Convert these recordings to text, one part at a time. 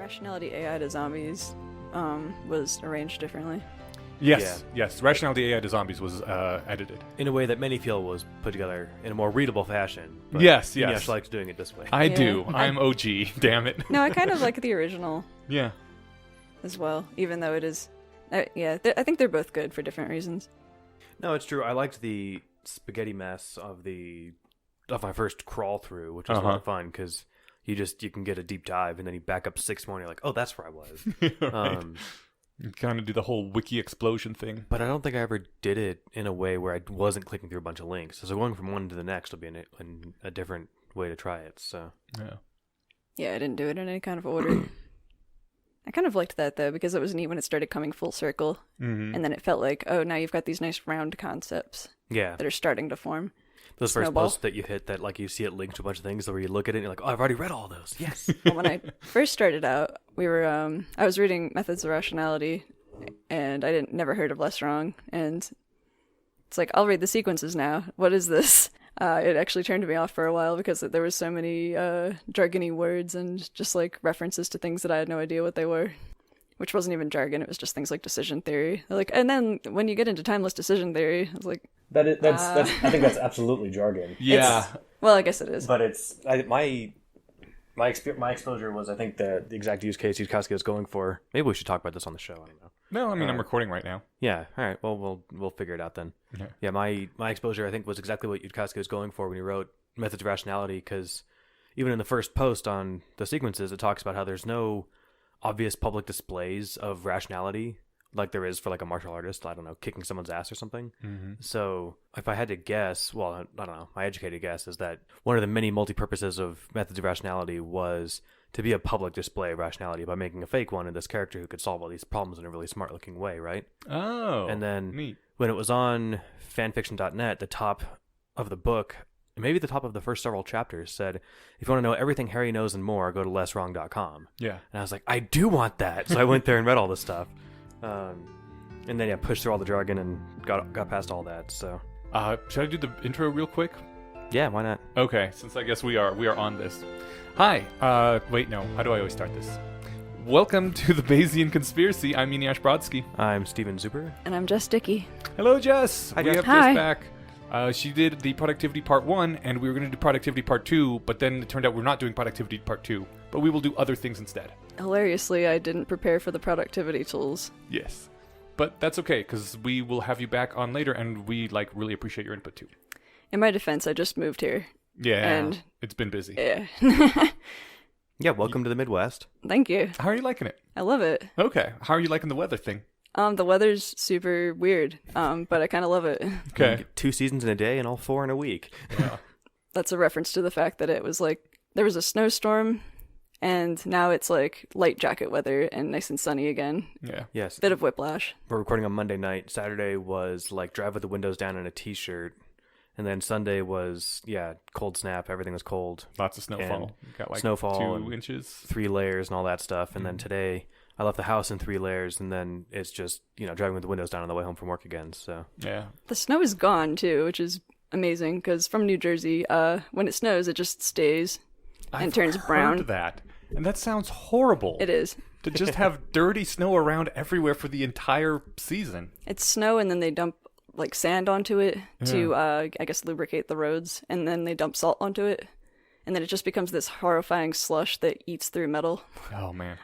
Rationality AI to zombies was arranged differently. Yes. Rationality AI to zombies was edited. In a way that many feel was put together in a more readable fashion. But Yes. Iniash likes doing it this way. I Yeah. do. I'm OG. Damn it. No, I kind of like the original Yeah. as well, even though it is... I think they're both good for different reasons. No, it's true. I liked the spaghetti mess of my first crawl through, which was a lot of fun because you can get a deep dive and then you back up 6 more and you're like, oh, that's where I was. Right. You kind of do the whole wiki explosion thing. But I don't think I ever did it in a way where I wasn't clicking through a bunch of links. So going from one to the next will be a different way to try it. So Yeah, I didn't do it in any kind of order. I kind of liked that, though, because it was neat when it started coming full circle. Mm-hmm. And then it felt like, oh, now you've got these nice round concepts yeah, that are starting to form. those first Snowball. posts that you hit that like you see it linked to a bunch of things, where you look at it and you're like, oh, I've already read all those. Yes. Well, when I first started out, I was reading Methods of Rationality, and I never heard of Less Wrong, and it's like, I'll read the sequences now. What is this? It actually turned me off for a while because there was so many jargony words and just like references to things that I had no idea what they were, which wasn't even jargon. It was just things like decision theory. Like, and then when you get into timeless decision theory, I was like, That's I think that's absolutely jargon. Yeah. well, I guess it is. But my exposure was, I think, the exact use case Yudkowsky was going for. Maybe we should talk about this on the show. I don't know. No, I mean, I'm recording right now. Yeah. All right. Well, we'll figure it out then. Okay. Yeah. My exposure, I think, was exactly what Yudkowsky was going for when he wrote Methods of Rationality, because even in the first post on the sequences, it talks about how there's no obvious public displays of rationality like there is for like a martial artist, I don't know, kicking someone's ass or something. Mm-hmm. So if I had to guess, well, I don't know, my educated guess is that one of the many multi-purposes of Methods of Rationality was to be a public display of rationality by making a fake one in this character who could solve all these problems in a really smart-looking way, right? Oh. And then neat. when it was on fanfiction.net, the top of the book, maybe the top of the first several chapters, said, if you want to know everything Harry knows and more, go to lesswrong.com. Yeah. And I was like, I do want that. So I went there and read all this stuff. And then pushed through all the jargon and got past all that. So Should I do the intro real quick? yeah, why not? Okay, since I guess we are on this. Hi. Wait, no. How do I always start this? Welcome to the Bayesian Conspiracy. I'm Iniash Brodsky. I'm Steven Zuber. And I'm Jess Dickey. Hello, Jess. Hi, we Jess. have Hi. Jess back. She did the Productivity Part 1, and we were going to do Productivity Part 2, but then it turned out we're not doing Productivity Part 2, but we will do other things instead. Hilariously, I didn't prepare for the productivity tools. Yes. But that's okay, because we will have you back on later, and we really appreciate your input too. In my defense, I just moved here. Yeah, And- it's been busy. Yeah. Yeah, welcome to the Midwest. Thank you. How are you liking it? I love it. Okay. How are you liking the weather thing? The weather's super weird, but I kind of love it. You Okay. get 2 seasons in a day and all 4 in a week. Yeah. That's a reference to the fact that it was like, there was a snowstorm, and now it's like light jacket weather and nice and sunny again. Yeah. Yes. Bit of whiplash. We're recording on Monday night. Saturday was like drive with the windows down in a t-shirt. And then Sunday was, cold snap. Everything was cold. Lots of snowfall. Got snowfall 2 and inches. 3 layers and all that stuff. And then today I left the house in 3 layers. And then it's just, driving with the windows down on the way home from work again. So Yeah. The snow is gone, too, which is amazing, because from New Jersey, when it snows, it just stays and turns brown. Heard that. And that sounds horrible. It is. To just have dirty snow around everywhere for the entire season. It's snow, and then they dump like sand onto it to, I guess, lubricate the roads, and then they dump salt onto it, and then it just becomes this horrifying slush that eats through metal. Oh, man.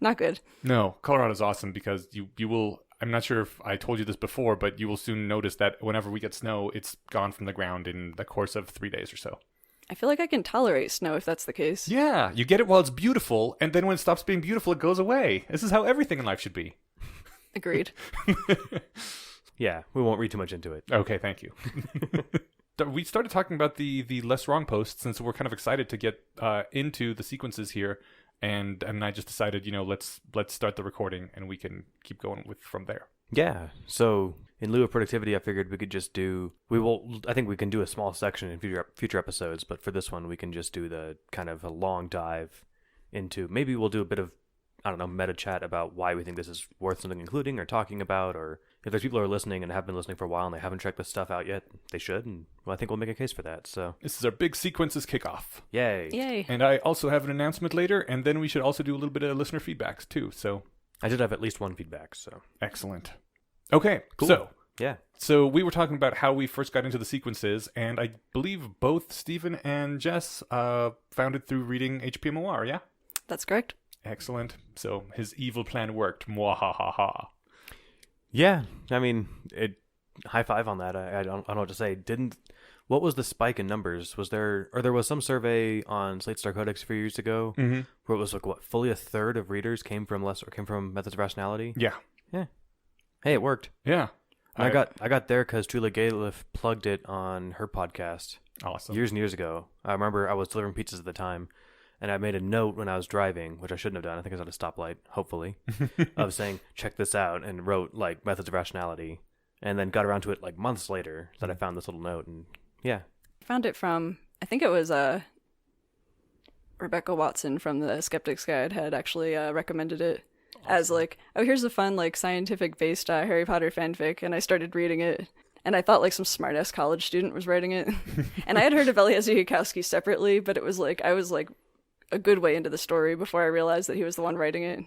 Not good. No, Colorado's awesome because you will, I'm not sure if I told you this before, but you will soon notice that whenever we get snow, it's gone from the ground in the course of 3 days or so. I feel like I can tolerate snow if that's the case. Yeah, you get it while it's beautiful, and then when it stops being beautiful, it goes away. This is how everything in life should be. Agreed. yeah, we won't read too much into it. Okay, thank you. We started talking about the Less Wrong post since we're kind of excited to get into the sequences here, and I just decided, let's start the recording and we can keep going from there. Yeah. So in lieu of productivity, I figured we could just I think we can do a small section in future episodes, but for this one, we can just do the kind of a long dive into, maybe we'll do a bit of, I don't know, meta chat about why we think this is worth something including or talking about, or if there's people who are listening and have been listening for a while and they haven't checked this stuff out yet, they should. And I think we'll make a case for that. So This is our big sequences kickoff. yay. Yay. And I also have an announcement later, and then we should also do a little bit of listener feedbacks too. So I did have at least one feedback. So excellent. Okay, Cool. So we were talking about how we first got into the sequences, and I believe both Stephen and Jess found it through reading HPMOR, yeah? That's correct. Excellent. So his evil plan worked. Mwahaha. yeah, I mean, high five on that. I don't know what to say. What was the spike in numbers? Was there was some survey on Slate Star Codex a few years ago Mm-hmm. where it was like fully a third of readers came from Methods of Rationality? Yeah. Hey, it worked. Yeah. And I got there because Tula Galef plugged it on her podcast Awesome. years and years ago. I remember I was delivering pizzas at the time, and I made a note when I was driving, which I shouldn't have done. I think I was at a stoplight, hopefully, of saying, check this out, and wrote, like, Methods of Rationality, and then got around to it, like, months later that I found this little note, and yeah. Found it from, I think it was Rebecca Watson from the Skeptic's Guide had actually recommended it as like, oh, here's a fun like scientific based Harry Potter fanfic, and I started reading it, and I thought like some smart-ass college student was writing it. And I had heard of Eliezer Yudkowsky separately, but it was like I was like a good way into the story before I realized that he was the one writing it,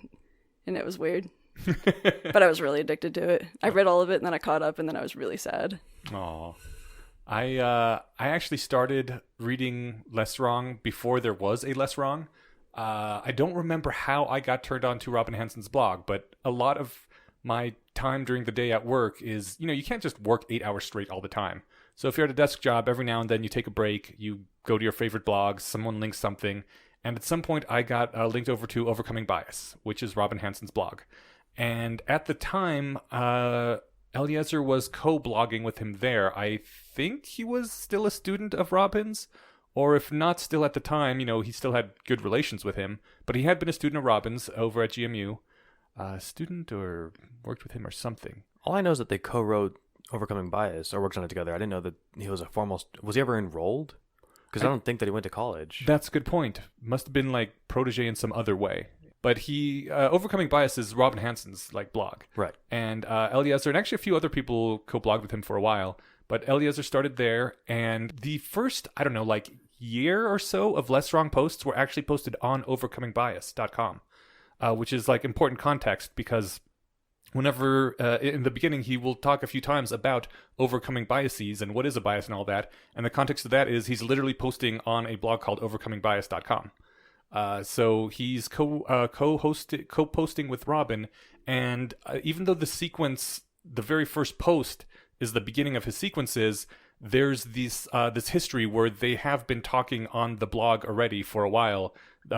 and it was weird. But I was really addicted to it. I read all of it, and then I caught up, and then I was really sad. Aw. I actually started reading Less Wrong before there was a Less Wrong. I don't remember how I got turned on to Robin Hansen's blog, but a lot of my time during the day at work is, you can't just work 8 hours straight all the time. So if you're at a desk job, every now and then you take a break, you go to your favorite blogs, someone links something, and at some point I got linked over to Overcoming Bias, which is Robin Hansen's blog. And at the time, Eliezer was co-blogging with him there. I think he was still a student of Robin's, or if not still at the time, he still had good relations with him, but he had been a student of Robin's over at GMU. Student or worked with him or something. All I know is that they co-wrote Overcoming Bias, or worked on it together. I didn't know that he was was he ever enrolled? Because I don't think that he went to college. That's a good point. Must have been like protege in some other way. But he, Overcoming Bias is Robin Hansen's like blog. Right. And Eliezer, and actually a few other people co-blogged with him for a while, but Eliezer started there, and the first, I don't know, like year or so of Less Wrong posts were actually posted on overcomingbias.com, which is like important context because whenever in the beginning he will talk a few times about overcoming biases and what is a bias and all that, and the context of that is he's literally posting on a blog called overcomingbias.com. So he's co-posting with Robin, and even though the sequence, the very first post is the beginning of his sequences, there's this history where they have been talking on the blog already for a while,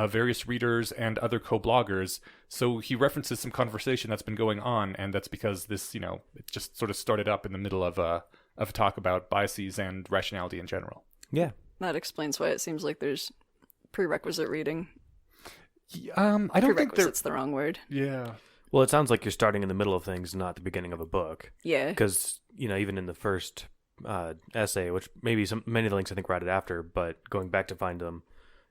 various readers and other co-bloggers. So he references some conversation that's been going on, and that's because this, it just sort of started up in the middle of a talk about biases and rationality in general. Yeah. That explains why it seems like there's prerequisite reading. I don't think Prerequisite's the wrong word. Yeah. Well, it sounds like you're starting in the middle of things, not the beginning of a book. Yeah. Because, even in the first essay, which maybe many of the links I think were added after, but going back to find them,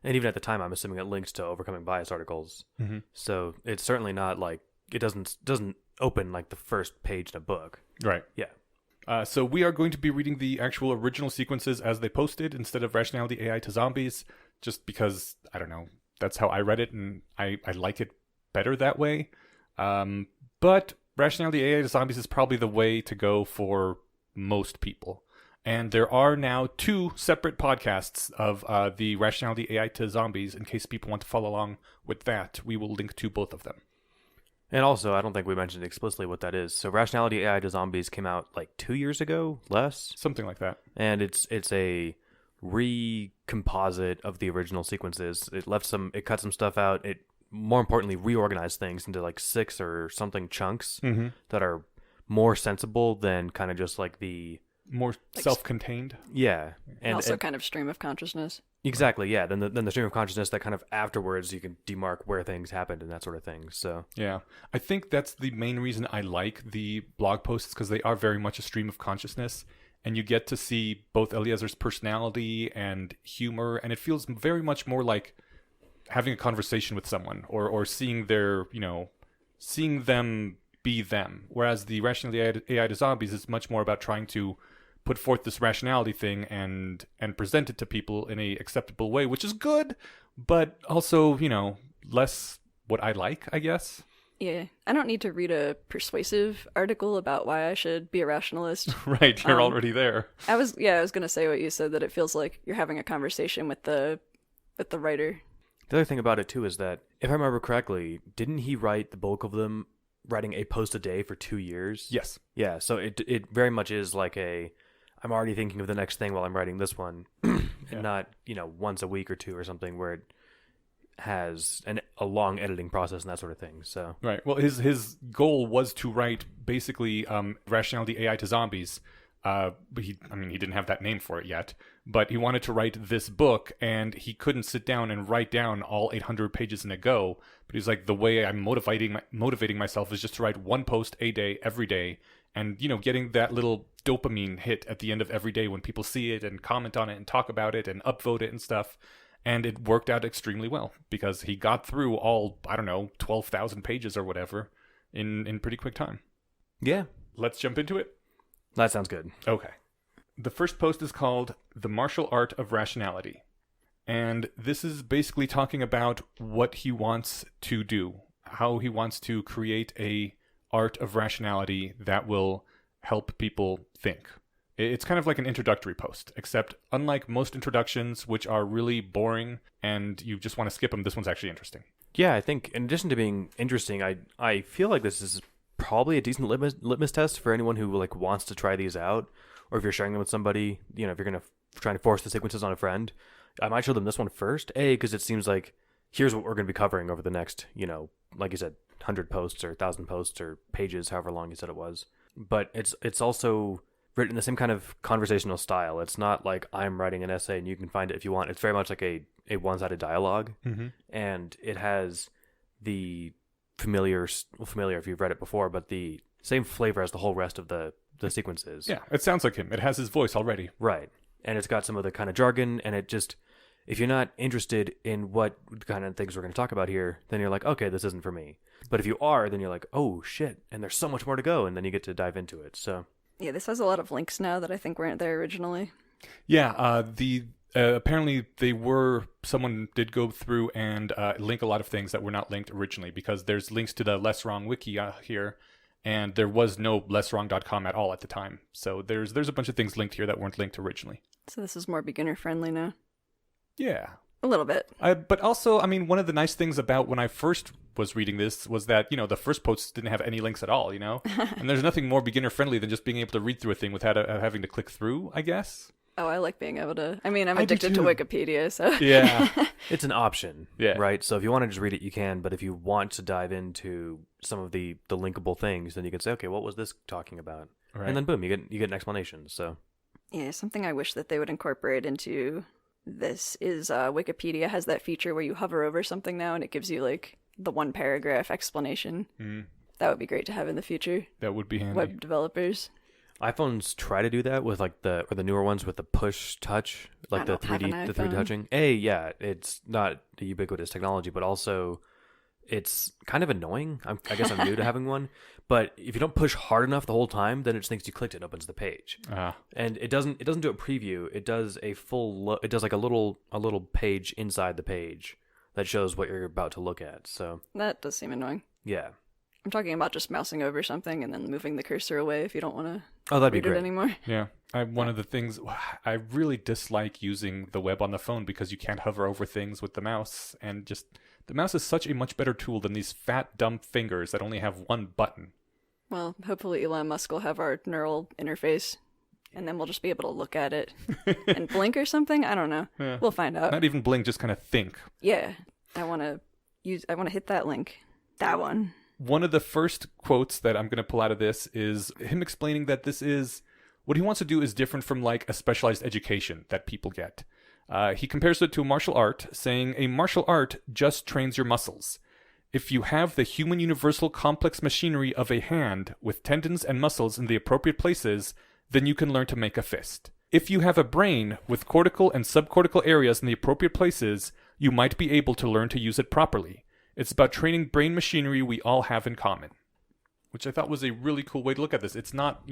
and even at the time I'm assuming it links to Overcoming Bias articles. Mm-hmm. So it's certainly not like it doesn't open like the first page in a book. Right. Yeah. So we are going to be reading the actual original sequences as they posted instead of Rationality AI to Zombies, just because, I don't know, that's how I read it, and I like it better that way. But Rationality AI to Zombies is probably the way to go for most people. And there are now 2 separate podcasts of the Rationality AI to Zombies in case people want to follow along with that. We will link to both of them. And also, I don't think we mentioned explicitly what that is. So Rationality AI to Zombies came out like 2 years ago, less. Something like that. And it's a recomposite of the original sequences. It cut some stuff out. It, more importantly, reorganized things into like 6 or something chunks that are more sensible than kind of just like the more self-contained. Yeah. And also kind of stream of consciousness. Exactly, yeah. Then the stream of consciousness that kind of afterwards you can demark where things happened and that sort of thing. So yeah, I think that's the main reason I like the blog posts, because they are very much a stream of consciousness, and you get to see both Eliezer's personality and humor, and it feels very much more like having a conversation with someone, or seeing their, seeing them be them. Whereas the rationality AI to zombies is much more about trying to put forth this rationality thing and present it to people in a acceptable way, which is good, but also, less what I like, I guess. Yeah, I don't need to read a persuasive article about why I should be a rationalist. Right, you're already there. I was going to say what you said, that it feels like you're having a conversation with the writer. The other thing about it too is that, if I remember correctly, didn't he write the bulk of them writing a post a day for 2 years? Yes. Yeah, so it very much is like I'm already thinking of the next thing while I'm writing this one, and not, once a week or two or something where it has a long editing process and that sort of thing. So right. Well, his goal was to write basically rationality AI to zombies. But he didn't have that name for it yet, but he wanted to write this book, and he couldn't sit down and write down all 800 pages in a go. But he's like, the way I'm motivating myself is just to write one post a day, every day, and getting that little dopamine hit at the end of every day when people see it and comment on it and talk about it and upvote it and stuff. And it worked out extremely well because he got through all, 12,000 pages or whatever in pretty quick time. yeah, Let's jump into it. that sounds good. Okay. The first post is called The Martial Art of Rationality. And this is basically talking about what he wants to do, how he wants to create a art of rationality that will help people think. It's kind of like an introductory post, except unlike most introductions, which are really boring and you just want to skip them, this one's actually interesting. Yeah, I think in addition to being interesting, I feel like this is probably a decent litmus test for anyone who wants to try these out, or if you're sharing them with somebody, if you're going to try to force the sequences on a friend, I might show them this one first, because it seems like here's what we're going to be covering over the next, like you said, 100 posts or 1,000 posts or pages, however long you said it was. But it's also written in the same kind of conversational style. It's not like I'm writing an essay and you can find it if you want. It's very much like a one-sided dialogue, and it has the familiar if you've read it before, but the same flavor as the whole rest of the sequences. Yeah, it sounds like him. It has his voice already. Right. And it's got some of the kind of jargon, and it just, if you're not interested in what kind of things we're going to talk about here, then you're like, okay, this isn't for me. But if you are, then you're like, oh shit, and there's so much more to go, and then you get to dive into it. So Yeah, this has a lot of links now that I think weren't there originally. Yeah, apparently someone did go through and link a lot of things that were not linked originally, because there's links to the Less Wrong wiki here, and there was no lesswrong.com at all at the time. So there's a bunch of things linked here that weren't linked originally. So this is more beginner friendly now. Yeah. A little bit. But also, one of the nice things about when I first was reading this was that, the first posts didn't have any links at all, And there's nothing more beginner friendly than just being able to read through a thing without having to click through, I guess. Oh, I like being able to. I'm addicted to Wikipedia, so. Yeah. it's an option, Yeah. right? So if you want to just read it, you can. But if you want to dive into some of the linkable things, then you can say, okay, what was this talking about? Right. And then boom, you get an explanation. So Yeah, something I wish that they would incorporate into this is Wikipedia has that feature where you hover over something now and it gives you the one paragraph explanation. That would be great to have in the future. That would be handy. Web developers. iPhones try to do that with the newer ones with the push touch, I the don't have an 3D iPhone. touching. Yeah, it's not the ubiquitous technology, but also it's kind of annoying. I guess I'm new to having one, but if you don't push hard enough the whole time, then it just thinks you clicked it and opens the page. And it doesn't do a preview. It does a full it does like a little page inside the page that shows what you're about to look at. So That does seem annoying. yeah. I'm talking about just mousing over something and then moving the cursor away if you don't want to Oh, that'd be read it great. anymore. Yeah. One of the things, I really dislike using the web on the phone because you can't hover over things with the mouse, and just, the mouse is such a much better tool than these fat, dumb fingers that only have one button. Well, hopefully Elon Musk will have our neural interface, and then we'll just be able to look at it and blink or something. I don't know. Yeah. We'll find out. Not even blink, just kind of think. Yeah, I want to hit that link. That one. One of the first quotes that I'm going to pull out of this is him explaining that what he wants to do is different from a specialized education that people get. He compares it to a martial art, saying a martial art just trains your muscles. If you have the human universal complex machinery of a hand with tendons and muscles in the appropriate places, then you can learn to make a fist. If you have a brain with cortical and subcortical areas in the appropriate places, you might be able to learn to use it properly. It's about training brain machinery we all have in common. which I thought was a really cool way to look at this. It's not,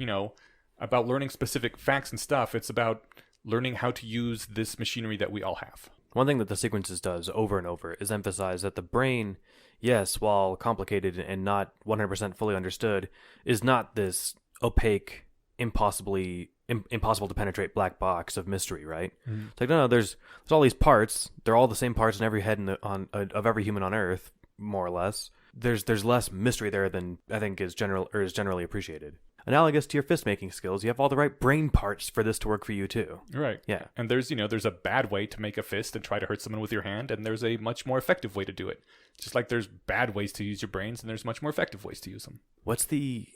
about learning specific facts and stuff. It's about learning how to use this machinery that we all have. One thing that the sequences does over and over is emphasize that the brain, yes, while complicated and not 100% fully understood, is not this opaque, impossible to penetrate black box of mystery, right? Mm-hmm. It's like, no, there's all these parts. They're all the same parts in every head of every human on Earth, more or less. There's less mystery there than I think is generally appreciated. Analogous to your fist making skills, you have all the right brain parts for this to work for you too. Right. Yeah. And there's a bad way to make a fist and try to hurt someone with your hand, and there's a much more effective way to do it. Just like there's bad ways to use your brains, and there's much more effective ways to use them. What's the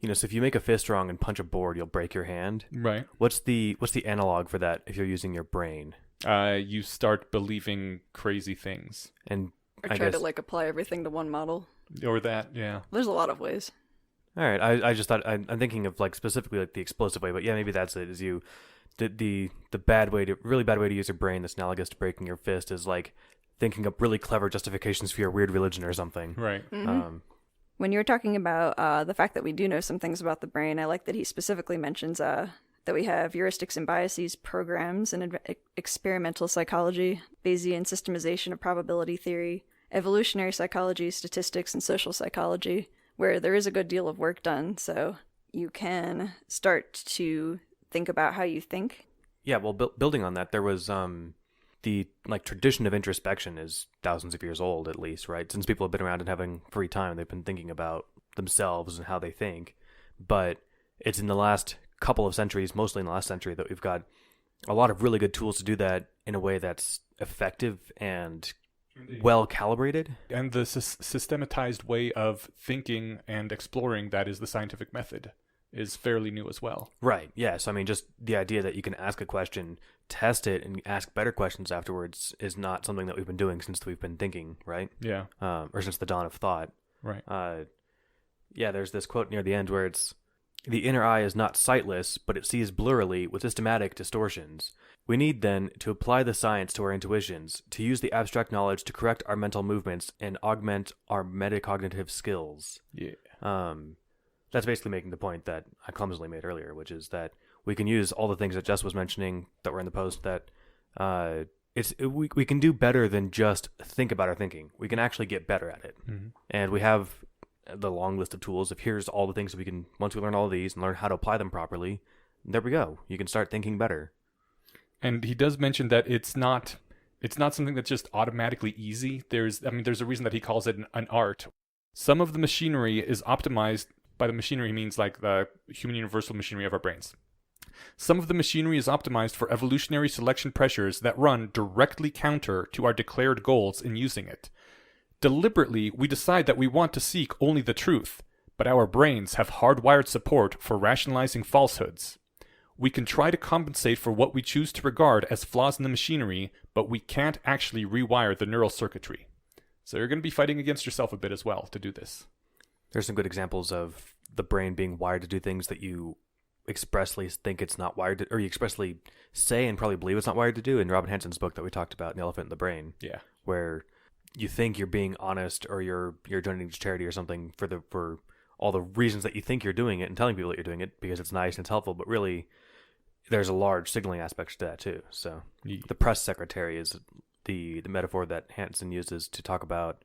so if you make a fist wrong and punch a board, you'll break your hand. Right. What's the analog for that if you're using your brain? You start believing crazy things. And Or I try guess, to like apply everything to one model. Or that, yeah. There's a lot of ways. all right, I just thought I'm thinking of like specifically like the explosive way, but yeah, maybe that's it. Is the really bad way to use your brain that's analogous to breaking your fist is like thinking up really clever justifications for your weird religion or something. Right. Mm-hmm. When you were talking about the fact that we do know some things about the brain, I like that he specifically mentions that we have heuristics and biases programs in experimental psychology, Bayesian systemization of probability theory, evolutionary psychology, statistics, and social psychology, where there is a good deal of work done, so you can start to think about how you think. Yeah, well, building on that, there was the like tradition of introspection is thousands of years old at least, right? Since people have been around and having free time, they've been thinking about themselves and how they think. But it's in the last couple of centuries, mostly in the last century, that we've got a lot of really good tools to do that in a way that's effective and well calibrated. And the systematized way of thinking and exploring that is the scientific method is fairly new as well. Right. Yeah. So I mean, just the idea that you can ask a question, test it, and ask better questions afterwards is not something that we've been doing since we've been thinking, right? Yeah. Or since the dawn of thought. Right. Yeah. There's this quote near the end where it's, "The inner eye is not sightless, but it sees blurrily with systematic distortions. We need, then, to apply the science to our intuitions, to use the abstract knowledge to correct our mental movements and augment our metacognitive skills." Yeah. That's basically making the point that I clumsily made earlier, which is that we can use all the things that Jess was mentioning that were in the post, that we can do better than just think about our thinking. We can actually get better at it. Mm-hmm. And we have the long list of tools of here's all the things that we can, once we learn all of these and learn how to apply them properly, there we go. You can start thinking better. And he does mention that it's not something that's just automatically easy. There's a reason that he calls it an art. Some of the machinery is optimized. By the machinery, he means like the human universal machinery of our brains. Some of the machinery is optimized for evolutionary selection pressures that run directly counter to our declared goals in using it. Deliberately, we decide that we want to seek only the truth, but our brains have hardwired support for rationalizing falsehoods. We can try to compensate for what we choose to regard as flaws in the machinery, but we can't actually rewire the neural circuitry. So you're going to be fighting against yourself a bit as well to do this. There's some good examples of the brain being wired to do things that you expressly think it's not wired to, or you expressly say and probably believe it's not wired to do. In Robin Hanson's book that we talked about, "The Elephant in the Brain," Yeah. where you think you're being honest or you're donating to charity or something for all the reasons that you think you're doing it and telling people that you're doing it because it's nice and it's helpful, but really there's a large signaling aspect to that too. So the press secretary is the metaphor that Hanson uses to talk about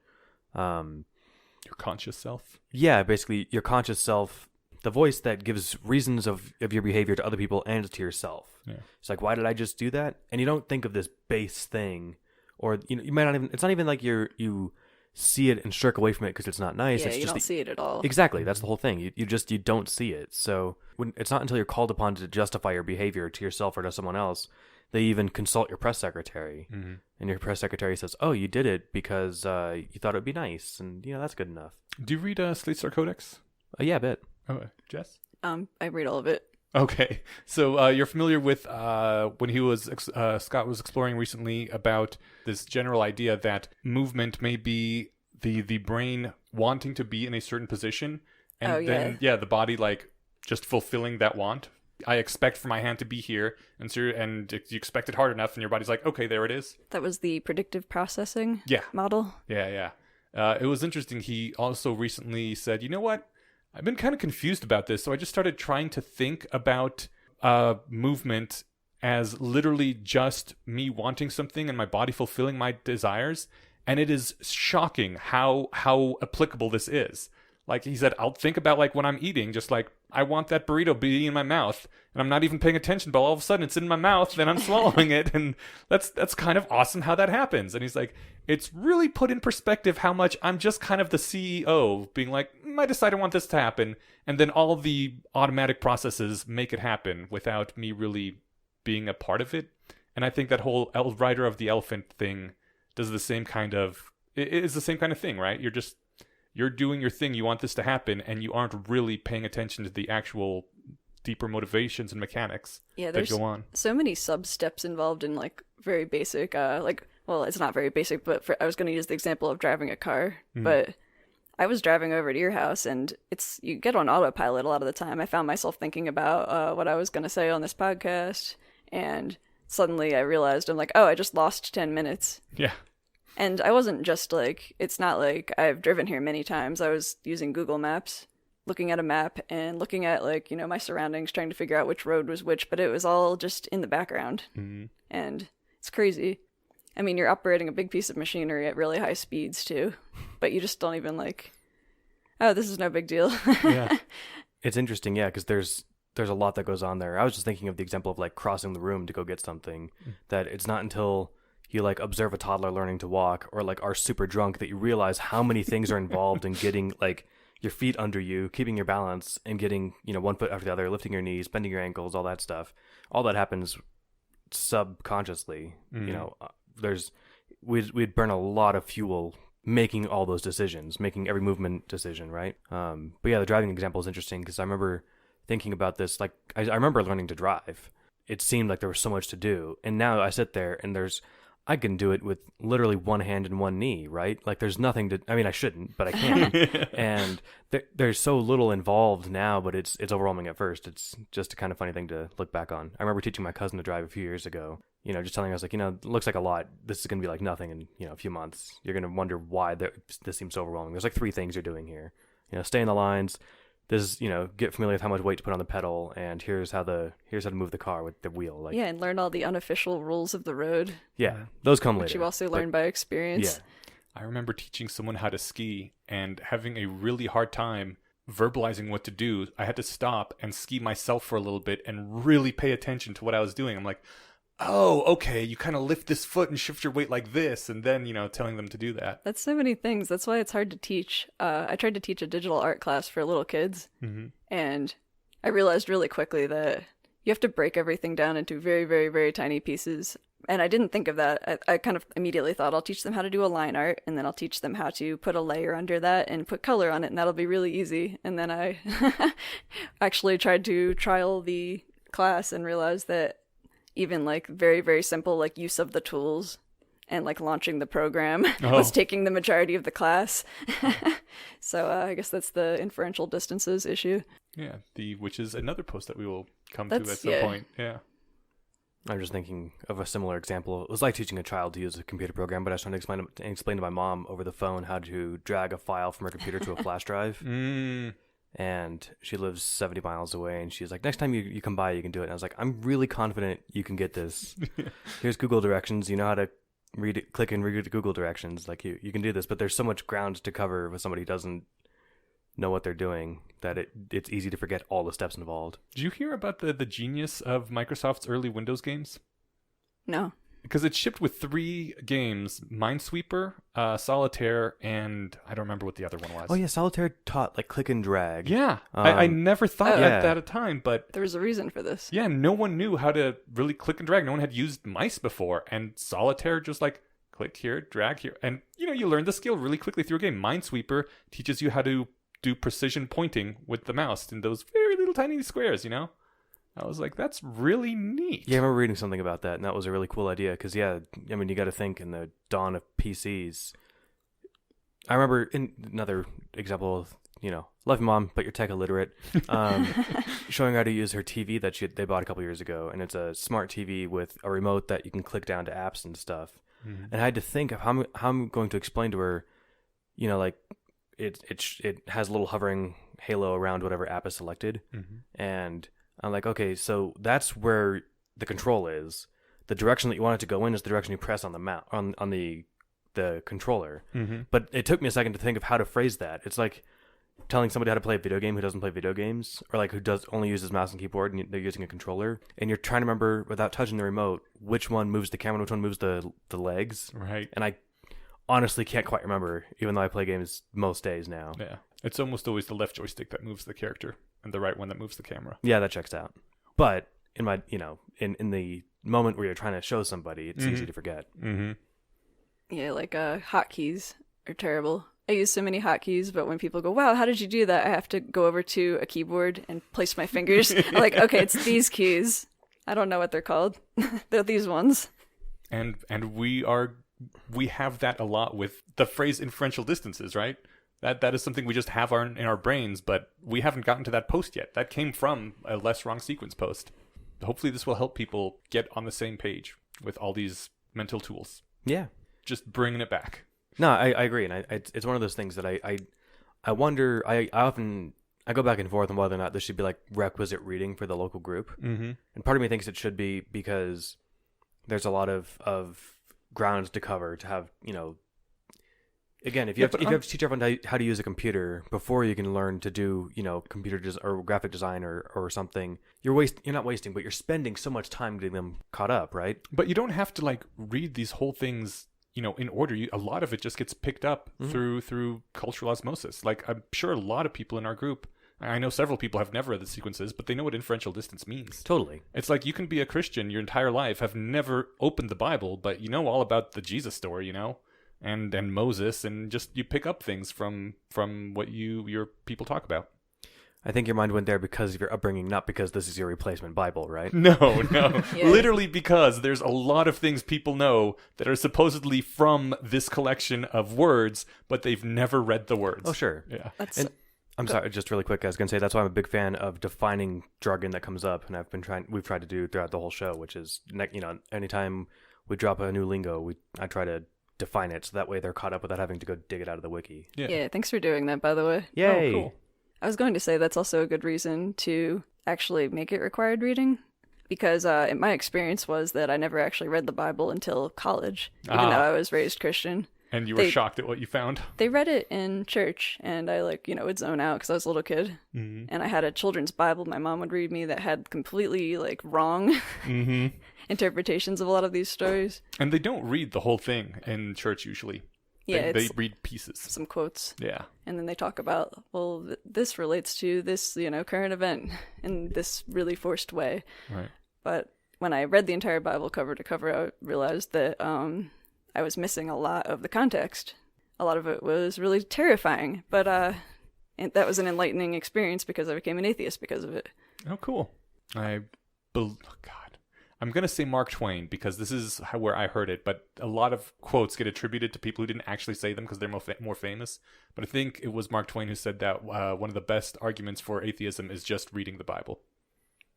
Your conscious self. Yeah, basically your conscious self, the voice that gives reasons of your behavior to other people and to yourself. Yeah. It's like, why did I just do that? And you don't think of this base thing, or you might not even. It's not even like you see it and shirk away from it because it's not nice. Yeah, it's you just don't see it at all. Exactly, that's the whole thing. You don't see it. So it's not until you're called upon to justify your behavior to yourself or to someone else that you even consult your press secretary, and your press secretary says, "Oh, you did it because you thought it would be nice," and that's good enough. Do you read Slate Star Codex? Yeah, a bit. Oh, Jess? I read all of it. Okay, so you're familiar with when Scott was exploring recently about this general idea that movement may be the brain wanting to be in a certain position, and the body like just fulfilling that want. I expect for my hand to be here, and so you expect it hard enough, and your body's like, okay, there it is. That was the predictive processing Yeah. model. Yeah. It was interesting. He also recently said, you know what? I've been kind of confused about this, so I just started trying to think about movement as literally just me wanting something and my body fulfilling my desires, and it is shocking how applicable this is. Like he said, I'll think about like when I'm eating, just like I want that burrito being in my mouth, and I'm not even paying attention, but all of a sudden it's in my mouth, then I'm swallowing it, and that's kind of awesome how that happens. And he's like, it's really put in perspective how much I'm just kind of the CEO, being like, I decide I want this to happen, and then all of the automatic processes make it happen without me really being a part of it. And I think that whole rider of the elephant thing does the same kind of, it is the same kind of thing, right? You're doing your thing, you want this to happen, and you aren't really paying attention to the actual deeper motivations and mechanics that go on. So many sub-steps involved in, like, very basic, well, it's not very basic, but I was going to use the example of driving a car, but I was driving over to your house, and you get on autopilot a lot of the time. I found myself thinking about what I was going to say on this podcast, and suddenly I realized, I'm like, oh, I just lost 10 minutes. Yeah. And I wasn't just like, it's not like I've driven here many times. I was using Google Maps, looking at a map and looking at like, my surroundings, trying to figure out which road was which, but it was all just in the background. Mm-hmm. And it's crazy. I mean, you're operating a big piece of machinery at really high speeds too, but you just don't even like, oh, this is no big deal. Yeah. It's interesting, yeah, because there's a lot that goes on there. I was just thinking of the example of like crossing the room to go get something, that it's not until you like observe a toddler learning to walk or like are super drunk that you realize how many things are involved in getting like your feet under you, keeping your balance, and getting, one foot after the other, lifting your knees, bending your ankles, all that stuff. All that happens subconsciously. We'd burn a lot of fuel making all those decisions, making every movement decision, right? But yeah, the driving example is interesting because I remember thinking about this. Like I remember learning to drive. It seemed like there was so much to do, and now I sit there and I can do it with literally one hand and one knee, right? Like there's nothing to, I mean, I shouldn't, but I can. And there's so little involved now, but it's overwhelming at first. It's just a kind of funny thing to look back on. I remember teaching my cousin to drive a few years ago, just telling her, I was like, it looks like a lot. This is going to be like nothing in, a few months. You're going to wonder why this seems so overwhelming. There's like 3 things you're doing here. Stay in the lines. This is, get familiar with how much weight to put on the pedal, and here's how to move the car with the wheel. Like, yeah, and learn all the unofficial rules of the road. Yeah, those come later. Which you also learn by experience. Yeah. I remember teaching someone how to ski and having a really hard time verbalizing what to do. I had to stop and ski myself for a little bit and really pay attention to what I was doing. I'm like, oh, okay, you kind of lift this foot and shift your weight like this, and then, telling them to do that. That's so many things. That's why it's hard to teach. I tried to teach a digital art class for little kids, and I realized really quickly that you have to break everything down into very, very, very tiny pieces. And I didn't think of that. I kind of immediately thought, I'll teach them how to do a line art, and then I'll teach them how to put a layer under that and put color on it, and that'll be really easy. And then I actually tried to trial the class and realized that even like very, very simple like use of the tools and like launching the program was taking the majority of the class. So I guess that's the inferential distances issue. Yeah, which is another post that we will come to at some point. Yeah. I'm just thinking of a similar example. It was like teaching a child to use a computer program, but I was trying to explain to my mom over the phone how to drag a file from her computer to a flash drive. And she lives 70 miles away, and she's like, next time you come by, you can do it. And I was like, I'm really confident you can get this. Here's Google directions. You know how to click and read the Google directions. Like, you can do this. But there's so much ground to cover with somebody who doesn't know what they're doing that it's easy to forget all the steps involved. Did you hear about the genius of Microsoft's early Windows games? No. Because it shipped with 3 games: Minesweeper, Solitaire, and I don't remember what the other one was. Oh yeah, Solitaire taught like click and drag. Yeah, I never thought at that time, but there was a reason for this. Yeah, no one knew how to really click and drag. No one had used mice before, and Solitaire just like click here, drag here, and you learn the skill really quickly through a game. Minesweeper teaches you how to do precision pointing with the mouse in those very little tiny squares. I was like, that's really neat. Yeah, I remember reading something about that, and that was a really cool idea. Because, you got to think in the dawn of PCs. I remember in another example of, love you, Mom, but you're tech illiterate, showing her how to use her TV that they bought a couple years ago. And it's a smart TV with a remote that you can click down to apps and stuff. Mm-hmm. And I had to think of how I'm going to explain to her, like, it has a little hovering halo around whatever app is selected. And I'm like, okay, so that's where the control is. The direction that you want it to go in is the direction you press on the on the controller. But it took me a second to think of how to phrase that. It's like telling somebody how to play a video game who doesn't play video games, or like who does only uses mouse and keyboard and they're using a controller, and you're trying to remember without touching the remote which one moves the camera, which one moves the legs. Right. And I honestly can't quite remember, even though I play games most days now. Yeah. It's almost always the left joystick that moves the character and the right one that moves the camera. Yeah, that checks out. But in my, in the moment where you're trying to show somebody, it's easy to forget. Yeah, like hotkeys are terrible. I use so many hotkeys, but when people go, wow, how did you do that? I have to go over to a keyboard and place my fingers. I'm like, okay, it's these keys. I don't know what they're called. They're these ones. And we have that a lot with the phrase inferential distances, right? That is something we just have in our brains, but we haven't gotten to that post yet. That came from a Less Wrong Sequence post. Hopefully this will help people get on the same page with all these mental tools. Yeah. Just bringing it back. No, I agree. And it's one of those things that I wonder, I often go back and forth on whether or not this should be like requisite reading for the local group. And part of me thinks it should be because there's a lot of grounds to cover to have, again, if you have to teach everyone how to use a computer before you can learn to do, computer or graphic design or something, you're not wasting, but you're spending so much time getting them caught up, right? But you don't have to like read these whole things, in order. A lot of it just gets picked up through cultural osmosis. Like I'm sure a lot of people in our group, I know several people have never read the sequences, but they know what inferential distance means. Totally. It's like you can be a Christian your entire life, have never opened the Bible, but you know all about the Jesus story, and Moses, and just you pick up things from what your people talk about. I think your mind went there because of your upbringing, not because this is your replacement Bible, right? No. Yeah. Literally because there's a lot of things people know that are supposedly from this collection of words, but they've never read the words. Oh, sure. Yeah. I'm sorry, just really quick, I was going to say that's why I'm a big fan of defining jargon that comes up, and we've tried to do throughout the whole show, which is, anytime we drop a new lingo, I try to define it so that way they're caught up without having to go dig it out of the wiki. Yeah, thanks for doing that, by the way. Yay! Oh, cool. I was going to say that's also a good reason to actually make it required reading, because my experience was that I never actually read the Bible until college, even though I was raised Christian. And you were shocked at what you found? They read it in church, and I would zone out because I was a little kid. And I had a children's Bible my mom would read me that had completely wrong interpretations of a lot of these stories. And they don't read the whole thing in church usually. Yeah, they read pieces. Some quotes. Yeah. And then they talk about, well, this relates to this, current event in this really forced way. Right. But when I read the entire Bible cover to cover, I realized that I was missing a lot of the context. A lot of it was really terrifying, but that was an enlightening experience because I became an atheist because of it. Oh, cool. I'm going to say Mark Twain because this is where I heard it, but a lot of quotes get attributed to people who didn't actually say them because they're more famous. But I think it was Mark Twain who said that one of the best arguments for atheism is just reading the Bible.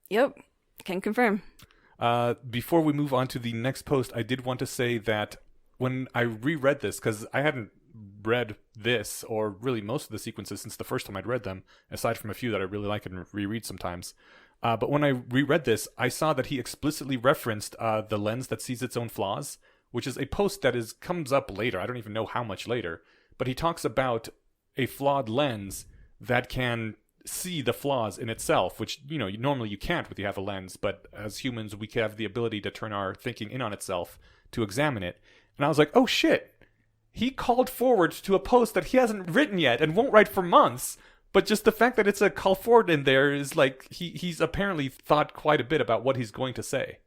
Yep, can confirm. Before we move on to the next post, I did want to say that when I reread this, because I hadn't read this or really most of the sequences since the first time I'd read them, aside from a few that I really like and reread sometimes. But when I reread this, I saw that he explicitly referenced the lens that sees its own flaws, which is a post that comes up later. I don't even know how much later. But he talks about a flawed lens that can see the flaws in itself, which, normally you can't when you have a lens. But as humans, we have the ability to turn our thinking in on itself to examine it. And I was like, oh, shit. He called forward to a post that he hasn't written yet and won't write for months. But just the fact that it's a call forward in there is like he's apparently thought quite a bit about what he's going to say.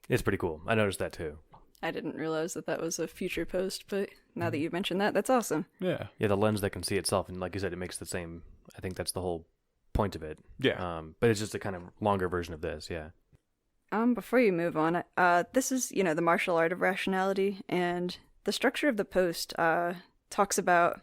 It's pretty cool. I noticed that too. I didn't realize that was a future post, but now that you mentioned that, that's awesome. Yeah. Yeah, the lens that can see itself, and like you said, it makes the same. I think that's the whole point of it. Yeah. But it's just a kind of longer version of this. Yeah. Before you move on, this is the martial art of rationality, and the structure of the post talks about.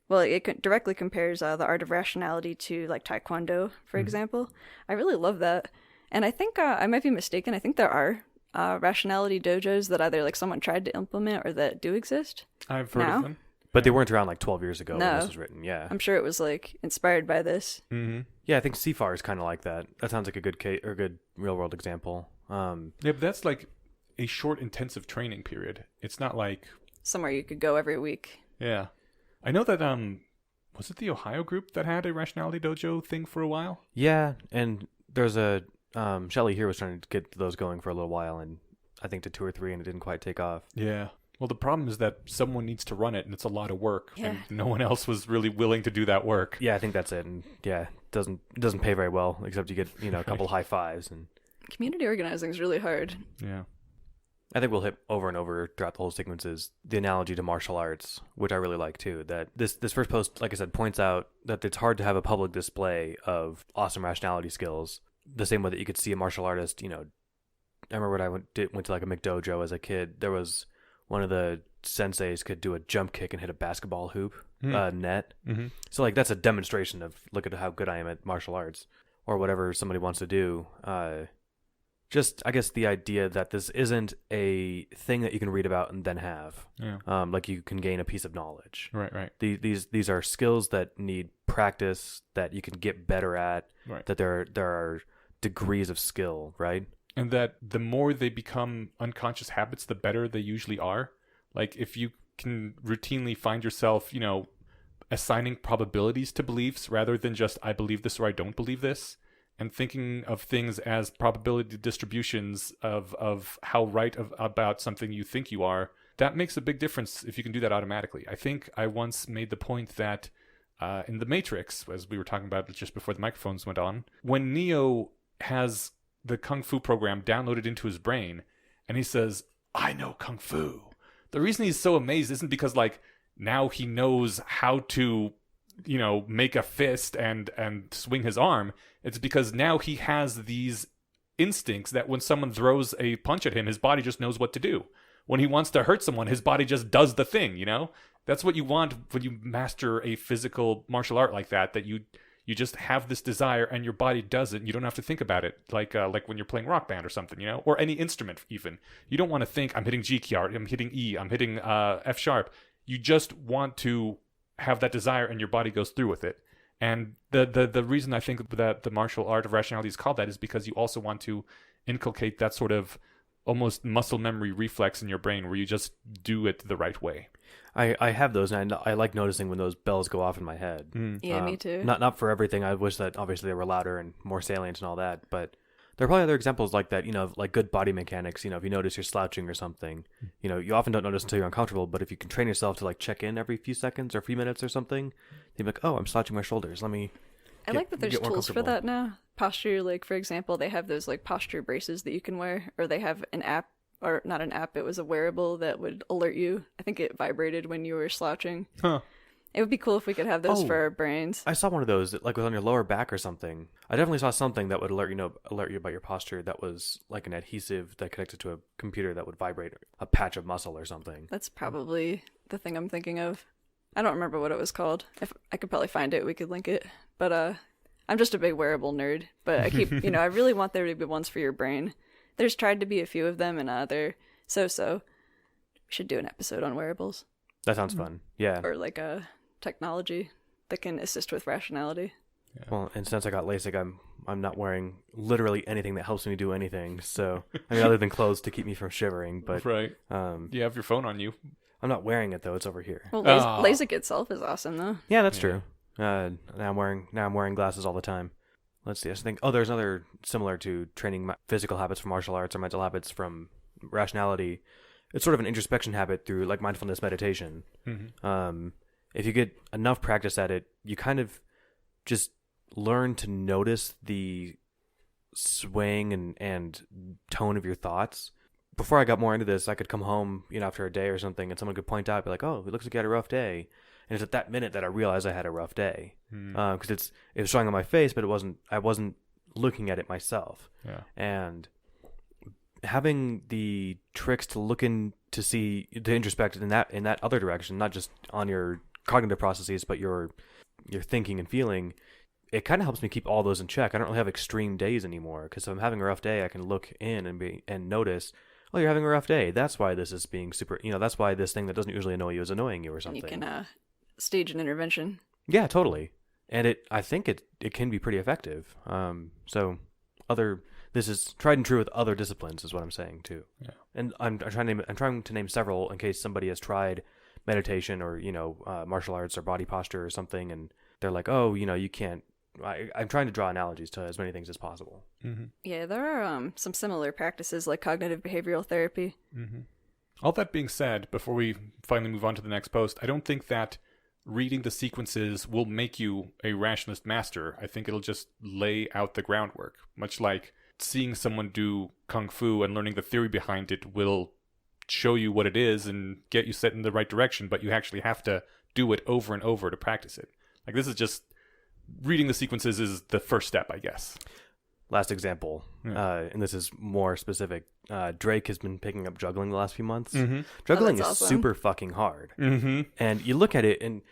Well, it directly compares the art of rationality to like Taekwondo, for example. I really love that. And I think I might be mistaken. I think there are rationality dojos that either like someone tried to implement or that do exist. I've heard of them. But they weren't around like 12 years ago when No. this was written. Yeah. I'm sure it was like inspired by this. Mm-hmm. Yeah, I think CFAR is kind of like that. That sounds like a good case or a good real world example. Yeah, but that's like a short intensive training period. It's not like Somewhere you could go every week. yeah. I know that was it the Ohio group that had a Rationality Dojo thing for a while? Yeah, and there's a Shelley here was trying to get those going for a little while, and I think to 2 or 3, and it didn't quite take off. Yeah. Well, the problem is that someone needs to run it, and it's a lot of work, Yeah. and no one else was really willing to do that work. Yeah, I think that's it. And yeah, it doesn't pay very well, except you get a couple high fives. And Community organizing is really hard. Yeah. I think we'll hit over and over throughout the whole sequences the analogy to martial arts, which I really like too. That this first post, like I said, points out that it's hard to have a public display of awesome rationality skills the same way that you could see a martial artist. I remember when I went to like a McDojo as a kid. There was one of the senseis could do a jump kick and hit a basketball hoop net. Mm-hmm. So like that's a demonstration of look at how good I am at martial arts or whatever somebody wants to do. Just I guess the idea that this isn't a thing that you can read about and then have. Yeah. Like you can gain a piece of knowledge. Right. These are skills that need practice that you can get better at. Right. That there are degrees of skill, right? And that the more they become unconscious habits, the better they usually are. Like if you can routinely find yourself, assigning probabilities to beliefs rather than just I believe this or I don't believe this, and thinking of things as probability distributions of how right about something you think you are, that makes a big difference if you can do that automatically. I think I once made the point that in The Matrix, as we were talking about just before the microphones went on, when Neo has the Kung Fu program downloaded into his brain, and he says, I know Kung Fu. The reason he's so amazed isn't because, like, now he knows how to, make a fist and swing his arm. It's because now he has these instincts that when someone throws a punch at him, his body just knows what to do. When he wants to hurt someone, his body just does the thing, That's what you want when you master a physical martial art like that you just have this desire and your body does it and you don't have to think about it. Like when you're playing Rock Band or something, or any instrument even. You don't want to think, I'm hitting G key, I'm hitting E, I'm hitting F sharp. You just want to have that desire and your body goes through with it. And the reason I think that the martial art of rationality is called that is because you also want to inculcate that sort of almost muscle memory reflex in your brain where you just do it the right way. I have those, and I like noticing when those bells go off in my head. Yeah, me too. Not for everything. I wish that obviously they were louder and more salient and all that, but there are probably other examples like that, like good body mechanics. If you notice you're slouching or something, you often don't notice until you're uncomfortable, but if you can train yourself to like check in every few seconds or few minutes or something, you'd be like, oh, I'm slouching my shoulders. I like that there's tools for that now. Posture, like for example, they have those like posture braces that you can wear, or they have an app, or not an app, it was a wearable that would alert you. I think it vibrated when you were slouching. Huh. It would be cool if we could have those for our brains. I saw one of those that like was on your lower back or something. I definitely saw something that would alert you about your posture that was like an adhesive that connected to a computer that would vibrate a patch of muscle or something. That's probably the thing I'm thinking of. I don't remember what it was called. If I could probably find it, we could link it. But I'm just a big wearable nerd. But I keep, I really want there to be ones for your brain. There's tried to be a few of them, and they're so. We should do an episode on wearables. That sounds fun. Yeah. Or like a technology that can assist with rationality. Yeah. Well, and since I got LASIK, I'm not wearing literally anything that helps me do anything. So other than clothes to keep me from shivering. But right. You have your phone on you. I'm not wearing it though. It's over here. Well, LASIK itself is awesome though. Yeah, that's true. Now I'm wearing glasses all the time. Let's see. I think. Oh, there's another similar to training physical habits from martial arts or mental habits from rationality. It's sort of an introspection habit through like mindfulness meditation. Mm-hmm. If you get enough practice at it, you kind of just learn to notice the swing and tone of your thoughts. Before I got more into this, I could come home, after a day or something, and someone could point out, be like, "Oh, it looks like you had a rough day." And it's at that minute that I realized I had a rough day, because it was showing on my face, but I wasn't looking at it myself. Yeah. And having the tricks to look in to see to introspect in that other direction, not just on your cognitive processes, but your thinking and feeling, it kind of helps me keep all those in check. I don't really have extreme days anymore because if I'm having a rough day, I can look in and notice, oh, you're having a rough day. That's why this is being super, that's why this thing that doesn't usually annoy you is annoying you or And something. you can stage an intervention. Yeah, totally. And I think it can be pretty effective. This is tried and true with other disciplines, is what I'm saying too. Yeah. And I'm trying to name several in case somebody has tried meditation or martial arts or body posture or something, and they're like, oh, you can't. I'm trying to draw analogies to as many things as possible. Mm-hmm. Yeah, there are some similar practices like cognitive behavioral therapy. Mm-hmm. All that being said, before we finally move on to the next post, I don't think that reading the sequences will make you a rationalist master. I think it'll just lay out the groundwork, much like seeing someone do kung fu and learning the theory behind it will show you what it is and get you set in the right direction, but you actually have to do it over and over to practice it. Like, this is just reading the sequences is the first step, I guess. Last example, and this is more specific. Drake has been picking up juggling the last few months. Mm-hmm. Juggling is awesome. super fucking hard. Mm-hmm. And you look at it, and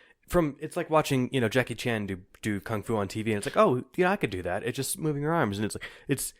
it's like watching Jackie Chan do kung fu on TV, and it's like, oh, I could do that. It's just moving your arms, and it's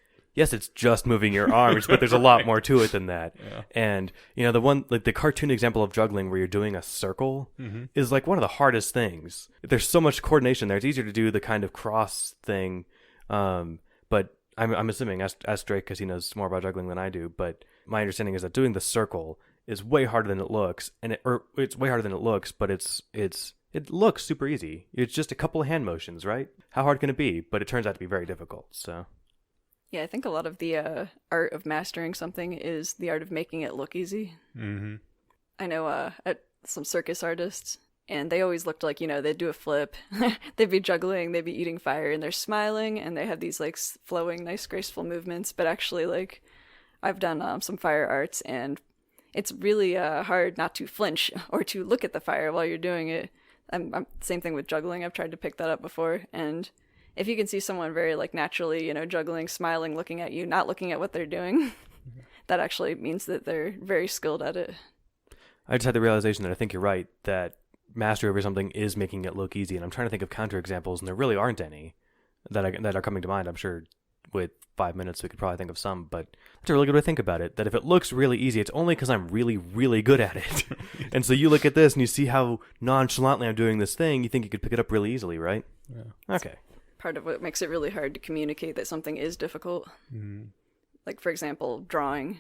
just moving your arms, but there's a lot more to it than that. Yeah. And the one, like the cartoon example of juggling where you're doing a circle is like one of the hardest things. There's so much coordination there. It's easier to do the kind of cross thing, but I'm assuming ask Drake because he knows more about juggling than I do. But my understanding is that doing the circle is way harder than it looks, it's way harder than it looks, but it looks super easy. It's just a couple of hand motions, right? How hard can it be? But it turns out to be very difficult. So. Yeah, I think a lot of the art of mastering something is the art of making it look easy. Mm-hmm. I know at some circus artists, and they always looked like, they'd do a flip, they'd be juggling, they'd be eating fire, and they're smiling, and they have these, like, flowing, nice, graceful movements, but actually, like, I've done some fire arts, and it's really hard not to flinch or to look at the fire while you're doing it. Same thing with juggling, I've tried to pick that up before, and if you can see someone very, like, naturally, juggling, smiling, looking at you, not looking at what they're doing, that actually means that they're very skilled at it. I just had the realization that I think you're right, that mastery over something is making it look easy, and I'm trying to think of counterexamples, and there really aren't any that are coming to mind. I'm sure with 5 minutes we could probably think of some, but that's a really good way to think about it, that if it looks really easy, it's only because I'm really, really good at it. And so you look at this, and you see how nonchalantly I'm doing this thing, you think you could pick it up really easily, right? Yeah. Okay. Part of what makes it really hard to communicate that something is difficult. Mm-hmm. Like, for example, drawing.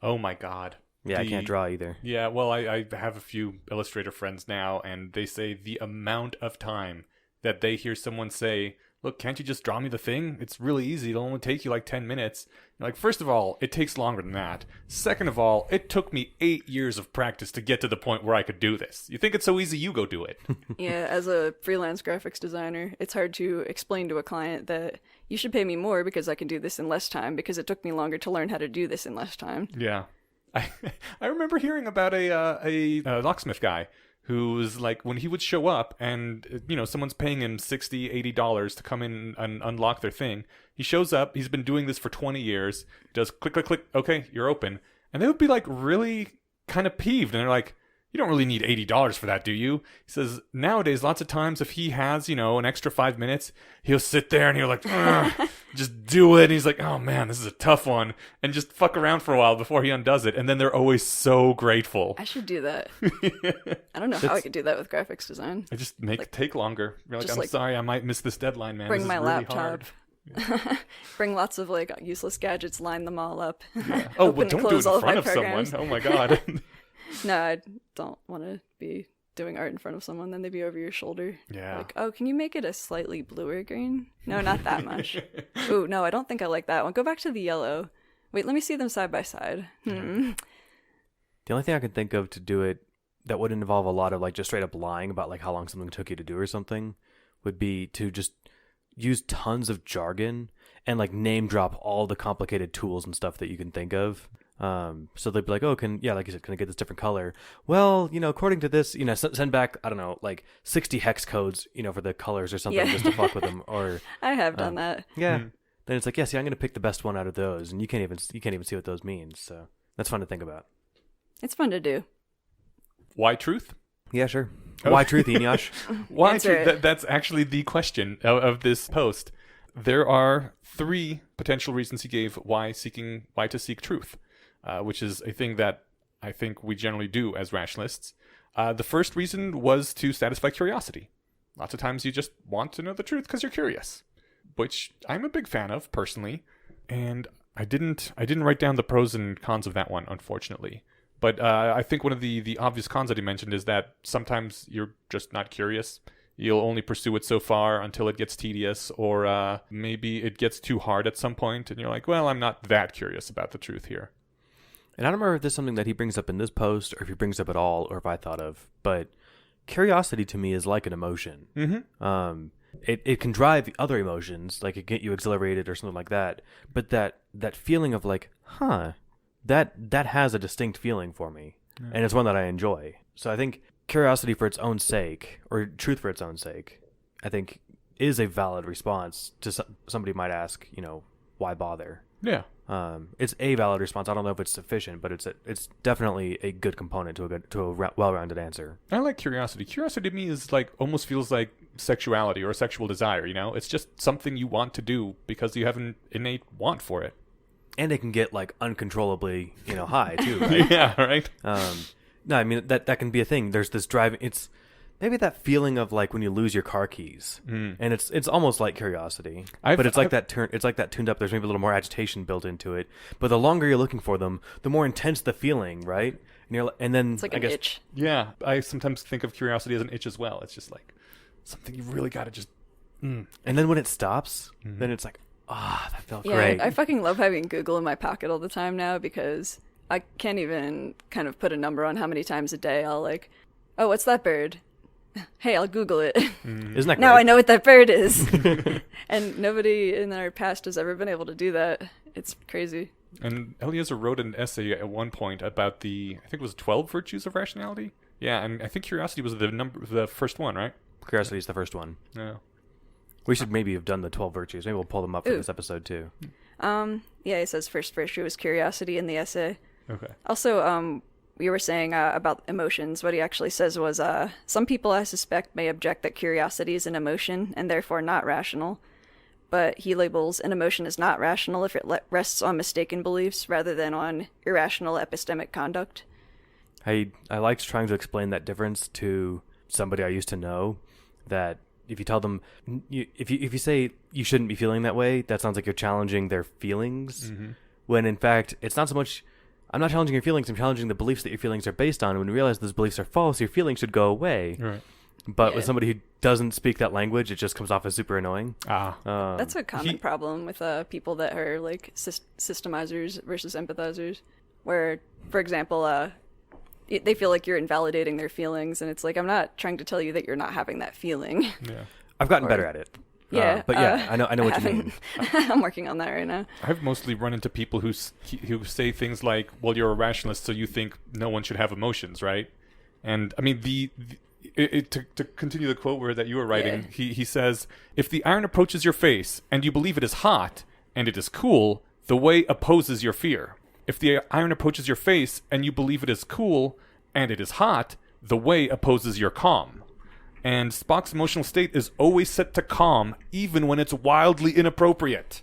Oh my God. Yeah, I can't draw either. Yeah, well, I have a few illustrator friends now, and they say the amount of time that they hear someone say, look, can't you just draw me the thing? It's really easy. It'll only take you like 10 minutes. Like, first of all, it takes longer than that. Second of all, it took me 8 years of practice to get to the point where I could do this. You think it's so easy, you go do it. Yeah, as a freelance graphics designer, it's hard to explain to a client that you should pay me more because I can do this in less time because it took me longer to learn how to do this in less time. Yeah. I remember hearing about a locksmith guy who was like, when he would show up and, someone's paying him $60, $80 to come in and unlock their thing. He shows up, he's been doing this for 20 years, does click, click, click, okay, you're open. And they would be like really kind of peeved. And they're like, you don't really need $80 for that, do you? He says, nowadays, lots of times if he has, an extra 5 minutes, he'll sit there and he'll like, just do it. And he's like, oh man, this is a tough one. And just fuck around for a while before he undoes it. And then they're always so grateful. I should do that. I don't know how I could do that with graphics design. I just take longer. You're like, I'm like, sorry, I might miss this deadline, man. Bring this my is really laptop. hard. Bring lots of like useless gadgets, line them all up. Yeah. Oh, but don't do it in front of programs. someone. Oh my God. No, I don't want to be doing art in front of someone. Then they'd be over your shoulder. Yeah. Like, oh, can you make it a slightly bluer green? No, not that much. Ooh, no, I don't think I like that one. Go back to the yellow. Wait, let me see them side by side. The only thing I can think of to do it that wouldn't involve a lot of like just straight up lying about like how long something took you to do or something would be to just use tons of jargon and like name drop all the complicated tools and stuff that you can think of. So they'd be like, oh, like you said, can I get this different color? Well, according to this, send back, I don't know, like 60 hex codes, for the colors or something just to fuck with them. Or I have done that. Yeah. Then it's like, yeah, see, I'm going to pick the best one out of those. And you can't even see what those mean. So that's fun to think about. It's fun to do. Why truth? Yeah, sure. Okay. Why truth, Eneash? Why truth? That's actually the question of this post. There are 3 potential reasons he gave why to seek truth. which is a thing that I think we generally do as rationalists. The first reason was to satisfy curiosity. Lots of times you just want to know the truth because you're curious, which I'm a big fan of personally. And I didn't write down the pros and cons of that one, unfortunately. But I think one of the obvious cons that he mentioned is that sometimes you're just not curious. You'll only pursue it so far until it gets tedious, or maybe it gets too hard at some point, and you're like, well, I'm not that curious about the truth here. And I don't remember if this is something that he brings up in this post, or if he brings up at all, or if I thought of, but curiosity to me is like an emotion. Mm-hmm. It can drive other emotions, like it get you exhilarated or something like that. But that feeling of like, that has a distinct feeling for me, and it's one that I enjoy. So I think curiosity for its own sake, or truth for its own sake, I think is a valid response to somebody might ask, why bother? Yeah. It's a valid response. I don't know if it's sufficient, but it's definitely a good component to a well-rounded answer. I like curiosity. Curiosity to me is like almost feels like sexuality or a sexual desire, It's just something you want to do because you have an innate want for it. And it can get like uncontrollably, high too, right? Yeah, right? No, I mean that can be a thing. There's this driving. It's maybe that feeling of like when you lose your car keys, and it's almost like curiosity, but it's like that tuned up. There's maybe a little more agitation built into it. But the longer you're looking for them, the more intense the feeling, right? And then It's like an itch. Yeah, I sometimes think of curiosity as an itch as well. It's just like something you really got to just. And then when it stops, then it's like, that felt great. I fucking love having Google in my pocket all the time now because I can't even kind of put a number on how many times a day I'll like, oh, what's that bird? Hey, I'll Google it. Isn't that great? Now I know what that bird is. And nobody in our past has ever been able to do that. It's crazy. And Eliezer wrote an essay at one point about I think it was 12 virtues of rationality. Yeah, and I think curiosity was the first one, right? Curiosity is the first one. Yeah. We should maybe have done the 12 virtues. Maybe we'll pull them up for this episode too. Yeah, it says first virtue was curiosity in the essay. Okay. Also, we were saying about emotions. What he actually says was, some people I suspect may object that curiosity is an emotion and therefore not rational. But he labels an emotion as not rational if it rests on mistaken beliefs rather than on irrational epistemic conduct. I liked trying to explain that difference to somebody I used to know, that if you tell them, if you say you shouldn't be feeling that way, that sounds like you're challenging their feelings, when in fact it's not so much. I'm not challenging your feelings. I'm challenging the beliefs that your feelings are based on. And when you realize those beliefs are false, your feelings should go away. Right. But with somebody who doesn't speak that language, it just comes off as super annoying. That's a common problem with people that are like systemizers versus empathizers, where, for example, they feel like you're invalidating their feelings, and it's like, I'm not trying to tell you that you're not having that feeling. Yeah. I've gotten better at it. Yeah, but yeah, I know what you mean. I'm working on that right now. I've mostly run into people who say things like, "Well, you're a rationalist, so you think no one should have emotions, right?" And I mean, to continue the quote that you were writing, he says, "If the iron approaches your face and you believe it is hot and it is cool, the way opposes your fear. If the iron approaches your face and you believe it is cool and it is hot, the way opposes your calm." And Spock's emotional state is always set to calm, even when it's wildly inappropriate.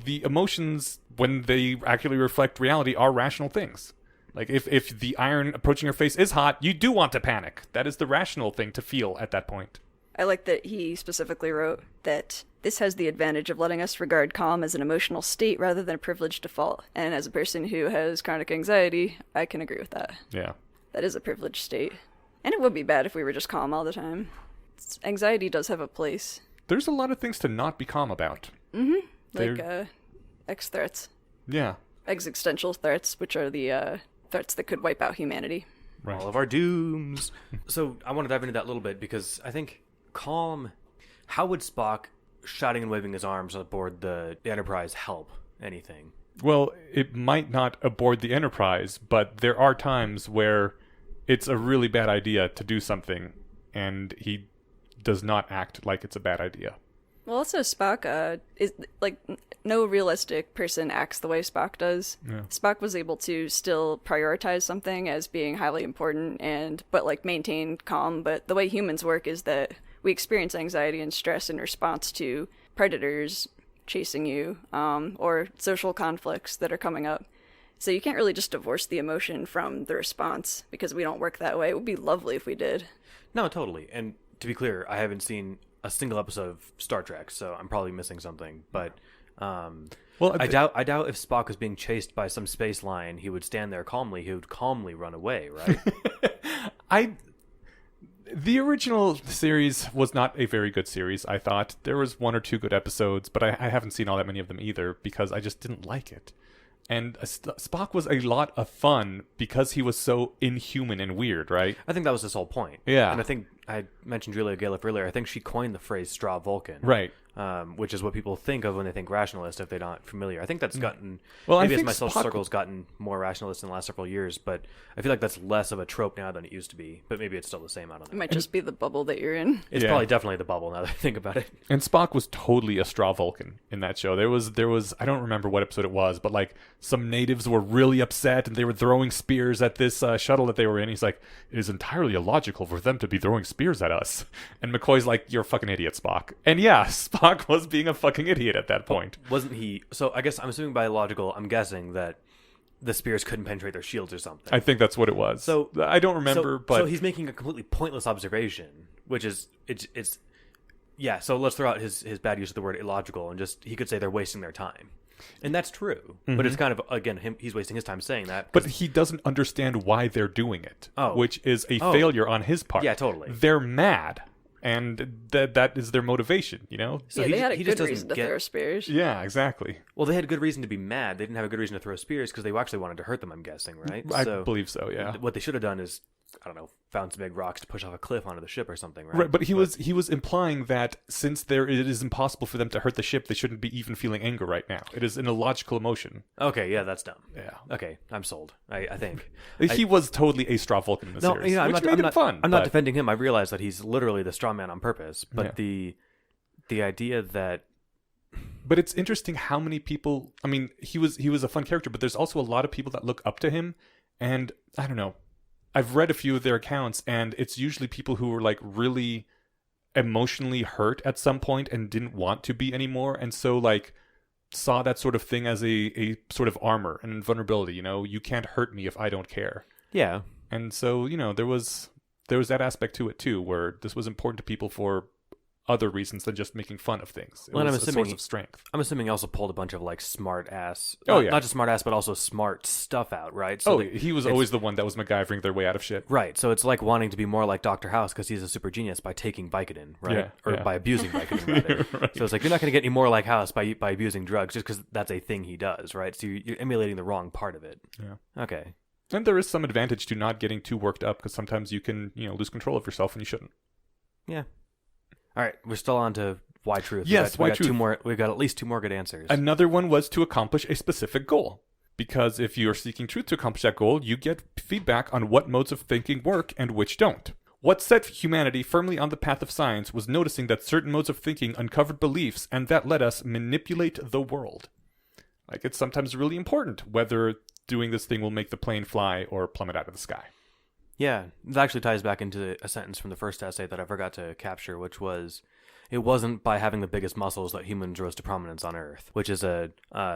The emotions, when they accurately reflect reality, are rational things. Like, if the iron approaching your face is hot, you do want to panic. That is the rational thing to feel at that point. I like that he specifically wrote that this has the advantage of letting us regard calm as an emotional state rather than a privileged default. And as a person who has chronic anxiety, I can agree with that. Yeah. That is a privileged state. And it would be bad if we were just calm all the time. Anxiety does have a place. There's a lot of things to not be calm about. Mm-hmm. Like X threats. Yeah. Existential threats, which are the threats that could wipe out humanity. Right. All of our dooms. So I want to dive into that a little bit, because I think calm. How would Spock shouting and waving his arms aboard the Enterprise help anything? Well, it might not aboard the Enterprise, but there are times where it's a really bad idea to do something, and he does not act like it's a bad idea. Well, also Spock is like no realistic person acts the way Spock does. Yeah. Spock was able to still prioritize something as being highly important but like maintain calm. But the way humans work is that we experience anxiety and stress in response to predators chasing you, or social conflicts that are coming up. So you can't really just divorce the emotion from the response, because we don't work that way. It would be lovely if we did. No, totally. And to be clear, I haven't seen a single episode of Star Trek, so I'm probably missing something. But I doubt if Spock was being chased by some space lion, he would stand there calmly. He would calmly run away, right? The original series was not a very good series, I thought. There was 1 or 2 good episodes, but I haven't seen all that many of them either because I just didn't like it. And Spock was a lot of fun because he was so inhuman and weird, right? I think that was his whole point. Yeah. And I think I mentioned Julia Galef earlier. I think she coined the phrase straw Vulcan. Right. Which is what people think of when they think rationalist if they're not familiar. I think that's gotten... Well, maybe I think my social Spock... circle's gotten more rationalist in the last several years, but I feel like that's less of a trope now than it used to be. But maybe it's still the same. I don't It know. might just be the bubble that you're in. It's Yeah. probably definitely the bubble now that I think about it. And Spock was totally a straw Vulcan in that show. There was I don't remember what episode it was, but like some natives were really upset and they were throwing spears at this shuttle that they were in. He's like, it is entirely illogical for them to be throwing spears at us. And McCoy's like, you're a fucking idiot, Spock. And yeah, Spock was being a fucking idiot at that point. Wasn't he... So I guess I'm assuming by logical, I'm guessing that the spears couldn't penetrate their shields or something. I think that's what it was. So I don't remember, but so he's making a completely pointless observation, which is it's yeah. So let's throw out his bad use of the word illogical and just he could say they're wasting their time, and that's true. But it's kind of again he's wasting his time saying that. But he doesn't understand why they're doing it, Oh. which is a failure on his part. Yeah, totally. They're mad, and that is their motivation, you know? So yeah, he they had a just good doesn't reason to get- throw spears. Yeah, exactly. Well, they had good reason to be mad. They didn't have a good reason to throw spears because they actually wanted to hurt them. I'm guessing, right? I So believe so, yeah. what they should have done is, I don't know, found some big rocks to push off a cliff onto the ship or something, right? Right, but he was implying that since it is impossible for them to hurt the ship, they shouldn't be even feeling anger right now. It is an illogical emotion. Okay, yeah, that's dumb. Yeah. Okay, I'm sold. I think. He was totally a straw Vulcan in the No, series, you know, which made it fun. I'm not but- defending him. I realize that he's literally the straw man on purpose. But Yeah. the idea that But it's interesting how many people. I mean, he was a fun character, but there's also a lot of people that look up to him, and I don't know. I've read a few of their accounts, and it's usually people who were like really emotionally hurt at some point and didn't want to be anymore, and so like saw that sort of thing as a sort of armor and vulnerability. You know, you can't hurt me if I don't care. yeah. And so, you know, there was that aspect to it too, where this was important to people for other reasons than just making fun of things. It Well, and was I'm a assuming source of strength. I'm assuming he also pulled a bunch of like smart ass. Oh, yeah. Not just smart ass, but also smart stuff out, right? So He was always the one that was MacGyvering their way out of shit. right. So it's like wanting to be more like Dr. House because he's a super genius by taking Vicodin, right? Yeah, Or yeah. by abusing Vicodin, rather. Right. So it's like you're not going to get any more like House by abusing drugs just because that's a thing he does, right? So you're emulating the wrong part of it. Yeah. Okay. And there is some advantage to not getting too worked up because sometimes you can, lose control of yourself when you shouldn't. Yeah. All right. We're still on to why truth. Yes, we why got truth. Two more. We've got at least 2 more good answers. Another one was to accomplish a specific goal. Because if you're seeking truth to accomplish that goal, you get feedback on what modes of thinking work and which don't. What set humanity firmly on the path of science was noticing that certain modes of thinking uncovered beliefs, and that let us manipulate the world. Like, it's sometimes really important whether doing this thing will make the plane fly or plummet out of the sky. Yeah, that actually ties back into a sentence from the first essay that I forgot to capture, which was, it wasn't by having the biggest muscles that humans rose to prominence on Earth, which is a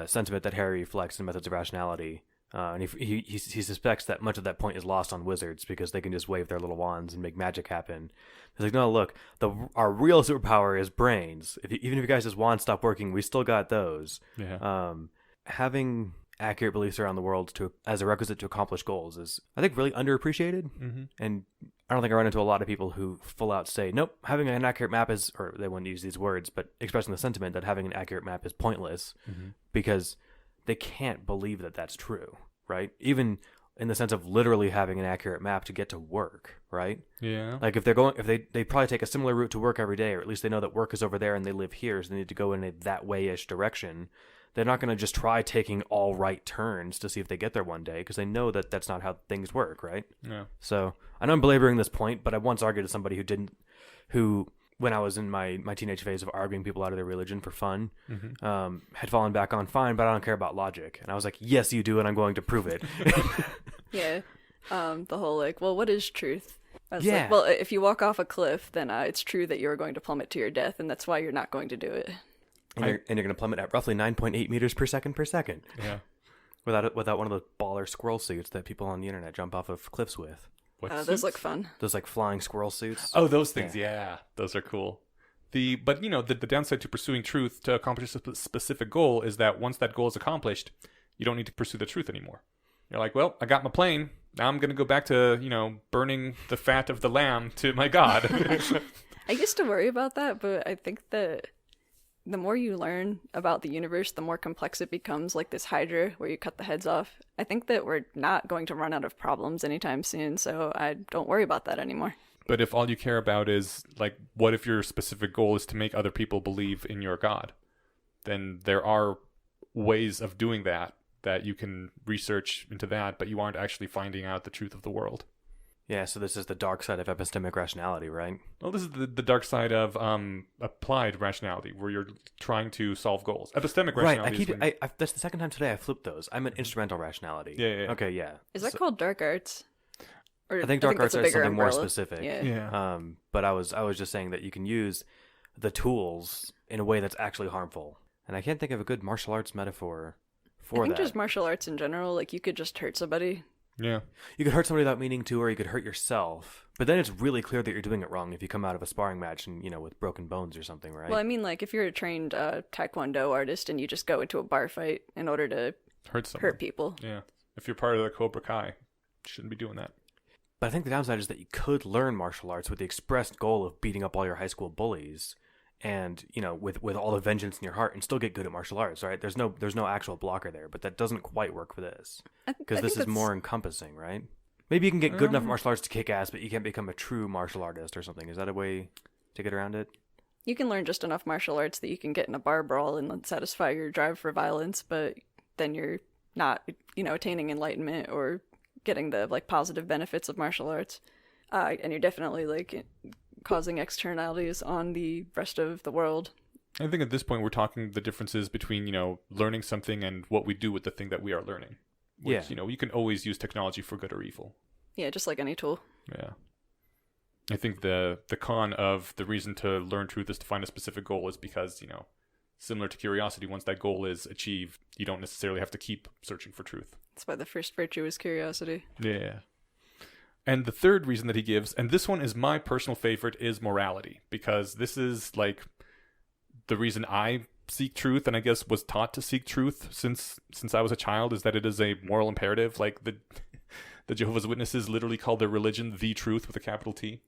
sentiment that Harry reflects in Methods of Rationality. And he suspects that much of that point is lost on wizards because they can just wave their little wands and make magic happen. He's like, no, look, our real superpower is brains. Even if you guys' wands stop working, we still got those. Yeah. Having accurate beliefs around the world as a requisite to accomplish goals is, I think, really underappreciated. Mm-hmm. And I don't think I run into a lot of people who full out say, nope, having an accurate map is, or they wouldn't use these words, but expressing the sentiment that having an accurate map is pointless because they can't believe that that's true, right? Even in the sense of literally having an accurate map to get to work, right? Yeah. Like if they probably take a similar route to work every day, or at least they know that work is over there and they live here, so they need to go in a that way-ish direction. They're not going to just try taking all right turns to see if they get there one day because they know that that's not how things work, right? Yeah. So I know I'm belaboring this point, but I once argued to somebody who when I was in my teenage phase of arguing people out of their religion for fun, had fallen back on fine, but I don't care about logic. And I was like, yes, you do, and I'm going to prove it. Yeah. The whole like, well, what is truth? I was Yeah. like, well, if you walk off a cliff, then it's true that you're going to plummet to your death, and that's why you're not going to do it. And you're going to plummet at roughly 9.8 meters per second. Yeah. Without one of those baller squirrel suits that people on the internet jump off of cliffs with. Those look fun. Those like flying squirrel suits. Oh, those things. Yeah, those are cool. But the downside to pursuing truth to accomplish a specific goal is that once that goal is accomplished, you don't need to pursue the truth anymore. You're like, well, I got my plane. Now I'm going to go back to, burning the fat of the lamb to my God. I used to worry about that, but I think that the more you learn about the universe, the more complex it becomes, like this Hydra where you cut the heads off. I think that we're not going to run out of problems anytime soon, so I don't worry about that anymore. But if all you care about is, like, what if your specific goal is to make other people believe in your God? Then there are ways of doing that you can research into that, but you aren't actually finding out the truth of the world. Yeah, so this is the dark side of epistemic rationality, right? Well, this is the dark side of applied rationality, where you're trying to solve goals. Epistemic rationality. Right, that's the second time today I flipped those. I'm an instrumental rationality. Yeah. Okay, yeah. Is that called dark arts? Or I think dark arts that's are something more umbrella. specific. Yeah. But I was just saying that you can use the tools in a way that's actually harmful. And I can't think of a good martial arts metaphor for I think that. just martial arts in general, like you could just hurt somebody. Yeah. You could hurt somebody without meaning to, or you could hurt yourself. But then it's really clear that you're doing it wrong if you come out of a sparring match and, with broken bones or something, right? Well, I mean, like if you're a trained Taekwondo artist and you just go into a bar fight in order to hurt people. Yeah. If you're part of the Cobra Kai, you shouldn't be doing that. But I think the downside is that you could learn martial arts with the expressed goal of beating up all your high school bullies and, with all the vengeance in your heart and still get good at martial arts, right? There's no actual blocker there, but that doesn't quite work for this. Because this is more encompassing, right? Maybe you can get good enough martial arts to kick ass, but you can't become a true martial artist or something. Is that a way to get around it? You can learn just enough martial arts that you can get in a bar brawl and satisfy your drive for violence, but then you're not, attaining enlightenment or getting the positive benefits of martial arts. And you're definitely causing externalities on the rest of the world. I think at this point we're talking the differences between, learning something and what we do with the thing that we are learning. Which, you can always use technology for good or evil. Yeah, just like any tool. Yeah. I think the con of the reason to learn truth is to find a specific goal is because, similar to curiosity, once that goal is achieved, you don't necessarily have to keep searching for truth. That's why the first virtue is curiosity. Yeah. And the third reason that he gives, and this one is my personal favorite, is morality. Because this is, the reason I seek truth, and I guess was taught to seek truth since I was a child, is that it is a moral imperative. The Jehovah's Witnesses literally call their religion the truth with a capital T.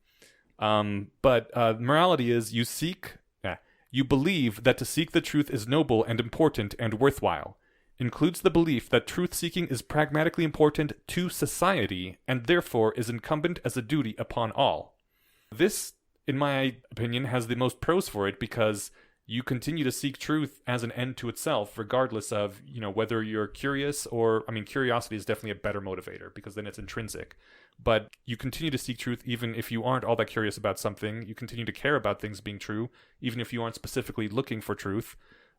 But morality is you believe that to seek the truth is noble and important and worthwhile. Includes the belief that truth-seeking is pragmatically important to society and therefore is incumbent as a duty upon all. This, in my opinion, has the most pros for it because you continue to seek truth as an end to itself, regardless of, whether you're curious or, curiosity is definitely a better motivator because then it's intrinsic. But you continue to seek truth even if you aren't all that curious about something. You continue to care about things being true, even if you aren't specifically looking for truth.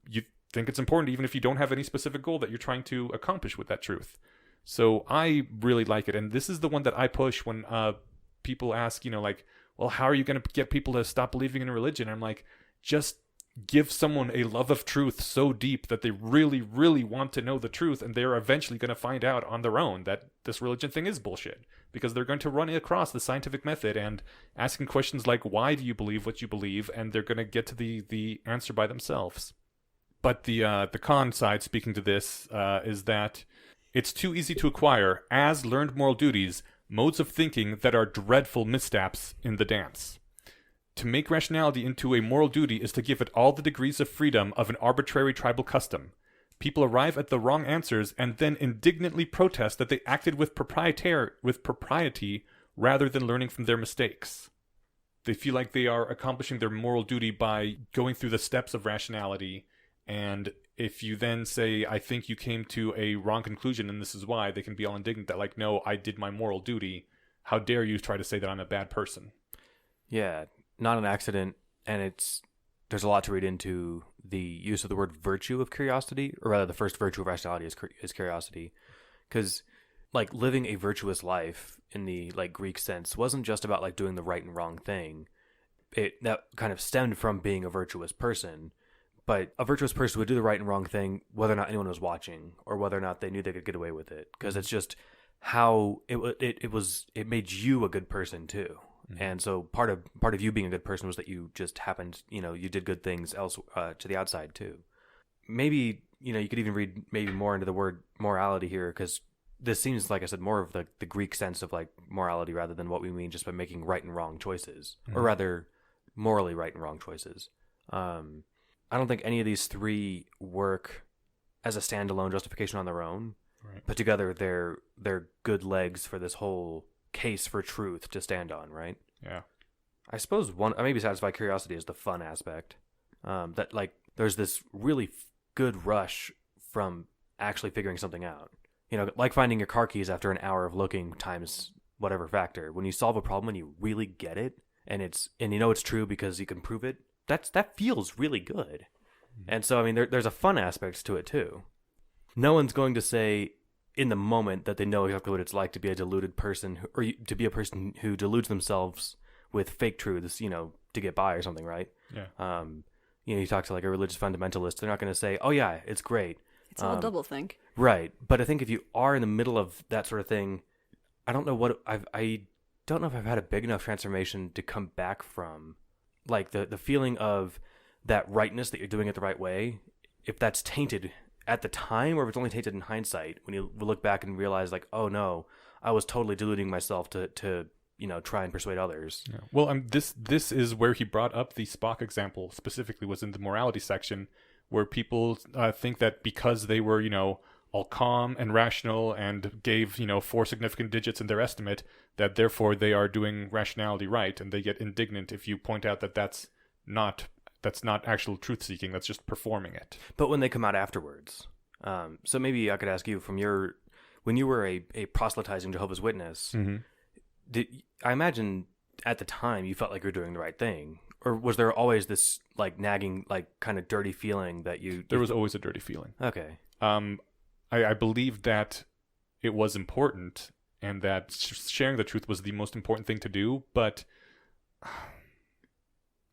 You think it's important even if you don't have any specific goal that you're trying to accomplish with that truth. So I really like it. And this is the one that I push when people ask, well, how are you going to get people to stop believing in a religion? I'm like, just give someone a love of truth so deep that they really, really want to know the truth, and they're eventually going to find out on their own that this religion thing is bullshit, because they're going to run across the scientific method and asking questions like, why do you believe what you believe? And they're going to get to the answer by themselves. But the con side, speaking to this, is that it's too easy to acquire, as learned moral duties, modes of thinking that are dreadful missteps in the dance. To make rationality into a moral duty is to give it all the degrees of freedom of an arbitrary tribal custom. People arrive at the wrong answers and then indignantly protest that they acted with propriety rather than learning from their mistakes. They feel like they are accomplishing their moral duty by going through the steps of rationality, and if you then say, I think you came to a wrong conclusion and this is why, they can be all indignant that no, I did my moral duty. How dare you try to say that I'm a bad person? Yeah. Not an accident, and there's a lot to read into the use of the word virtue of curiosity, or rather the first virtue of rationality is curiosity, because living a virtuous life in the Greek sense wasn't just about doing the right and wrong thing. That kind of stemmed from being a virtuous person, But a virtuous person would do the right and wrong thing, whether or not anyone was watching, or whether or not they knew they could get away with it, because it's just how it made you a good person too. And so part of you being a good person was that you just happened, you did good things else to the outside too. Maybe, you could even read maybe more into the word morality here, because this seems, like I said, more of the Greek sense of like morality rather than what we mean just by making right and wrong choices, or rather morally right and wrong choices. I don't think any of these three work as a standalone justification on their own, but together they're good legs for this whole case for truth to stand on, right? Yeah. I suppose maybe satisfy curiosity is the fun aspect. That like there's this really good rush from actually figuring something out. Like finding your car keys after an hour of looking times whatever factor. When you solve a problem and you really get it, and it's true because you can prove it, that feels really good. And so, I mean, there's a fun aspect to it too. No one's going to say in the moment that they know exactly what it's like to be a deluded person, or to be a person who deludes themselves with fake truths, to get by or something, right? Yeah. You talk to like a religious fundamentalist, they're not going to say, "Oh yeah, it's great." It's all doublethink. Right. But I think if you are in the middle of that sort of thing, I don't know I don't know if I've had a big enough transformation to come back from, like the feeling of that rightness, that you're doing it the right way, if that's tainted at the time, or if it's only tainted in hindsight, when you look back and realize like, oh no, I was totally deluding myself to try and persuade others. Yeah. Well, this is where he brought up the Spock example specifically, was in the morality section, where people think that because they were, all calm and rational and gave, 4 significant digits in their estimate, that therefore they are doing rationality right, and they get indignant if you point out that that's not actual truth seeking, that's just performing it. But when they come out afterwards, so maybe I could ask you, when you were a proselytizing Jehovah's Witness, I imagine at the time you felt like you were doing the right thing, or was there always this like nagging, like kind of dirty feeling that there was always a dirty feeling. Okay. I believed that it was important, and that sharing the truth was the most important thing to do, but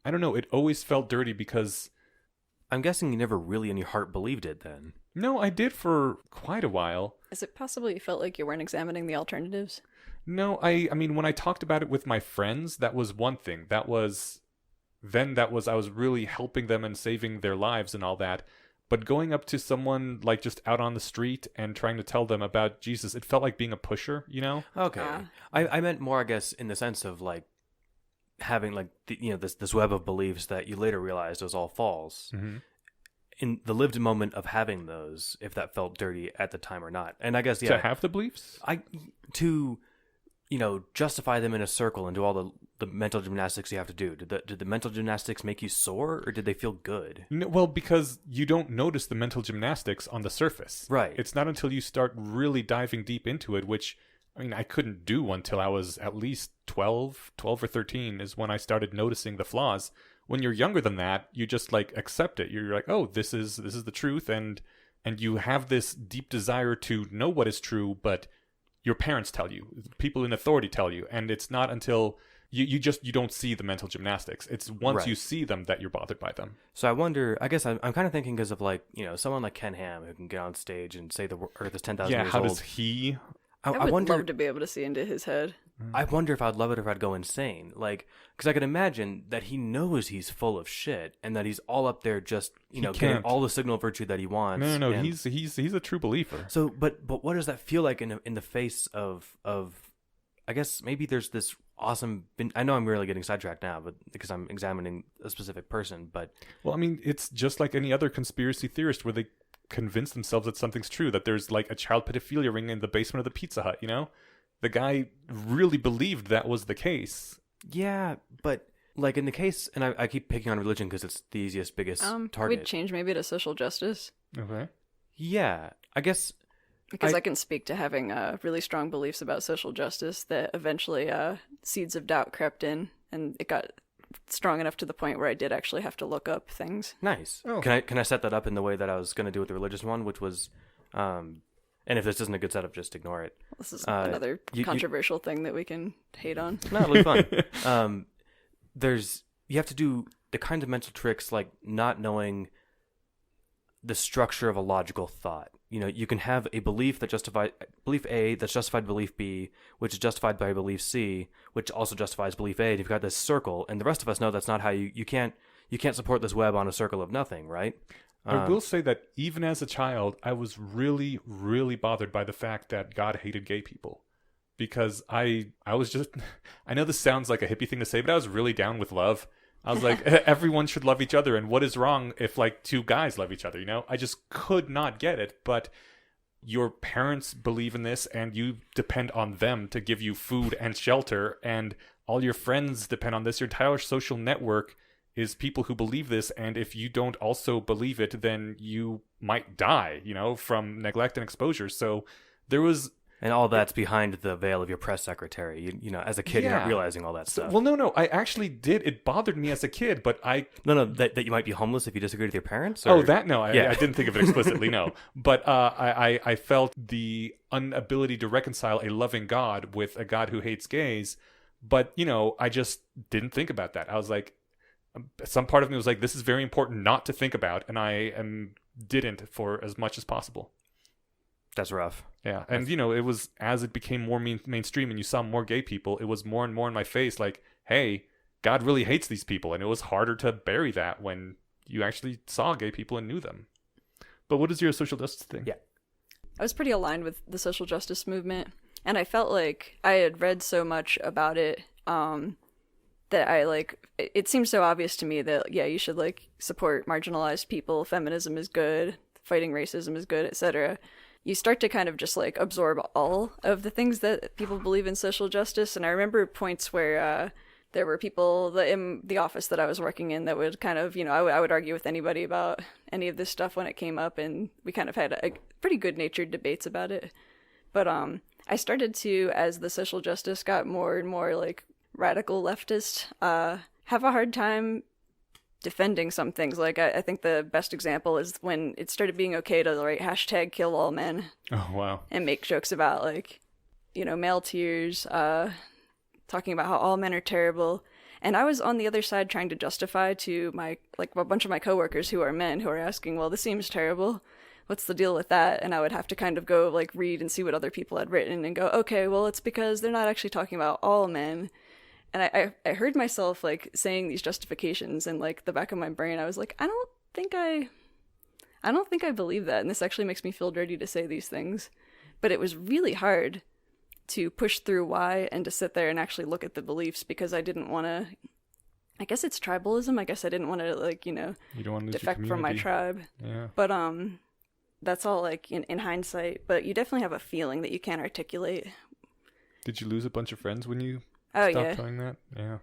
I don't know, it always felt dirty because... I'm guessing you never really in your heart believed it then. No, I did for quite a while. Is it possible you felt like you weren't examining the alternatives? No, I mean, when I talked about it with my friends, that was one thing. I was really helping them and saving their lives and all that. But going up to someone like just out on the street and trying to tell them about Jesus, it felt like being a pusher, Okay. I meant more, I guess, in the sense of like having like this web of beliefs that you later realized was all false. Mm-hmm. In the lived moment of having those, if that felt dirty at the time or not. And I guess to have the beliefs, to justify them in a circle and do all the mental gymnastics you have to do. Did the mental gymnastics make you sore, or did they feel good? No, well, because you don't notice the mental gymnastics on the surface. Right. It's not until you start really diving deep into it, which, I mean, I couldn't do until I was at least 12 or 13 is when I started noticing the flaws. When you're younger than that, you just like accept it. You're like, oh, this is the truth, and you have this deep desire to know what is true, but your parents tell you, people in authority tell you, and it's not until you don't see the mental gymnastics. It's once you see them that you're bothered by them. So I wonder, I guess I'm kind of thinking because of like, someone like Ken Ham who can get on stage and say the Earth is 10,000 years old. Yeah, how does he... I would love to be able to see into his head. I wonder if I'd love it if I'd go insane. Like, because I can imagine that he knows he's full of shit and that he's all up there just, getting all the signal virtue that he wants. No. He's a true believer. So, but what does that feel like in the face of, I guess maybe there's this awesome, I know I'm really getting sidetracked now, but because I'm examining a specific person, but. Well, I mean, it's just like any other conspiracy theorist where they convince themselves that something's true, that there's like a child pedophilia ring in the basement of the Pizza Hut, The guy really believed that was the case. Yeah, but like in the case, and I keep picking on religion because it's the easiest, biggest target. We'd change maybe to social justice. Okay. Yeah, I guess. Because I can speak to having really strong beliefs about social justice that eventually seeds of doubt crept in, and it got strong enough to the point where I did actually have to look up things. Nice. Oh. Can I set that up in the way that I was going to do with the religious one, which was, and if this isn't a good setup, just ignore it. This is another controversial thing that we can hate on. No, it'll be fun. You have to do the kind of mental tricks like not knowing the structure of a logical thought. You know, you can have a belief A that's justified belief B, which is justified by belief C, which also justifies belief A. And you've got this circle, and the rest of us know that's not how you can't support this web on a circle of nothing, right? I will say that even as a child, I was really, really bothered by the fact that God hated gay people. Because I was just, I know this sounds like a hippie thing to say, but I was really down with love. I was like, everyone should love each other. And what is wrong if like two guys love each other, you know? I just could not get it. But your parents believe in this and you depend on them to give you food and shelter. And all your friends depend on this. Your entire social network is people who believe this, and if you don't also believe it, then you might die, you know, from neglect and exposure. So there was... And all that's behind the veil of your press secretary. You know, as a kid, you're not realizing all that stuff. Well, no, I actually did. It bothered me as a kid, but I... No, that you might be homeless if you disagreed with your parents? Or... Oh, that, no. I didn't think of it explicitly, no. But I felt the inability to reconcile a loving God with a God who hates gays. But, you know, I just didn't think about that. I was like... Some part of me was like, this is very important not to think about, and I didn't for as much as possible. That's rough. Yeah, and you know, it was as it became more mainstream and you saw more gay people, it was more and more in my face like, hey, God really hates these people, and it was harder to bury that when you actually saw gay people and knew them. But what is your social justice thing? Yeah. I was pretty aligned with the social justice movement, and I felt like I had read so much about it, that I like, it seems so obvious to me that, yeah, you should like support marginalized people, feminism is good, fighting racism is good, etc. You start to kind of just like absorb all of the things that people believe in social justice. And I remember points where there were people in the office that I was working in that would kind of, you know, I would argue with anybody about any of this stuff when it came up, and we kind of had a pretty good natured debates about it. But I started to, as the social justice got more and more like radical leftist, have a hard time defending some things. Like I think the best example is when it started being okay to write hashtag kill all men. Oh wow. And make jokes about like, you know, male tears, talking about how all men are terrible. And I was on the other side trying to justify to my, like a bunch of my coworkers who are men who are asking, well, this seems terrible. What's the deal with that? And I would have to kind of go like read and see what other people had written and go, okay, well, it's because they're not actually talking about all men. And I heard myself like saying these justifications in like the back of my brain. I was like, I don't think I believe that. And this actually makes me feel dirty to say these things. But it was really hard to push through why and to sit there and actually look at the beliefs, because I didn't want to, I guess it's tribalism. I guess I didn't want to like, you know, you don't want to defect from my tribe. Yeah. But that's all like in hindsight. But you definitely have a feeling that you can't articulate. Did you lose a bunch of friends when you... Oh, Stop yeah. doing that? Yeah.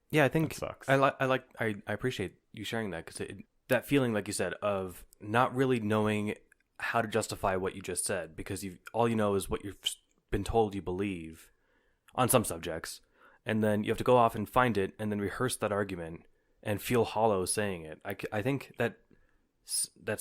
Yeah, I think that sucks. I appreciate you sharing that, because that feeling, like you said, of not really knowing how to justify what you just said, because all you know is what you've been told you believe on some subjects, and then you have to go off and find it and then rehearse that argument and feel hollow saying it. I think that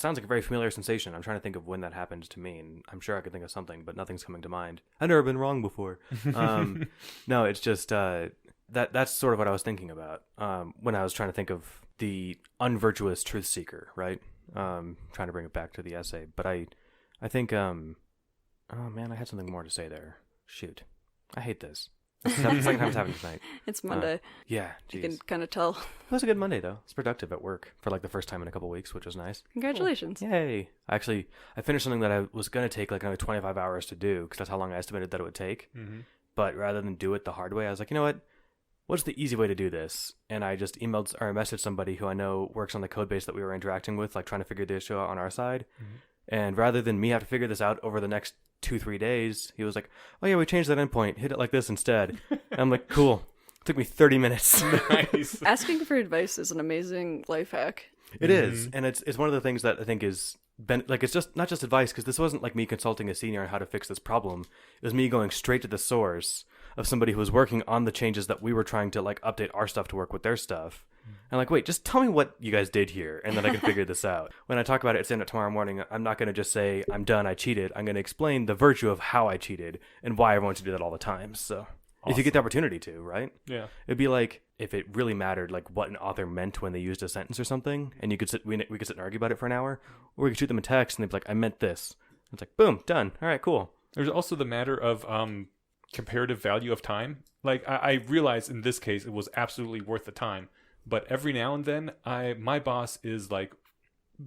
sounds like a very familiar sensation. I'm trying to think of when that happened to me, and I'm sure I could think of something, but nothing's coming to mind. I've never been wrong before. No, it's just that's sort of what I was thinking about when I was trying to think of the unvirtuous truth seeker, right? Trying to bring it back to the essay. But I think, oh man, I had something more to say there. Shoot. I hate this. It's the second time it's happening tonight. It's Monday. Yeah, You geez. can kind of tell. It was a good Monday, though. It's productive at work for like the first time in a couple weeks, which was nice. Congratulations. Cool. Yay. Actually, I finished something that I was going to take like another 25 hours to do, because that's how long I estimated that it would take. Mm-hmm. But rather than do it the hard way, I was like, you know what? What's the easy way to do this? And I just emailed or messaged somebody who I know works on the code base that we were interacting with, like trying to figure the issue out on our side. Mm-hmm. And rather than me have to figure this out over the next 2-3 days, he was like, oh yeah, we changed that endpoint, hit it like this instead. And I'm like, cool. It took me 30 minutes. Nice. Asking for advice is an amazing life hack. It is, and it's one of the things that I think is like, it's just not just advice, because this wasn't like me consulting a senior on how to fix this problem. It was me going straight to the source of somebody who was working on the changes that we were trying to like update our stuff to work with their stuff. And like, wait, just tell me what you guys did here, and then I can figure this out. When I talk about it at stand-up tomorrow morning, I'm not going to just say, I'm done, I cheated. I'm going to explain the virtue of how I cheated and why everyone should do that all the time. So If you get the opportunity to, right? Yeah. It'd be like if it really mattered, like what an author meant when they used a sentence or something, and you could we could sit and argue about it for an hour, or we could shoot them a text and they'd be like, "I meant this." It's like, boom, done. All right, cool. There's also the matter of comparative value of time. Like I realize in this case it was absolutely worth the time, but every now and then my boss is like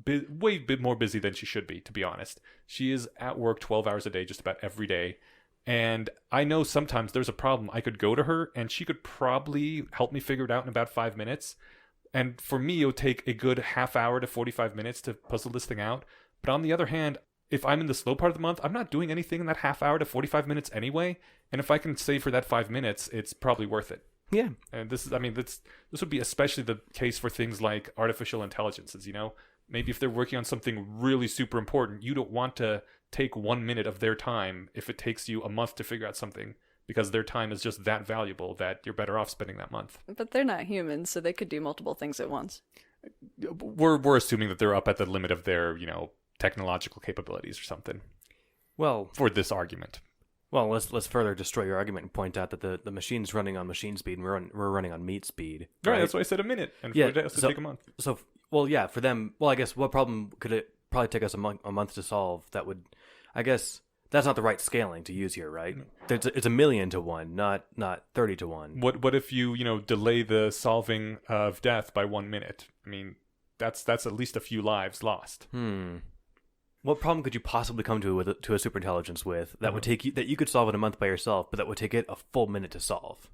way bit more busy than she should be, to be honest. She is at work 12 hours a day just about every day. And I know sometimes there's a problem. I could go to her and she could probably help me figure it out in about 5 minutes. And for me, it would take a good half hour to 45 minutes to puzzle this thing out. But on the other hand, if I'm in the slow part of the month, I'm not doing anything in that half hour to 45 minutes anyway. And if I can save for that 5 minutes, it's probably worth it. Yeah. And this would be especially the case for things like artificial intelligences, you know? Maybe if they're working on something really super important, you don't want to take 1 minute of their time if it takes you a month to figure out something, because their time is just that valuable that you're better off spending that month. But they're not humans, so they could do multiple things at once. We're assuming that they're up at the limit of their, technological capabilities or something. Well, for this argument. Well, let's further destroy your argument and point out that the machine's running on machine speed and we're running on meat speed. Right, that's why I said a minute, and for it has to take a month. So, well, yeah, for them, well, I guess what problem could it probably take us a month to solve? That would, I guess, that's not the right scaling to use here, right? It's 1,000,000 to 1, not 30 to 1. What if you delay the solving of death by 1 minute? I mean, that's at least a few lives lost. What problem could you possibly come to a superintelligence with that would take you, that you could solve in a month by yourself, but that would take it a full minute to solve?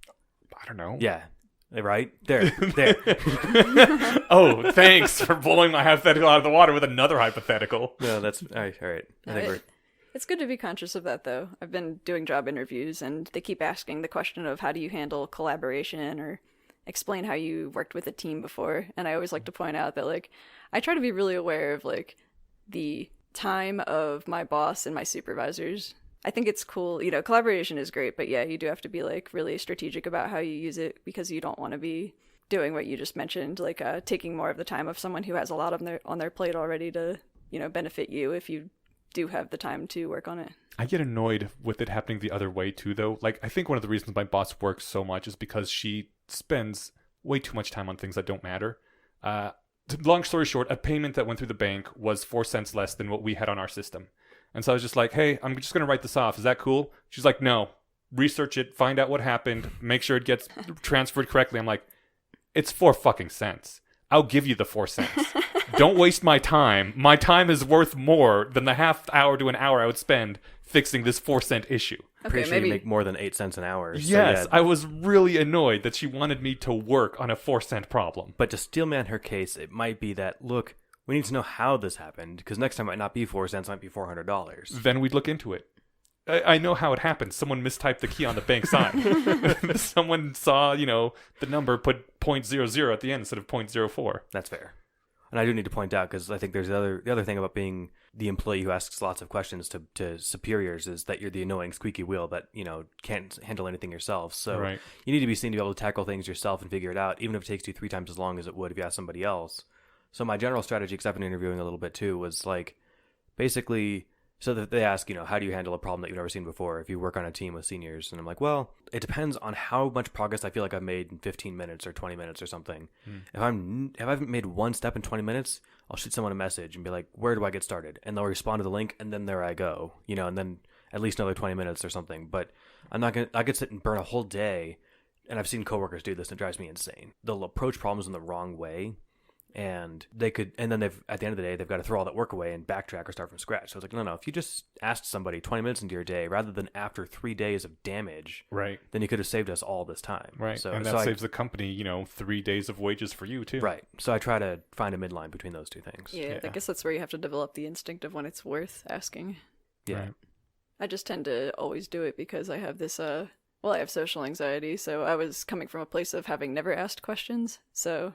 I don't know. Yeah. Right? There. Oh, thanks for blowing my hypothetical out of the water with another hypothetical. No, that's all right. I think it's good to be conscious of that, though. I've been doing job interviews, and they keep asking the question of how do you handle collaboration or explain how you worked with a team before. And I always like to point out that, like, I try to be really aware of, like, the time of my boss and my supervisors. I think it's cool. Collaboration is great, but yeah, you do have to be like really strategic about how you use it, because you don't want to be doing what you just mentioned, like taking more of the time of someone who has a lot on their plate already to, benefit you if you do have the time to work on it. I get annoyed with it happening the other way too, though. Like, I think one of the reasons my boss works so much is because she spends way too much time on things that don't matter. Long story short, a payment that went through the bank was 4 cents less than what we had on our system. And so I was just like, hey, I'm just going to write this off. Is that cool? She's like, no. Research it, find out what happened, make sure it gets transferred correctly. I'm like, it's 4 fucking cents. I'll give you the 4 cents. Don't waste my time. My time is worth more than the half hour to an hour I would spend fixing this 4-cent issue. Pretty sure you make more than 8 cents an hour. So yes, I was really annoyed that she wanted me to work on a 4-cent problem. But to steelman her case, it might be that, look, we need to know how this happened, because next time it might not be 4 cents, it might be $400. Then we'd look into it. I know how it happened. Someone mistyped the key on the bank side. Someone saw, the number, put 0.00 at the end instead of 0.04. That's fair. And I do need to point out, because I think there's the other thing about being the employee who asks lots of questions to superiors is that you're the annoying squeaky wheel that, can't handle anything yourself. So right. You need to be seen to be able to tackle things yourself and figure it out, even if it takes you 3 times as long as it would if you asked somebody else. So my general strategy, because I've been interviewing a little bit too, was like, basically, so that they ask, how do you handle a problem that you've never seen before if you work on a team with seniors? And I'm like, well, it depends on how much progress I feel like I've made in 15 minutes or 20 minutes or something. If I haven't made one step in 20 minutes, I'll shoot someone a message and be like, where do I get started? And they'll respond to the link, and then there I go, and then at least another 20 minutes or something. But I could sit and burn a whole day, and I've seen coworkers do this, and it drives me insane. They'll approach problems in the wrong way. And then at the end of the day, they've got to throw all that work away and backtrack or start from scratch. So it's like, no, if you just asked somebody 20 minutes into your day rather than after 3 days of damage, right, then you could have saved us all this time. Right. So, and that saves the company, 3 days of wages for you too. Right. So I try to find a midline between those two things. Yeah, I guess that's where you have to develop the instinct of when it's worth asking. Yeah. Right. I just tend to always do it because I have this, I have social anxiety. So I was coming from a place of having never asked questions. So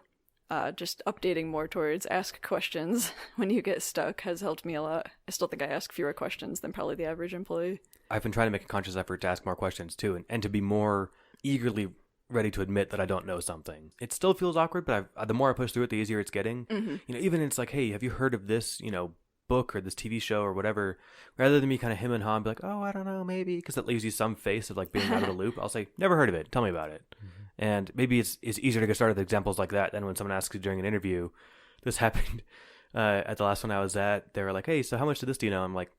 just updating more towards ask questions when you get stuck has helped me a lot. I still think I ask fewer questions than probably the average employee. I've been trying to make a conscious effort to ask more questions too, and to be more eagerly ready to admit that I don't know something. It still feels awkward, but the more I push through it, the easier it's getting. Mm-hmm. Even it's like, hey, have you heard of this, book or this TV show or whatever, rather than me kind of him and hawing, be like, oh, I don't know, maybe, because it leaves you some face of like being out of the loop. I'll say, never heard of it. Tell me about it. And maybe it's easier to get started with examples like that than when someone asks you during an interview. This happened at the last one I was at. They were like, hey, so how much of this do you know? I'm like,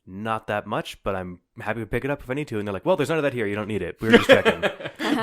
not that much, but I'm happy to pick it up if I need to. And they're like, well, there's none of that here. You don't need it. We were just checking.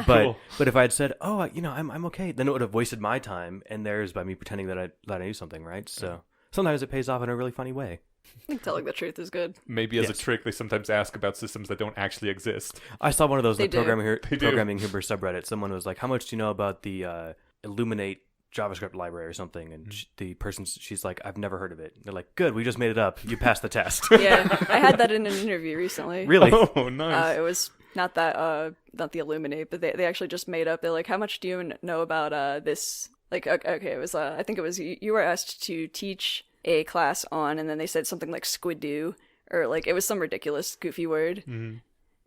But if I had said, oh, I'm okay, then it would have wasted my time and theirs by me pretending that I knew something, right? So sometimes it pays off in a really funny way. I think telling the truth is good. Maybe as a trick, they sometimes ask about systems that don't actually exist. I saw one of those They do. programming Huber subreddit. Someone was like, how much do you know about the Illuminate JavaScript library or something? And the person, she's like, I've never heard of it. And they're like, good, we just made it up. You passed the test. Yeah, I had that in an interview recently. Really? Oh, nice. It was not that, not the Illuminate, but they actually just made up. They're like, how much do you know about this? Like, okay, it was, I think it was, you were asked to teach a class on, and then they said something like squidoo, or like, it was some ridiculous, goofy word. Mm-hmm.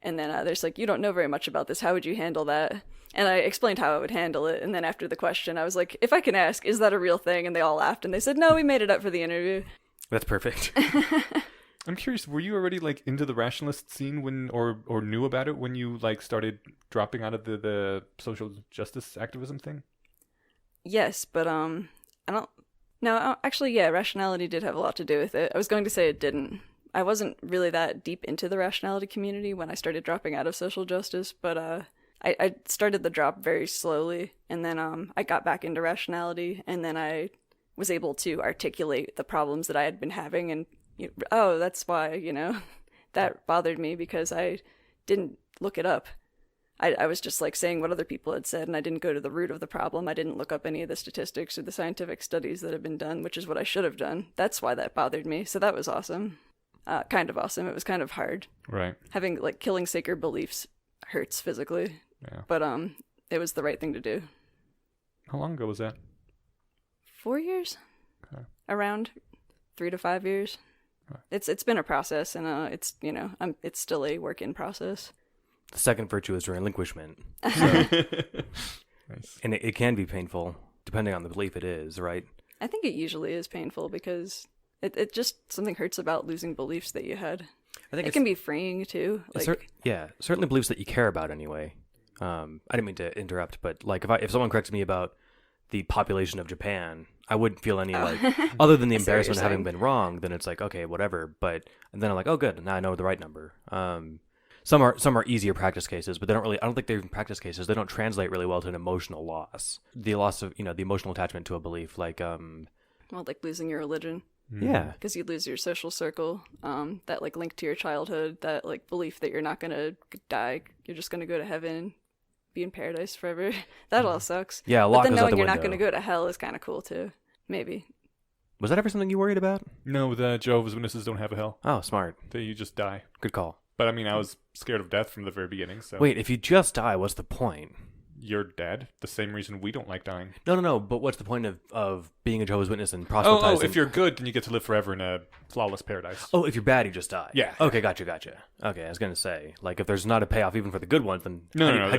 And then there's like, you don't know very much about this. How would you handle that? And I explained how I would handle it. And then after the question, I was like, if I can ask, is that a real thing? And they all laughed, and they said, no, we made it up for the interview. That's perfect. I'm curious, were you already like into the rationalist scene when, or knew about it when you like started dropping out of the social justice activism thing? Yes, but I don't. No, actually, yeah, rationality did have a lot to do with it. I was going to say it didn't. I wasn't really that deep into the rationality community when I started dropping out of social justice, but I started the drop very slowly, and then I got back into rationality, and then I was able to articulate the problems that I had been having, and oh, that's why, that bothered me, because I didn't look it up. I was just like saying what other people had said, and I didn't go to the root of the problem. I didn't look up any of the statistics or the scientific studies that had been done, which is what I should have done. That's why that bothered me. So that was awesome. Kind of awesome. It was kind of hard. Right. Having like killing sacred beliefs hurts physically. Yeah. But it was the right thing to do. How long ago was that? 4 years? Okay. Around 3 to 5 years. Right. It's been a process, and it's it's still a work in process. The second virtue is relinquishment. Nice. And it can be painful, depending on the belief it is, right? I think it usually is painful, because it just, something hurts about losing beliefs that you had. I think it can be freeing too. Like, certainly beliefs that you care about anyway. I didn't mean to interrupt, but like if someone corrects me about the population of Japan, I wouldn't feel any like, other than the I see what embarrassment you're of having saying. been wrong, then it's like, okay, whatever. And then I'm like, oh good, now I know the right number. Some are easier practice cases, but I don't think they're even practice cases. They don't translate really well to an emotional loss. The loss of, the emotional attachment to a belief, like like losing your religion. yeah. Because you lose your social circle, that like link to your childhood, that like belief that you're not gonna die, you're just gonna go to heaven, be in paradise forever. That all sucks. Yeah, a But lot then goes out knowing the you're window. not gonna go to hell is kind of cool too. Maybe. Was that ever something you worried about? No, the Jehovah's Witnesses don't have a hell. Oh, smart. You just die. Good call. But I mean, I was scared of death from the very beginning, so... Wait, if you just die, what's the point? You're dead. The same reason we don't like dying. No. But what's the point of being a Jehovah's Witness and Oh, proselytizing? if you're good, then you get to live forever in a flawless paradise. Oh, if you're bad, you just die. Yeah. Okay, gotcha. Okay, I was gonna say, like, if there's not a payoff even for the good ones, then No. how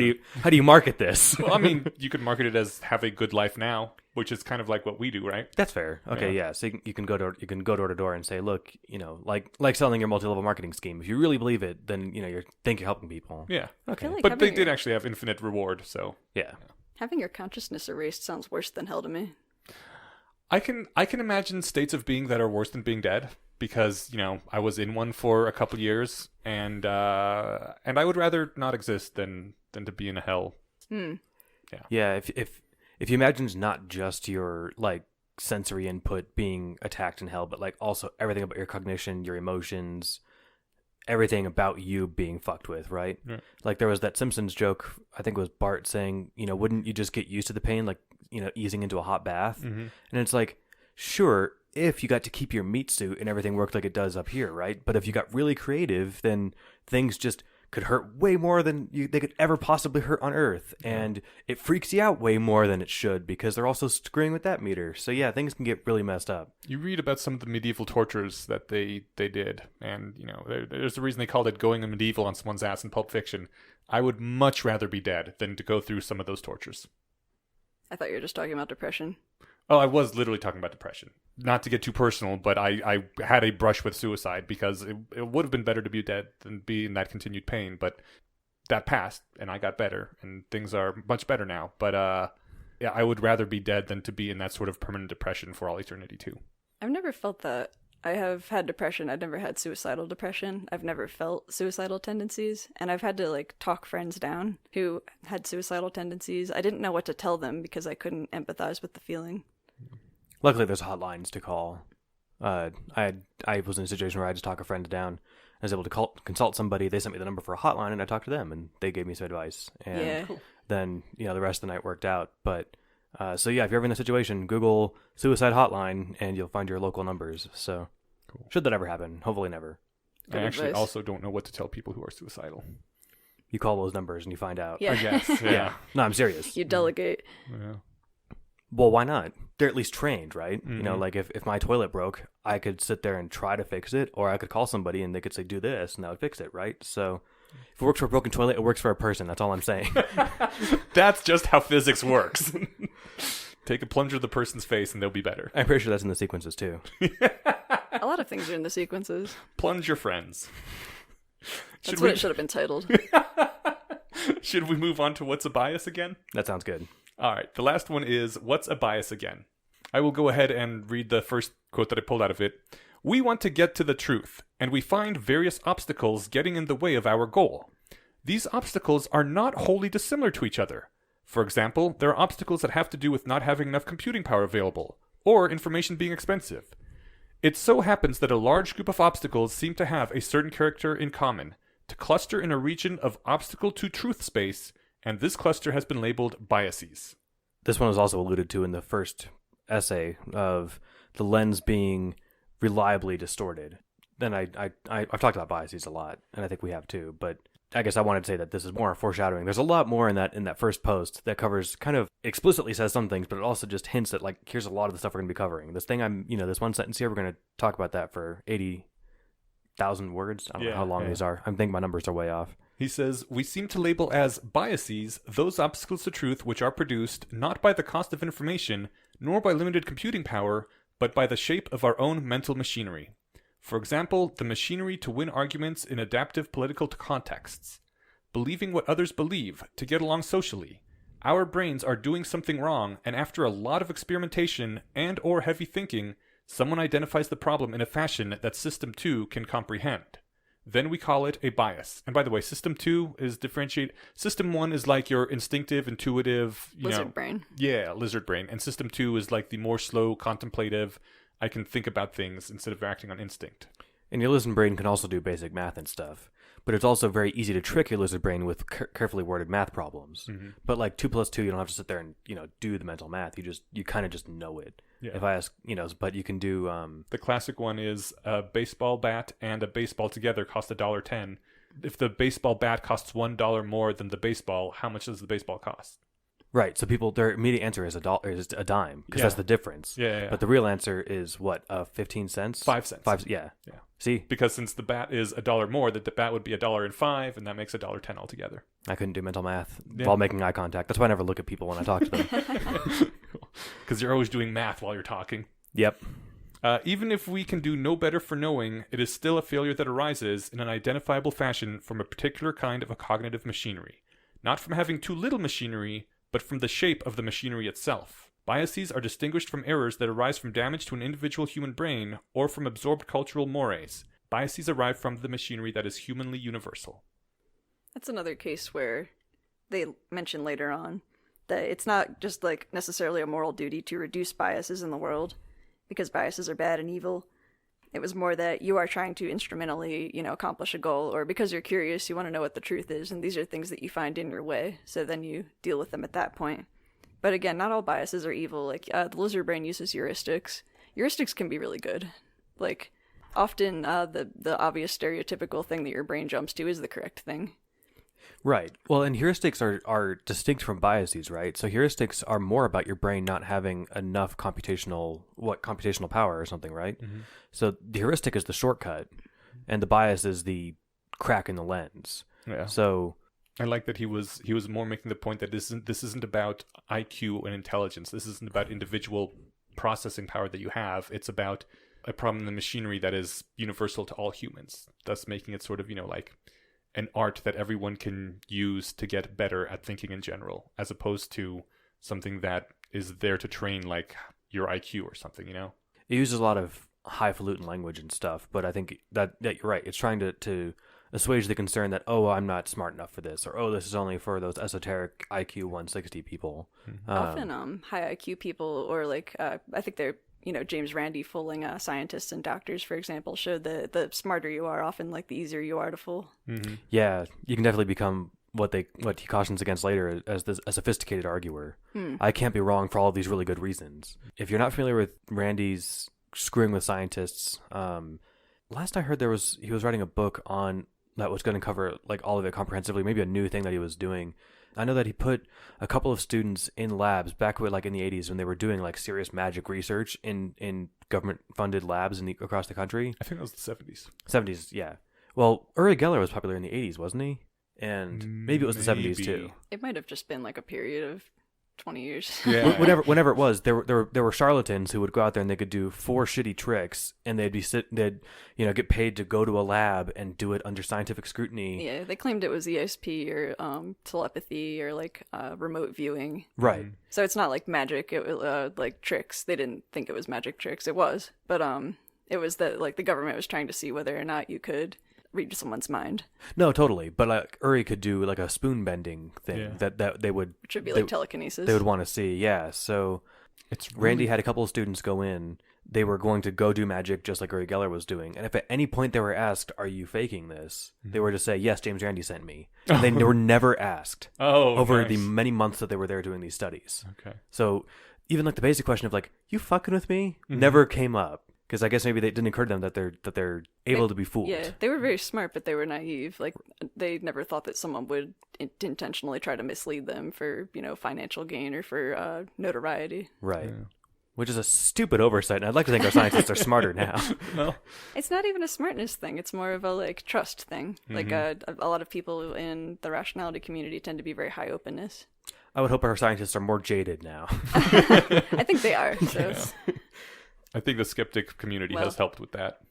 do you market this? Well, I mean, you could market it as have a good life now, which is kind of like what we do, right? That's fair. Okay, yeah. So you can go door to door and say, look, like selling your multi-level marketing scheme. If you really believe it, then you think you're helping people. Yeah. Okay. feel like But they having did your- actually have infinite reward, so... Yeah. Having your consciousness erased sounds worse than hell to me. I can imagine states of being that are worse than being dead, because I was in one for a couple years, and I would rather not exist than to be in a hell. Yeah. If you imagine it's not just your like sensory input being attacked in hell, but like also everything about your cognition, your emotions, everything about you being fucked with, right? Right. Like there was that Simpsons joke, I think it was Bart saying, wouldn't you just get used to the pain, like, easing into a hot bath? Mm-hmm. And it's like, sure, if you got to keep your meat suit and everything worked like it does up here, right? But if you got really creative, then things just could hurt way more than they could ever possibly hurt on Earth. And it freaks you out way more than it should, because they're also screwing with that meter. So yeah, things can get really messed up. You read about some of the medieval tortures that they did, and there's a reason they called it going medieval on someone's ass in Pulp Fiction. I would much rather be dead than to go through some of those tortures. I thought you were just talking about depression. Oh, I was literally talking about depression. Not to get too personal, but I had a brush with suicide because it would have been better to be dead than be in that continued pain. But that passed, and I got better, and things are much better now. But yeah, I would rather be dead than to be in that sort of permanent depression for all eternity too. I've never felt that. I have had depression. I've never had suicidal depression. I've never felt suicidal tendencies. And I've had to, like, talk friends down who had suicidal tendencies. I didn't know what to tell them because I couldn't empathize with the feeling. Luckily, there's hotlines to call. I was in a situation where I had to talk a friend down. I was able to consult somebody. They sent me the number for a hotline, and I talked to them, and they gave me some advice. And Yeah. then, the rest of the night worked out. But so yeah, if you're ever in a situation, Google suicide hotline, and you'll find your local numbers. So, Cool. Should that ever happen? Hopefully, never. I actually advice. also don't know what to tell people who are suicidal. You call those numbers and you find out. Yeah. I guess. Yeah. No, I'm serious. You delegate. Yeah. Well, why not? They're at least trained, right? Mhm. Like if my toilet broke, I could sit there and try to fix it, or I could call somebody and they could say, do this, and that would fix it, right? So if it works for a broken toilet, it works for a person. That's all I'm saying. That's just how physics works. Take a plunger to the person's face and they'll be better. I'm pretty sure that's in the sequences too. A lot of things are in the sequences. Plunge your friends. That's what it should have been titled. Should we move on to what's a bias again? That sounds good. All right. The last one is what's a bias again? I will go ahead and read the first quote that I pulled out of it. We want to get to the truth, and we find various obstacles getting in the way of our goal. These obstacles are not wholly dissimilar to each other. For example, there are obstacles that have to do with not having enough computing power available, or information being expensive. It so happens that a large group of obstacles seem to have a certain character in common, to cluster in a region of obstacle to truth space, and this cluster has been labeled biases. This one was also alluded to in the first essay of the lens being reliably distorted. Then I've talked about biases a lot, and I think we have too, but I guess I wanted to say that this is more foreshadowing. There's a lot more in that first post that covers, kind of explicitly says some things, but it also just hints at, like, here's a lot of the stuff we're going to be covering. This thing this one sentence here, we're going to talk about that for 80,000 words. I don't know how long these are. I'm thinking my numbers are way off. He says, we seem to label as biases those obstacles to truth which are produced not by the cost of information, nor by limited computing power, but by the shape of our own mental machinery. For example, the machinery to win arguments in adaptive political contexts. Believing what others believe to get along socially. Our brains are doing something wrong, and after a lot of experimentation and or heavy thinking, someone identifies the problem in a fashion that System 2 can comprehend. Then we call it a bias. And by the way, System 2 is differentiate. System 1 is like your instinctive, intuitive, Lizard brain. Yeah, lizard brain. And System 2 is like the more slow, contemplative, I can think about things instead of acting on instinct. And your lizard brain can also do basic math and stuff. But it's also very easy to trick your lizard brain with carefully worded math problems. Mm-hmm. But like 2 + 2, you don't have to sit there and, do the mental math. You kind of just know it. Yeah. If I ask, but you can do... The classic one is a baseball bat and a baseball together cost $1.10. If the baseball bat costs $1 more than the baseball, how much does the baseball cost? Right, so their immediate answer is a dime, because that's the difference. Yeah. But the real answer is what, 15 cents? 5 cents. Yeah. See? Because since the bat is $1 more, the bat would be $1.05, and that makes $1.10 altogether. I couldn't do mental math while making eye contact. That's why I never look at people when I talk to them. Because you're always doing math while you're talking. Yep. Even if we can do no better for knowing, it is still a failure that arises in an identifiable fashion from a particular kind of a cognitive machinery. Not from having too little machinery, but from the shape of the machinery itself. Biases are distinguished from errors that arise from damage to an individual human brain or from absorbed cultural mores. Biases arrive from the machinery that is humanly universal. That's another case where they mention later on that it's not just like necessarily a moral duty to reduce biases in the world because biases are bad and evil. It was more that you are trying to instrumentally, accomplish a goal, or because you're curious, you want to know what the truth is, and these are things that you find in your way, so then you deal with them at that point. But again, not all biases are evil. Like, the lizard brain uses heuristics. Heuristics can be really good. Like, often the obvious stereotypical thing that your brain jumps to is the correct thing. Right. Well, and heuristics are distinct from biases, right? So heuristics are more about your brain not having enough computational power or something, right? Mm-hmm. So the heuristic is the shortcut, and the bias is the crack in the lens. Yeah. So I like that he was more making the point that this isn't about IQ and intelligence. This isn't about individual processing power that you have. It's about a problem in the machinery that is universal to all humans, thus making it sort of, like an art that everyone can use to get better at thinking in general, as opposed to something that is there to train like your IQ or something, It uses a lot of highfalutin language and stuff, but I think that you're right. It's trying to assuage the concern that, oh, I'm not smart enough for this, or, oh, this is only for those esoteric IQ 160 people. Often high IQ people, or like I think they're James Randi fooling scientists and doctors, for example, showed that the smarter you are, often like the easier you are to fool. Mm-hmm. Yeah, you can definitely become what he cautions against later as a sophisticated arguer. I can't be wrong for all of these really good reasons. If you're not familiar with Randi's screwing with scientists, last I heard he was writing a book on that was going to cover like all of it comprehensively, maybe a new thing that he was doing. I know that he put a couple of students in labs back like in the 80s when they were doing like serious magic research in government funded labs across the country. I think that was the 70s. 70s, yeah. Well, Uri Geller was popular in the 80s, wasn't he? And maybe it was the 70s too. It might have just been like a period of 20 years. Yeah. Whenever it was, there were charlatans who would go out there and they could do 4 shitty tricks, and they'd get paid to go to a lab and do it under scientific scrutiny. Yeah, they claimed it was ESP or telepathy or like remote viewing. Right. So it's not like magic. It was like tricks. They didn't think it was magic tricks. It was, but it was that like the government was trying to see whether or not you could read someone's mind. No, totally. But like Uri could do like a spoon bending thing that they would, which would be like telekinesis. They would want to see. Yeah. So Randy had a couple of students go in. They were going to go do magic just like Uri Geller was doing. And if at any point they were asked, "Are you faking this?" they were to say, "Yes, James Randi sent me." And they were never asked over the many months that they were there doing these studies. Okay. So even like the basic question of like, "You fucking with me?" never came up. Because I guess maybe they didn't occur to them that they're able to be fooled. Yeah, they were very smart, but they were naive. Like they never thought that someone would intentionally try to mislead them for financial gain or for notoriety. Right. Yeah. Which is a stupid oversight, and I'd like to think our scientists are smarter now. Well, it's not even a smartness thing. It's more of a like trust thing. Like a lot of people in the rationality community tend to be very high openness. I would hope our scientists are more jaded now. I think they are. So. Yeah. I think the skeptic community has helped with that.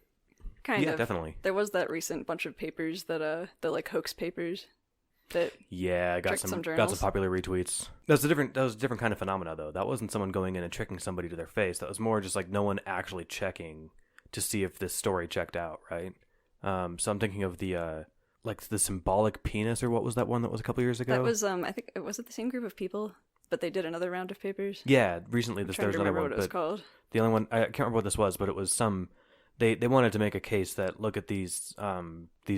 Kind of. Yeah, definitely. There was that recent bunch of papers that the like hoax papers that I got some popular retweets. That was a different kind of phenomena though. That wasn't someone going in and tricking somebody to their face. That was more just like no one actually checking to see if this story checked out, right? So I'm thinking of the like the symbolic penis, or what was that one that was a couple years ago? That was I think it was the same group of people, but they did another round of papers. Yeah, recently there was another one. What it was called. The only one I can't remember what this was, but it was they wanted to make a case that look at these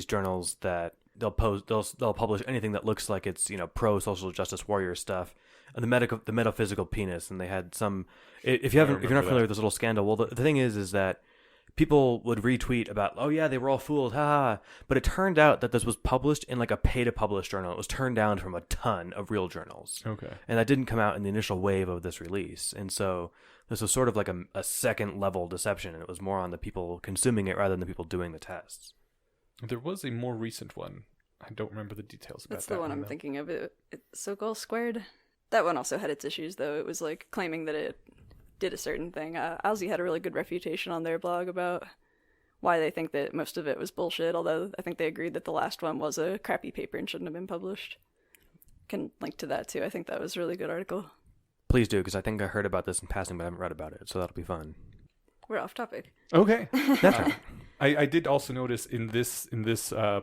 journals that they'll publish anything that looks like it's pro social justice warrior stuff, and the metaphysical penis, and they had some. If you're not familiar with this little scandal, well the thing is that people would retweet about, oh yeah, they were all fooled, haha. But it turned out that this was published in like a pay-to-publish journal. It was turned down from a ton of real journals. Okay. And that didn't come out in the initial wave of this release. And so this was sort of like a second-level deception, and it was more on the people consuming it rather than the people doing the tests. There was a more recent one. I don't remember the details about that. That's the one I'm thinking of. So-called Squared. That one also had its issues, though. It was like claiming that it did a certain thing. Owlsy had a really good refutation on their blog about why they think that most of it was bullshit, although I think they agreed that the last one was a crappy paper and shouldn't have been published. Can link to that, too. I think that was a really good article. Please do, because I think I heard about this in passing, but I haven't read about it, so that'll be fun. We're off topic. Okay. That's right. I did also notice in this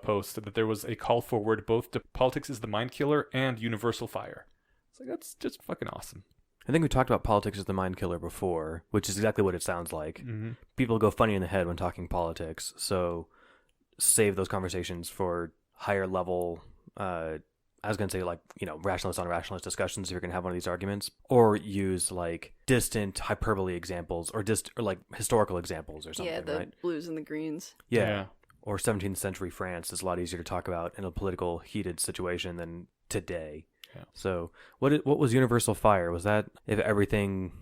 post that there was a call forward both to politics is the mind killer and universal fire. It's like, that's just fucking awesome. I think we talked about politics as the mind killer before, which is exactly what it sounds like. Mm-hmm. People go funny in the head when talking politics, so save those conversations for higher level, I was going to say like, rationalist on rationalist discussions if you're going to have one of these arguments, or use like distant hyperbole examples or like historical examples or something, yeah, the right? blues and the greens. Yeah. Or 17th century France is a lot easier to talk about in a political heated situation than today. Yeah. So what was universal fire? Was that if everything...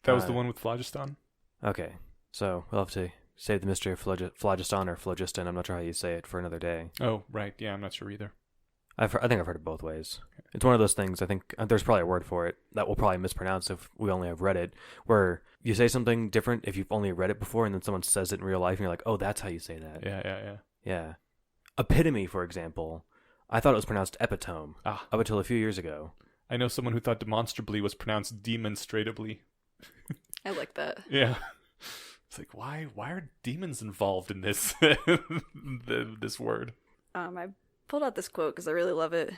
That was the one with phlogiston? Okay. So we'll have to save the mystery of phlogiston or phlogiston. I'm not sure how you say it for another day. Oh, right. Yeah, I'm not sure either. I think I've heard it both ways. It's one of those things, I think there's probably a word for it that we'll probably mispronounce if we only have read it, where you say something different if you've only read it before and then someone says it in real life and you're like, oh, that's how you say that. Yeah. Epitome, for example, I thought it was pronounced epitome up until a few years ago. I know someone who thought demonstrably was pronounced demonstratably. I like that. Yeah. It's like, why are demons involved in this this word? I pulled out this quote because I really love it.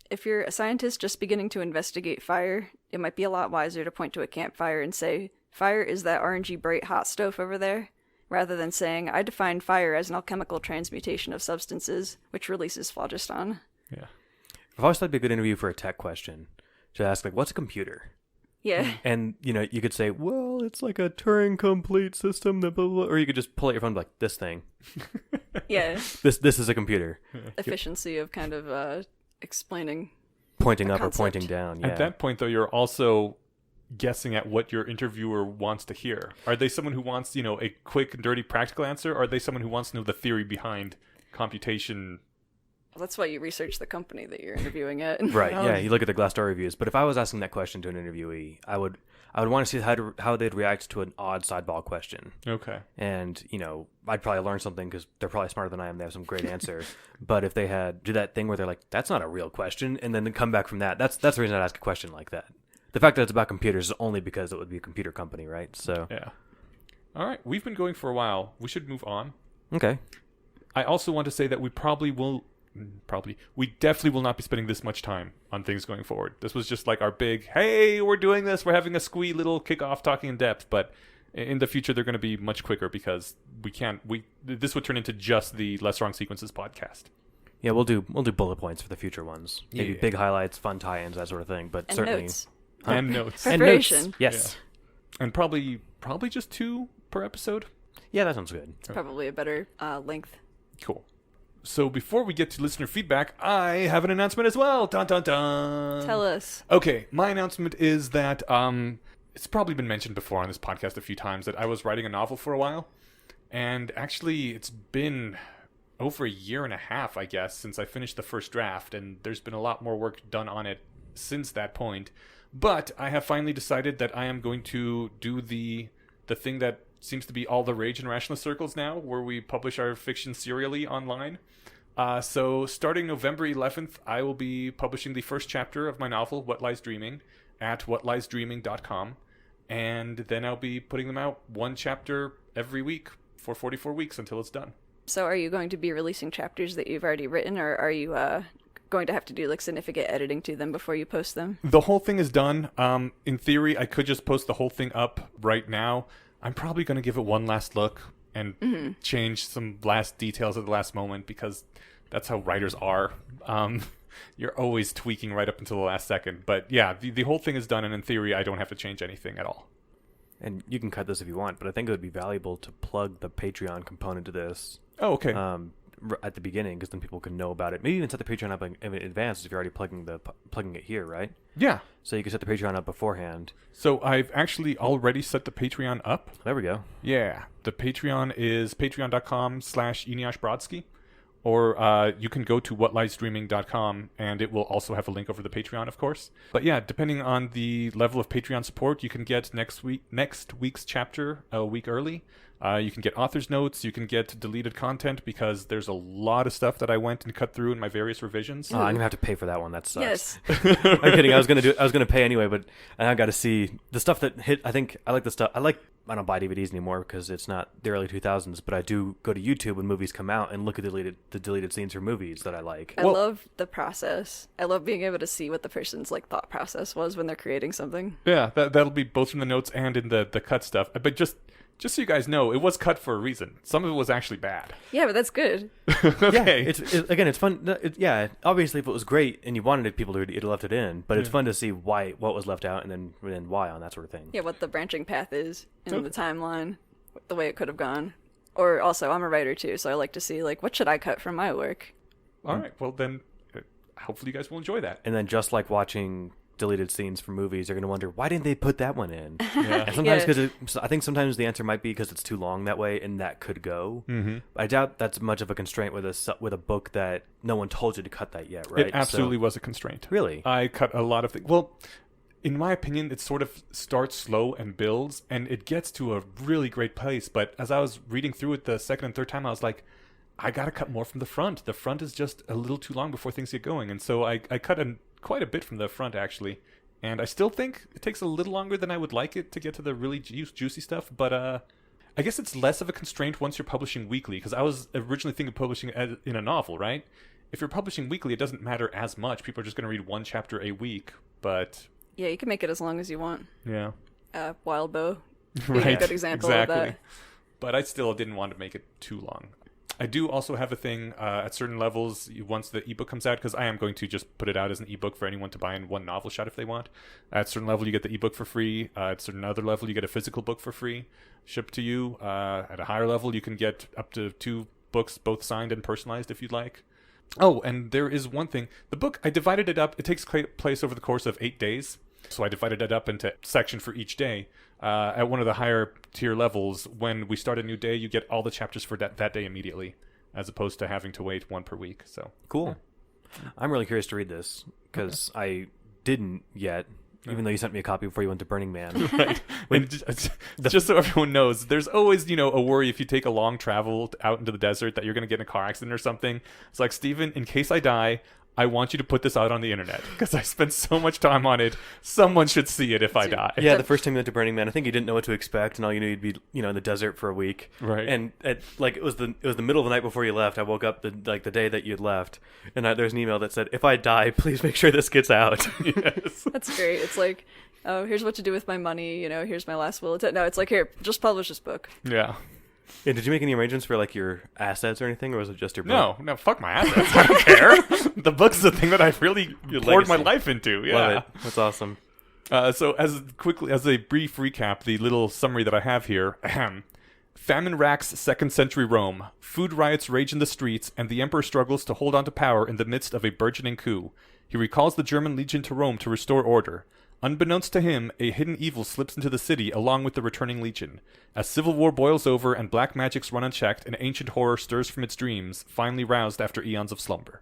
If you're a scientist just beginning to investigate fire, it might be a lot wiser to point to a campfire and say, fire is that orangey bright hot stove over there, rather than saying, I define fire as an alchemical transmutation of substances, which releases phlogiston. Yeah. I've always thought it'd be a good interview for a tech question. To ask, like, what's a computer? Yeah. And, you could say, well, it's like a Turing-complete system, that blah, blah, blah. Or you could just pull out your phone and be like, this thing. Yeah. This is a computer. Efficiency of kind of explaining. Pointing up concept. or pointing down, yeah. At that point, though, you're also guessing at what your interviewer wants to hear. Are they someone who wants, a quick and dirty practical answer? Or are they someone who wants to know the theory behind computation? Well, that's why you research the company that you're interviewing at. Right, yeah, you look at the Glassdoor reviews. But if I was asking that question to an interviewee, I would want to see how they'd react to an odd sideball question. Okay. And, I'd probably learn something because they're probably smarter than I am. They have some great answer. But if they do that thing where they're like, that's not a real question, and then they come back from that, that's the reason I'd ask a question like that. The fact that it's about computers is only because it would be a computer company, right? So Yeah. All right, we've been going for a while. We should move on. Okay. I also want to say that we definitely will not be spending this much time on things going forward. This was just like our big, hey, we're doing this, we're having a squee little kickoff talking in depth, but in the future they're going to be much quicker because this would turn into just the Less Wrong Sequences podcast. Yeah, we'll do bullet points for the future ones. Maybe Yeah. big highlights, fun tie-ins, that sort of thing. But And certainly notes. And notes. Preparation. Yes. And probably just 2 per episode. Yeah, that sounds good. It's probably a better length. Cool. So before we get to listener feedback, I have an announcement as well. Dun dun dun. Tell us. Okay, my announcement is that it's probably been mentioned before on this podcast a few times that I was writing a novel for a while, and actually it's been over a year and a half, I guess, since I finished the first draft, and there's been a lot more work done on it since that point. But I have finally decided that I am going to do the thing that seems to be all the rage in rationalist circles now, where we publish our fiction serially online. So starting November 11th, I will be publishing the first chapter of my novel, What Lies Dreaming, at whatliesdreaming.com. And then I'll be putting them out one chapter every week for 44 weeks until it's done. So are you going to be releasing chapters that you've already written, or are you going to have to do like significant editing to them before you post them? The whole thing is done. In theory, I could just post the whole thing up right now. I'm probably going to give it one last look and change some last details at the last moment because that's how writers are. You're always tweaking right up until the last second. But yeah, the whole thing is done, and in theory, I don't have to change anything at all. And you can cut this if you want, but I think it would be valuable to plug the Patreon component to this. Oh, okay. At the beginning, because then people can know about it. Maybe even set the Patreon up in advance if you're already plugging it here, right? Yeah. So you can set the Patreon up beforehand. So I've actually already set the Patreon up. There we go. Yeah. The Patreon is patreon.com/EneashBrodsky. Or you can go to whatliesdreaming.com, and it will also have a link over the Patreon, of course. But yeah, depending on the level of Patreon support, you can get next week's chapter a week early. You can get author's notes. You can get deleted content because there's a lot of stuff that I went and cut through in my various revisions. I'm gonna have to pay for that one. That sucks. Yes. I'm kidding. I was gonna pay anyway, but I got to see the stuff that hit. I think I like the stuff. I don't buy DVDs anymore because it's not the early 2000s, but I do go to YouTube when movies come out and look at the deleted scenes for movies that I like. I love the process. I love being able to see what the person's like thought process was when they're creating something. Yeah, that'll be both in the notes and in the cut stuff. But just so you guys know, it was cut for a reason. Some of it was actually bad. Yeah, but that's good. Okay. Yeah, it's fun. Yeah, obviously, if it was great and you wanted people to, you'd have left it in. But it's fun to see what was left out and then why on that sort of thing. Yeah, what the branching path is in the timeline, the way it could have gone. Or also, I'm a writer too, so I like to see like what should I cut from my work. All right. Well, then hopefully you guys will enjoy that. And then just like watching deleted scenes from movies, you're going to wonder, why didn't they put that one in? Yeah. And sometimes because I think sometimes the answer might be because it's too long that way, and that could go. Mm-hmm. I doubt that's much of a constraint with a book that no one told you to cut that yet, right? It absolutely was a constraint. Really? I cut a lot of things. Well, in my opinion, it sort of starts slow and builds, and it gets to a really great place. But as I was reading through it the second and third time, I was like, I got to cut more from the front. The front is just a little too long before things get going. And so I cut quite a bit from the front, actually. And I still think it takes a little longer than I would like it to get to the really juicy stuff. But I guess it's less of a constraint once you're publishing weekly, because I was originally thinking of publishing in a novel, right? If you're publishing weekly, it doesn't matter as much. People are just going to read one chapter a week. But Yeah, you can make it as long as you want. yeah. Wild Bow being a good example of that. But I still didn't want to make it too long. I do also have a thing at certain levels, once the ebook comes out, because I am going to just put it out as an ebook for anyone to buy in one novel shot if they want. At a certain level, you get the ebook for free. At a certain other level, you get a physical book for free shipped to you. At a higher level, you can get up to 2 books, both signed and personalized if you'd like. Oh, and there is one thing. The book, I divided it up. It takes place over the course of 8 days. So I divided it up into section for each day. At one of the higher tier levels, when we start a new day, you get all the chapters for that day immediately, as opposed to having to wait one per week. So Cool. Yeah. I'm really curious to read this because I didn't yet, even though you sent me a copy before you went to Burning Man. Right. Just so everyone knows, there's always, a worry if you take a long travel out into the desert that you're going to get in a car accident or something. It's like, Steven, in case I die, I want you to put this out on the internet because I spent so much time on it. Someone should see it if I die. Yeah, the first time you went to Burning Man, I think you didn't know what to expect, and all you knew you'd be, in the desert for a week. Right. And it was the middle of the night before you left. I woke up the day that you'd left, and there's an email that said, "If I die, please make sure this gets out." Yes. That's great. It's like, oh, here's what to do with my money. Here's my last will. No, it's like, here, just publish this book. Yeah. Yeah, did you make any arrangements for your assets or anything, or was it just your book? No, fuck my assets. I don't care. The book's the thing that I really poured my life into. Yeah. Love it. That's awesome. So as a brief recap, the little summary that I have here. Famine racks 2nd century Rome. Food riots rage in the streets, and the emperor struggles to hold on to power in the midst of a burgeoning coup. He recalls the German legion to Rome to restore order. Unbeknownst to him, a hidden evil slips into the city along with the returning legion. As civil war boils over and black magics run unchecked, an ancient horror stirs from its dreams, finally roused after eons of slumber.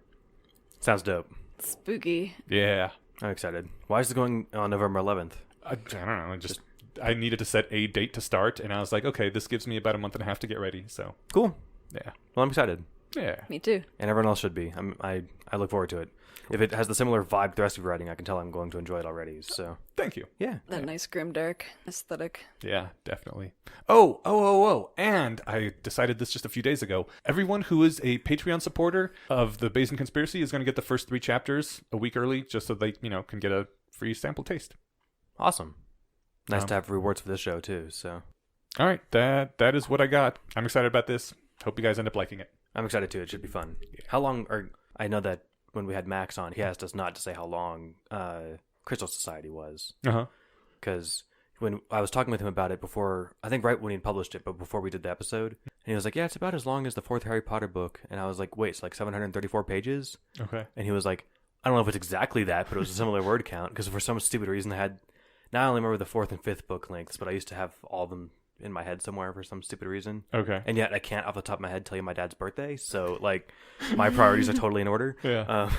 Sounds dope. Spooky. Yeah. I'm excited. Why is it going on November 11th? I don't know. I needed to set a date to start, and I was like, okay, this gives me about a month and a half to get ready. So Cool. yeah. Well, I'm excited. Yeah. Me too. And everyone else should be. I look forward to it. If it has the similar vibe to the rest of your writing, I can tell I'm going to enjoy it already. So Thank you. yeah. That nice grimdark aesthetic. Yeah, definitely. Oh. And I decided this just a few days ago. Everyone who is a Patreon supporter of the Bayesian Conspiracy is going to get the first 3 chapters a week early, just so they, can get a free sample taste. Awesome. Nice to have rewards for this show too. So all right, that is what I got. I'm excited about this. Hope you guys end up liking it. I'm excited too. It should be fun. How long I know that when we had Max on, he asked us not to say how long Crystal Society was. Uh-huh. Because when I was talking with him about it before, I think right when he published it, but before we did the episode, and he was like, yeah, it's about as long as the 4th Harry Potter book. And I was like, wait, it's like 734 pages? Okay. And he was like, I don't know if it's exactly that, but it was a similar word count. Because for some stupid reason, I only remember the 4th and 5th book lengths, but I used to have all of them in my head somewhere for some stupid reason. Okay. And yet I can't off the top of my head tell you my dad's birthday. So my priorities are totally in order. Yeah.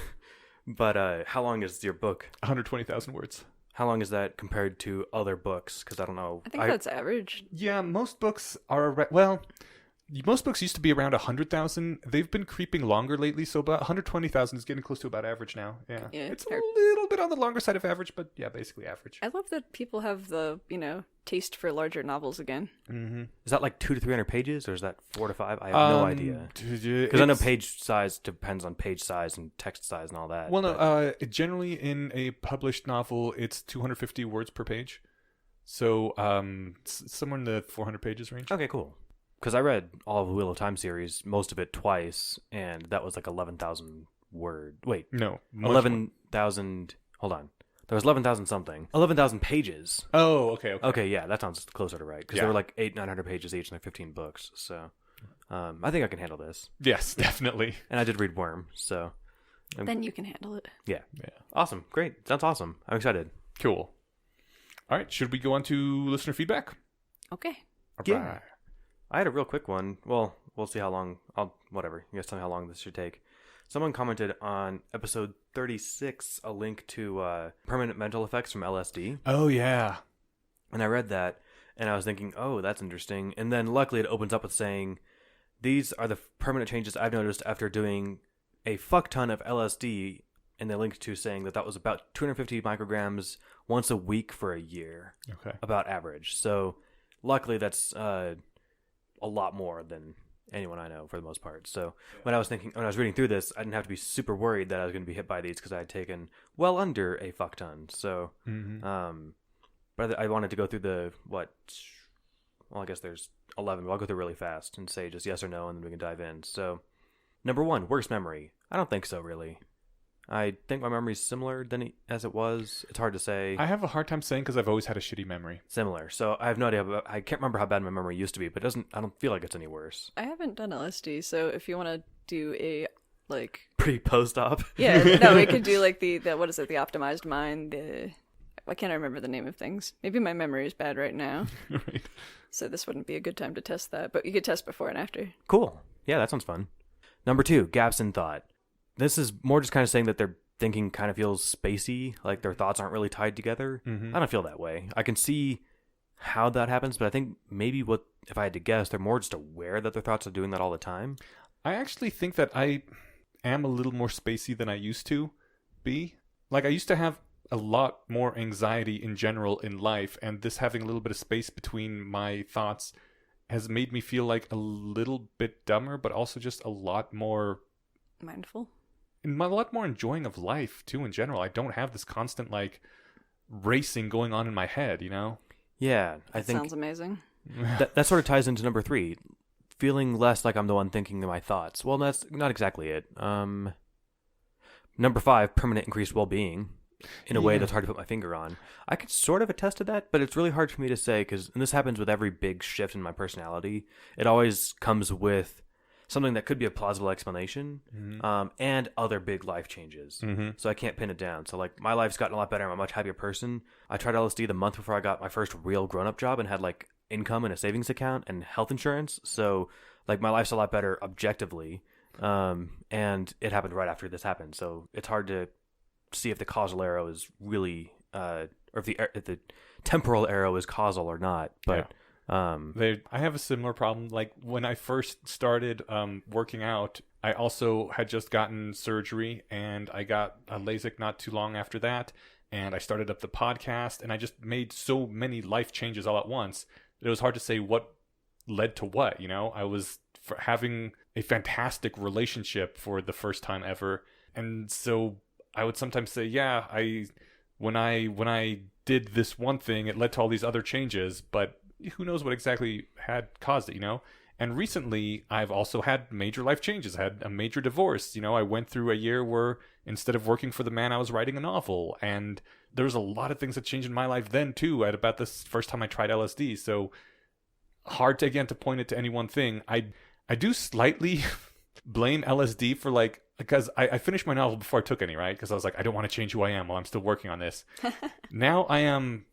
But how long is your book? 120,000 words. How long is that compared to other books? Because I don't know. I think that's average. Yeah, most books are most books used to be around 100,000. They've been creeping longer lately, so about 120,000 is getting close to about average now. Yeah. It's a little bit on the longer side of average, but yeah, basically average. I love that people have the, taste for larger novels again. Mm-hmm. Is that like 200 to 300 pages, or is that 4 to 5? I have no idea. Because I know page size depends on page size and text size and all that. Well, no. Generally, in a published novel, it's 250 words per page. So, somewhere in the 400 pages range. Okay, cool. Because I read all of the Wheel of Time series, most of it twice, and that was like 11,000 word. Wait, no, 11,000. Hold on, there was 11,000 something. 11,000 pages. Oh, okay. Okay, yeah, that sounds closer to right. Because they were like 900 pages each, and they're 15 books. So, I think I can handle this. Yes, definitely. And I did read Worm, so Then you can handle it. Yeah. Yeah. Awesome. Great. Sounds awesome. I'm excited. Cool. All right. Should we go on to listener feedback? Okay. All Yeah. right. I had a real quick one. Well, we'll see how long. Whatever. You guys tell me how long this should take. Someone commented on episode 36 a link to permanent mental effects from LSD. Oh, yeah. And I read that, and I was thinking, oh, that's interesting. And then luckily it opens up with saying, these are the permanent changes I've noticed after doing a fuck ton of LSD. And they linked to saying that was about 250 micrograms once a week for a year. Okay. About average. So luckily that's a lot more than anyone I know for the most part. So when I was reading through this, I didn't have to be super worried that I was going to be hit by these because I had taken well under a fuck ton. So, but I wanted to go through I guess there's 11, but I'll go through really fast and say just yes or no, and then we can dive in. So, number 1, worst memory. I don't think so, really. I think my memory's similar as it was. It's hard to say. I have a hard time saying because I've always had a shitty memory. Similar. So I have no idea. I can't remember how bad my memory used to be, but I don't feel like it's any worse. I haven't done LSD, so if you want to do a Pre post-op. Yeah, no, we could do the what is it? The optimized mind. I can't remember the name of things. Maybe my memory is bad right now. Right. So this wouldn't be a good time to test that, but you could test before and after. Cool. Yeah, that sounds fun. Number 2, gaps in thought. This is more just kind of saying that their thinking kind of feels spacey, like their thoughts aren't really tied together. I don't feel that way. I can see how that happens, but I think maybe if I had to guess, they're more just aware that their thoughts are doing that all the time. I actually think that I am a little more spacey than I used to be. Like, I used to have a lot more anxiety in general in life, and this having a little bit of space between my thoughts has made me feel like a little bit dumber, but also just a lot more mindful. And a lot more enjoying of life too in general. I don't have this constant racing going on in my head, you know? Yeah, I think sounds amazing. that sort of ties into number 3, feeling less like I'm the one thinking my thoughts. Well, that's not exactly it. Number 5, permanent increased well-being in a way that's hard to put my finger on. I could sort of attest to that, but it's really hard for me to say and this happens with every big shift in my personality. It always comes with something that could be a plausible explanation, and other big life changes. So I can't pin it down. So my life's gotten a lot better. I'm a much happier person. I tried LSD the month before I got my first real grown-up job and had income and a savings account and health insurance. So my life's a lot better objectively. And it happened right after this happened. So it's hard to see if the causal arrow is really, or if the temporal arrow is causal or not. But I have a similar problem. Like when I first started working out, I also had just gotten surgery, and I got a LASIK not too long after that, and I started up the podcast, and I just made so many life changes all at once that it was hard to say what led to what. You know, I was having a fantastic relationship for the first time ever, and so I would sometimes say, when I did this one thing, it led to all these other changes, but who knows what exactly had caused it, you know? And recently, I've also had major life changes. I had a major divorce. You know, I went through a year where instead of working for the man, I was writing a novel. And there was a lot of things that changed in my life then, too, at about this first time I tried LSD. So hard to point it to any one thing. I do slightly blame LSD for because I finished my novel before I took any, right? Because I was like, I don't want to change who I am while I'm still working on this. Now I am...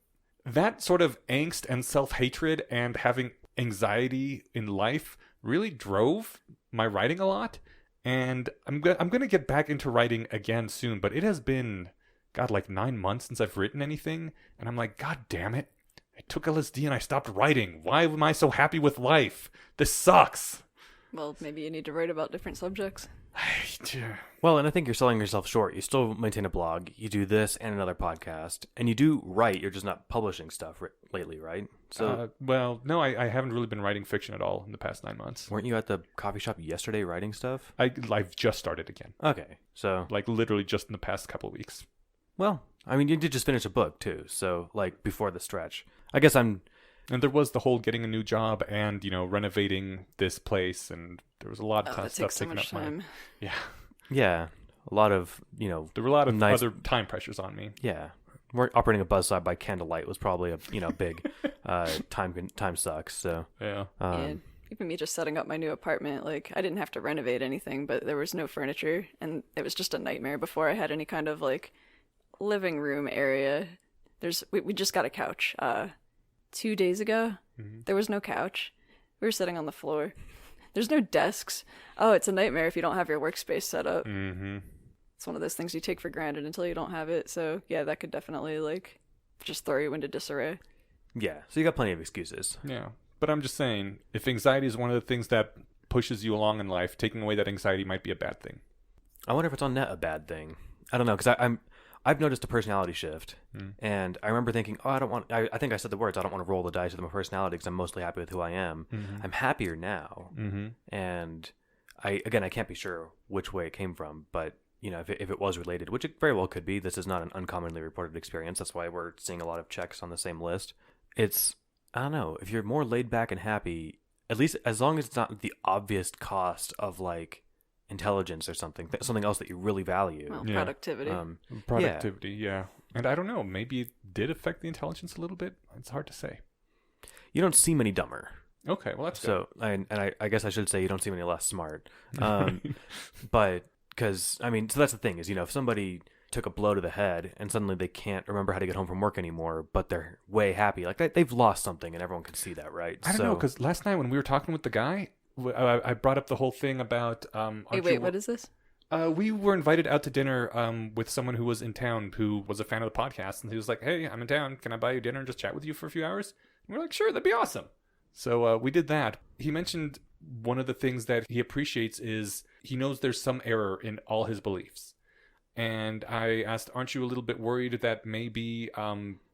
That sort of angst and self-hatred and having anxiety in life really drove my writing a lot. And I'm going to get back into writing again soon, but it has been, 9 months since I've written anything. And I'm like, God damn it. I took LSD and I stopped writing. Why am I so happy with life? This sucks. Well, maybe you need to write about different subjects. Well, and I think you're selling yourself short. You still maintain a blog. You do this and another podcast. And you do write. You're just not publishing stuff lately, right? So, no, I haven't really been writing fiction at all in the past 9 months. Weren't you at the coffee shop yesterday writing stuff? I've just started again. Okay, so... literally just in the past couple of weeks. Well, I mean, you did just finish a book, too. So, before the stretch. I guess I'm... And there was the whole getting a new job and, renovating this place. And there was a lot of stuff taking up time. Yeah. Yeah. A lot of, there were a lot of other time pressures on me. Yeah. We're operating a buzz saw by candlelight was probably a, big time sucks. So, yeah. even me just setting up my new apartment, like I didn't have to renovate anything, but there was no furniture, and it was just a nightmare before I had any kind of like living room area. We just got a couch 2 days ago. There was no couch. We were sitting on the floor. There's no desks. Oh, it's a nightmare if you don't have your workspace set up. It's one of those things you take for granted until you don't have it. So yeah, that could definitely like just throw you into disarray. Yeah, so you got plenty of excuses. Yeah. But I'm just saying, if anxiety is one of the things that pushes you along in life, taking away that anxiety might be a bad thing. I wonder if it's on net a bad thing. I don't know, because I've noticed a personality shift, and I remember thinking, oh, I think I said the words, I don't want to roll the dice with my personality because I'm mostly happy with who I am. I'm happier now, and I can't be sure which way it came from, but you know, if it was related, which it very well could be, this is not an uncommonly reported experience. That's why we're seeing a lot of checks on the same list. It's, I don't know, if you're more laid back and happy, at least as long as it's not the obvious cost of like intelligence or something else that you really value. Well, productivity. Productivity, yeah. And I don't know, maybe it did affect the intelligence a little bit. It's hard to say. You don't seem any dumber. Okay, well that's good. So, I guess I should say you don't seem any less smart. But because so that's the thing is, you know, if somebody took a blow to the head and suddenly they can't remember how to get home from work anymore, but they're way happy, like they've lost something, and everyone can see that, right? I don't know, because last night when we were talking with the guy, I brought up the whole thing about wait, what is this? We were invited out to dinner with someone who was in town who was a fan of the podcast, and he was like, hey, I'm in town, can I buy you dinner and just chat with you for a few hours? And we're like, sure, that'd be awesome. So we did that. He mentioned one of the things that he appreciates is he knows there's some error in all his beliefs. And I asked, aren't you a little bit worried that maybe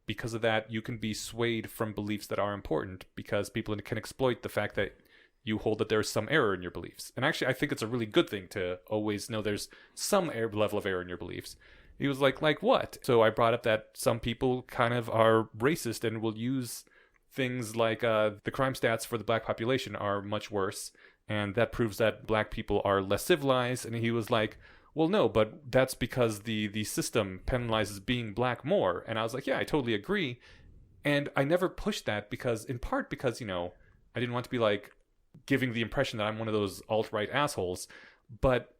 because of that you can be swayed from beliefs that are important because people can exploit the fact that you hold that there's some error in your beliefs? And actually, I think it's a really good thing to always know there's some level of error in your beliefs. He was like what? So I brought up that some people kind of are racist and will use things like the crime stats for the black population are much worse, and that proves that black people are less civilized. And he was like, well, no, but that's because the system penalizes being black more. And I was like, yeah, I totally agree. And I never pushed that in part because, you know, I didn't want to be like giving the impression that I'm one of those alt-right assholes. But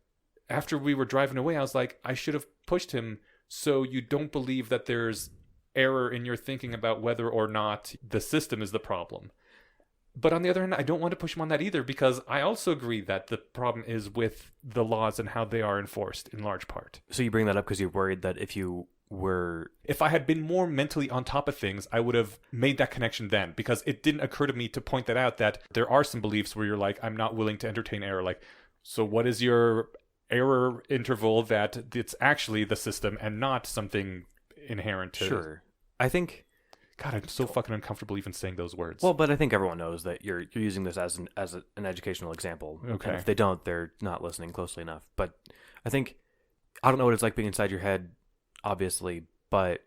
after we were driving away, I was like, I should have pushed him so you don't believe that there's error in your thinking about whether or not the system is the problem. But on the other hand, I don't want to push him on that either, because I also agree that the problem is with the laws and how they are enforced in large part. So you bring that up because you're worried that if I had been more mentally on top of things, I would have made that connection then, because it didn't occur to me to point that out, that there are some beliefs where you're like, I'm not willing to entertain error. Like, so what is your error interval that it's actually the system and not something inherent to... Sure. I think... God, I'm so fucking uncomfortable even saying those words. Well, but I think everyone knows that you're using this as an educational example. Okay. And if they don't, they're not listening closely enough. But I think... I don't know what it's like being inside your head, obviously, but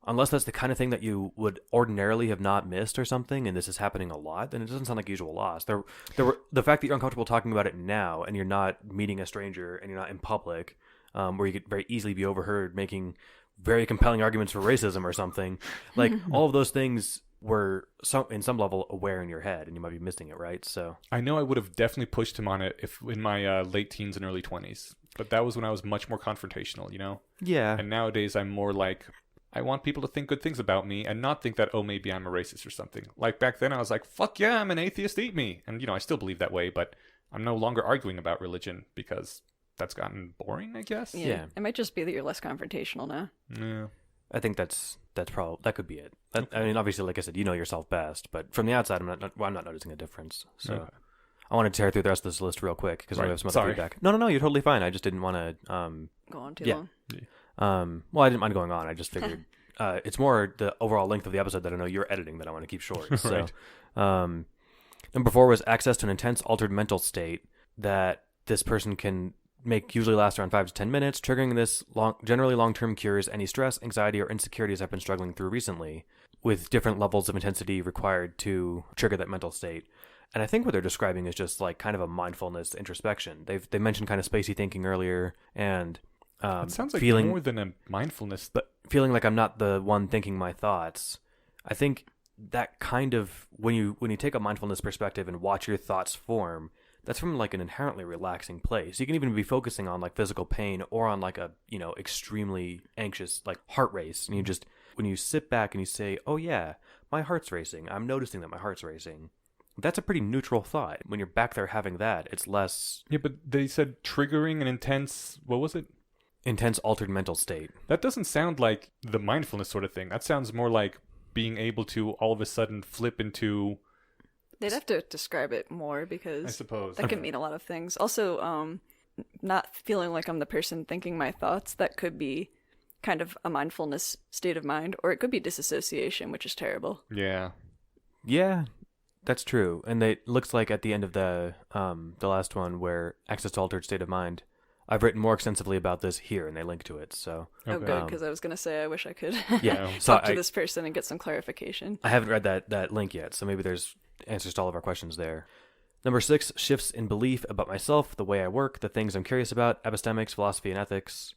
unless that's the kind of thing that you would ordinarily have not missed or something, and this is happening a lot, then it doesn't sound like usual loss. The fact that you're uncomfortable talking about it now, and you're not meeting a stranger, and you're not in public, where you could very easily be overheard making very compelling arguments for racism or something, like all of those things were in some level aware in your head, and you might be missing it, right? So I know I would have definitely pushed him on it if in my late teens and early 20s, but that was when I was much more confrontational, you know? Yeah. And nowadays I'm more like, I want people to think good things about me and not think that, oh, maybe I'm a racist or something. Like back then I was like, fuck yeah, I'm an atheist, eat me. And, you know, I still believe that way, but I'm no longer arguing about religion because that's gotten boring, I guess. Yeah. It might just be that you're less confrontational now. Yeah. I think that's probably, that could be it. I mean, obviously, like I said, you know yourself best, but from the outside, I'm not noticing a difference. So Okay. I want to tear through the rest of this list real quick because I have some other Sorry. feedback. No, you're totally fine. I just didn't want to. Go on too Yeah. long. Well, I didn't mind going on. I just figured it's more the overall length of the episode that I know you're editing that I want to keep short. So, number 4 was access to an intense altered mental state that this person can make usually last around 5 to 10 minutes. Triggering this generally long-term cures any stress, anxiety, or insecurities I've been struggling through recently, with different levels of intensity required to trigger that mental state. And I think what they're describing is just like kind of a mindfulness introspection. They mentioned kind of spacey thinking earlier, and It sounds like feeling more than a mindfulness. but feeling like I'm not the one thinking my thoughts. I think that kind of when you take a mindfulness perspective and watch your thoughts form, that's from like an inherently relaxing place. You can even be focusing on like physical pain or on like a, extremely anxious like heart race, and you just when you sit back and you say, "Oh yeah, my heart's racing. I'm noticing that my heart's racing." That's a pretty neutral thought. When you're back there having that, it's less... Yeah, but they said triggering an intense... What was it? Intense altered mental state. That doesn't sound like the mindfulness sort of thing. That sounds more like being able to all of a sudden flip into... They'd have to describe it more because I suppose that can mean a lot of things. Also, not feeling like I'm the person thinking my thoughts, that could be kind of a mindfulness state of mind, or it could be disassociation, which is terrible. Yeah. Yeah. That's true, and it looks like at the end of the last one where access to altered state of mind, I've written more extensively about this here, and they link to it. So Oh, good, because I was gonna say I wish I could yeah, talk to this person and get some clarification. I haven't read that link yet, so maybe there's answers to all of our questions there. Number 6, shifts in belief about myself, the way I work, the things I'm curious about, epistemics, philosophy, and ethics.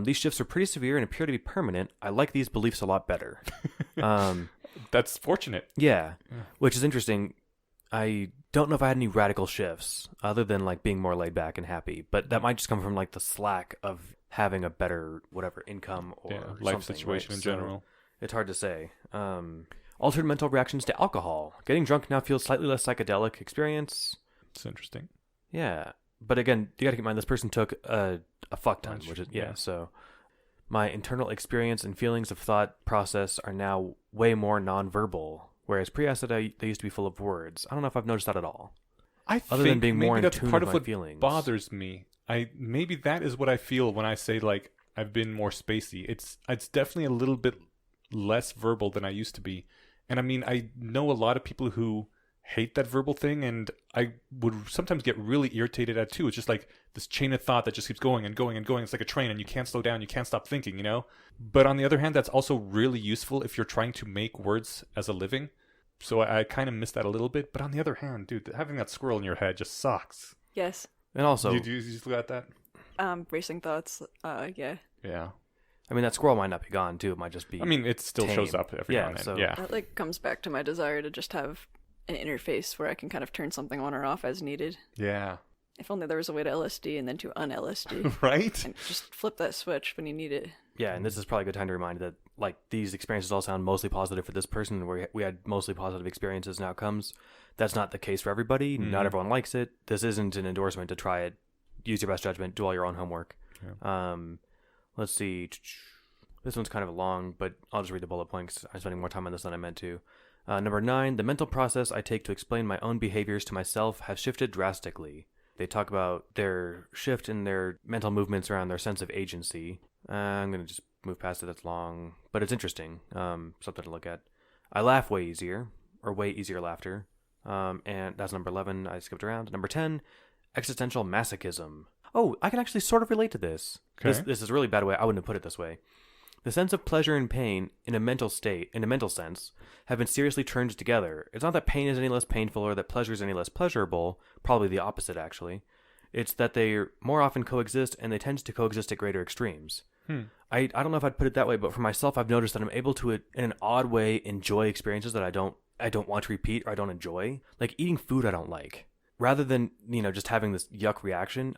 These shifts are pretty severe and appear to be permanent. I like these beliefs a lot better. That's fortunate. Yeah, which is interesting. I don't know if I had any radical shifts other than like being more laid back and happy, but that might just come from like the slack of having a better whatever income or life situation in general. It's hard to say. Altered mental reactions to alcohol. Getting drunk now feels slightly less psychedelic experience. It's interesting. Yeah, but again, you got to keep in mind this person took a fuck ton, Bunch, which is yeah. So my internal experience and feelings of thought process are now way more nonverbal, whereas pre-acid they used to be full of words. I don't know if I've noticed that at all. Other than being more in that's tune part with of my what feelings. bothers me. Maybe that is what I feel when I say like I've been more spacey. It's definitely a little bit less verbal than I used to be. And I mean, I know a lot of people who hate that verbal thing, and I would sometimes get really irritated at it too. It's just like this chain of thought that just keeps going and going and going. It's like a train, and you can't slow down, you can't stop thinking, But on the other hand, that's also really useful if you're trying to make words as a living. So I kind of miss that a little bit. But on the other hand, dude, having that squirrel in your head just sucks. Yes. And also, Do you still got that? Racing thoughts. Yeah. Yeah. I mean, that squirrel might not be gone too. It might just be. I mean, it still tame. shows up every now and then. so- Yeah. That like comes back to my desire to just have an interface where I can kind of turn something on or off as needed. Yeah. If only there was a way to LSD and then to un-LSD. Right? And just flip that switch when you need it. Yeah, and this is probably a good time to remind that like these experiences all sound mostly positive for this person. Where we had mostly positive experiences and outcomes. That's not the case for everybody. Not everyone likes it. This isn't an endorsement to try it. Use your best judgment. Do all your own homework. Yeah. Let's see. This one's kind of long, but I'll just read the bullet points. I'm spending more time on this than I meant to. Number 9, the mental process I take to explain my own behaviors to myself has shifted drastically. They talk about their shift in their mental movements around their sense of agency. I'm going to just move past it. That's long, but it's interesting. Something to look at. I laugh way easier laughter. And that's number 11. I skipped around. Number 10, existential masochism. Oh, I can actually sort of relate to this. Okay. This is a really bad way. I wouldn't have put it this way. The sense of pleasure and pain in a mental sense, have been seriously turned together. It's not that pain is any less painful or that pleasure is any less pleasurable. Probably the opposite, actually. It's that they more often coexist, and they tend to coexist at greater extremes. I don't know if I'd put it that way, but for myself, I've noticed that I'm able to, in an odd way, enjoy experiences that I don't want to repeat or I don't enjoy. Like eating food I don't like. Rather than, just having this yuck reaction,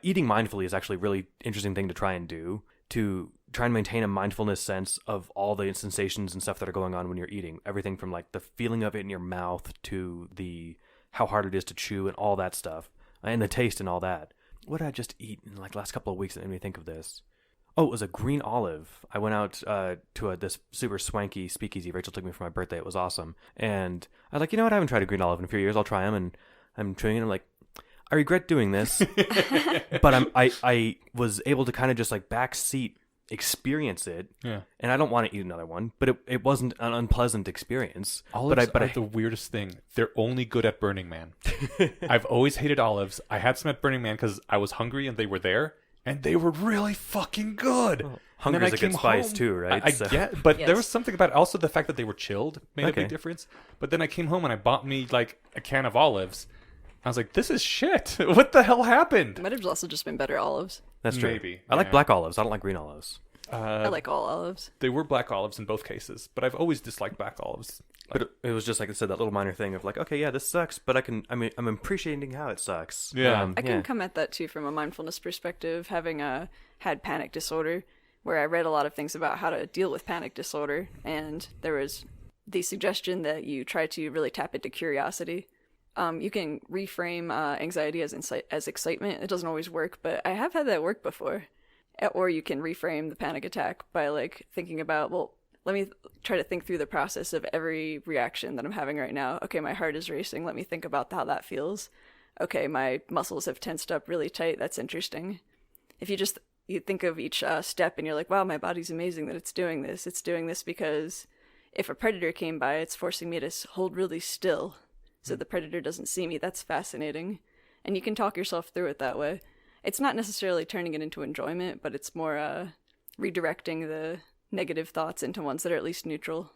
eating mindfully is actually a really interesting thing to try and do, to try and maintain a mindfulness sense of all the sensations and stuff that are going on when you're eating. Everything from like the feeling of it in your mouth to the how hard it is to chew and all that stuff, and the taste and all that. What did I just eat in like the last couple of weeks that made me think of this? Oh, it was a green olive. I went out to this super swanky speakeasy. Rachel took me for my birthday. It was awesome. And I was like, I haven't tried a green olive in a few years. I'll try them. And I'm chewing it. I'm like, I regret doing this. But I was able to kind of just like backseat experience it. Yeah. And I don't want to eat another one. But it wasn't an unpleasant experience. Olives are the weirdest thing. They're only good at Burning Man. I've always hated olives. I had some at Burning Man because I was hungry and they were there. And they were really fucking good. Oh, hunger is a good spice too, right? I get, but Yes. there was something about also the fact that they were chilled made a big difference. But then I came home and I bought me like a can of olives. I was like, this is shit. What the hell happened? Might have also just been better olives. That's true. Maybe, I like yeah. black olives. I don't like green olives. I like all olives. They were black olives in both cases, but I've always disliked black olives. But it was just like I said, that little minor thing of like, okay, yeah, this sucks, but I'm appreciating how it sucks. Yeah. I can come at that too from a mindfulness perspective, having had panic disorder, where I read a lot of things about how to deal with panic disorder, and there was the suggestion that you try to really tap into curiosity. You can reframe anxiety as excitement. It doesn't always work, but I have had that work before. Or you can reframe the panic attack by like thinking about, well, let me try to think through the process of every reaction that I'm having right now. Okay, my heart is racing. Let me think about how that feels. Okay, my muscles have tensed up really tight. That's interesting. If you think of each step and you're like, wow, my body's amazing that it's doing this. It's doing this because if a predator came by, it's forcing me to hold really still so the predator doesn't see me. That's fascinating. And you can talk yourself through it that way. It's not necessarily turning it into enjoyment, but it's more redirecting the negative thoughts into ones that are at least neutral.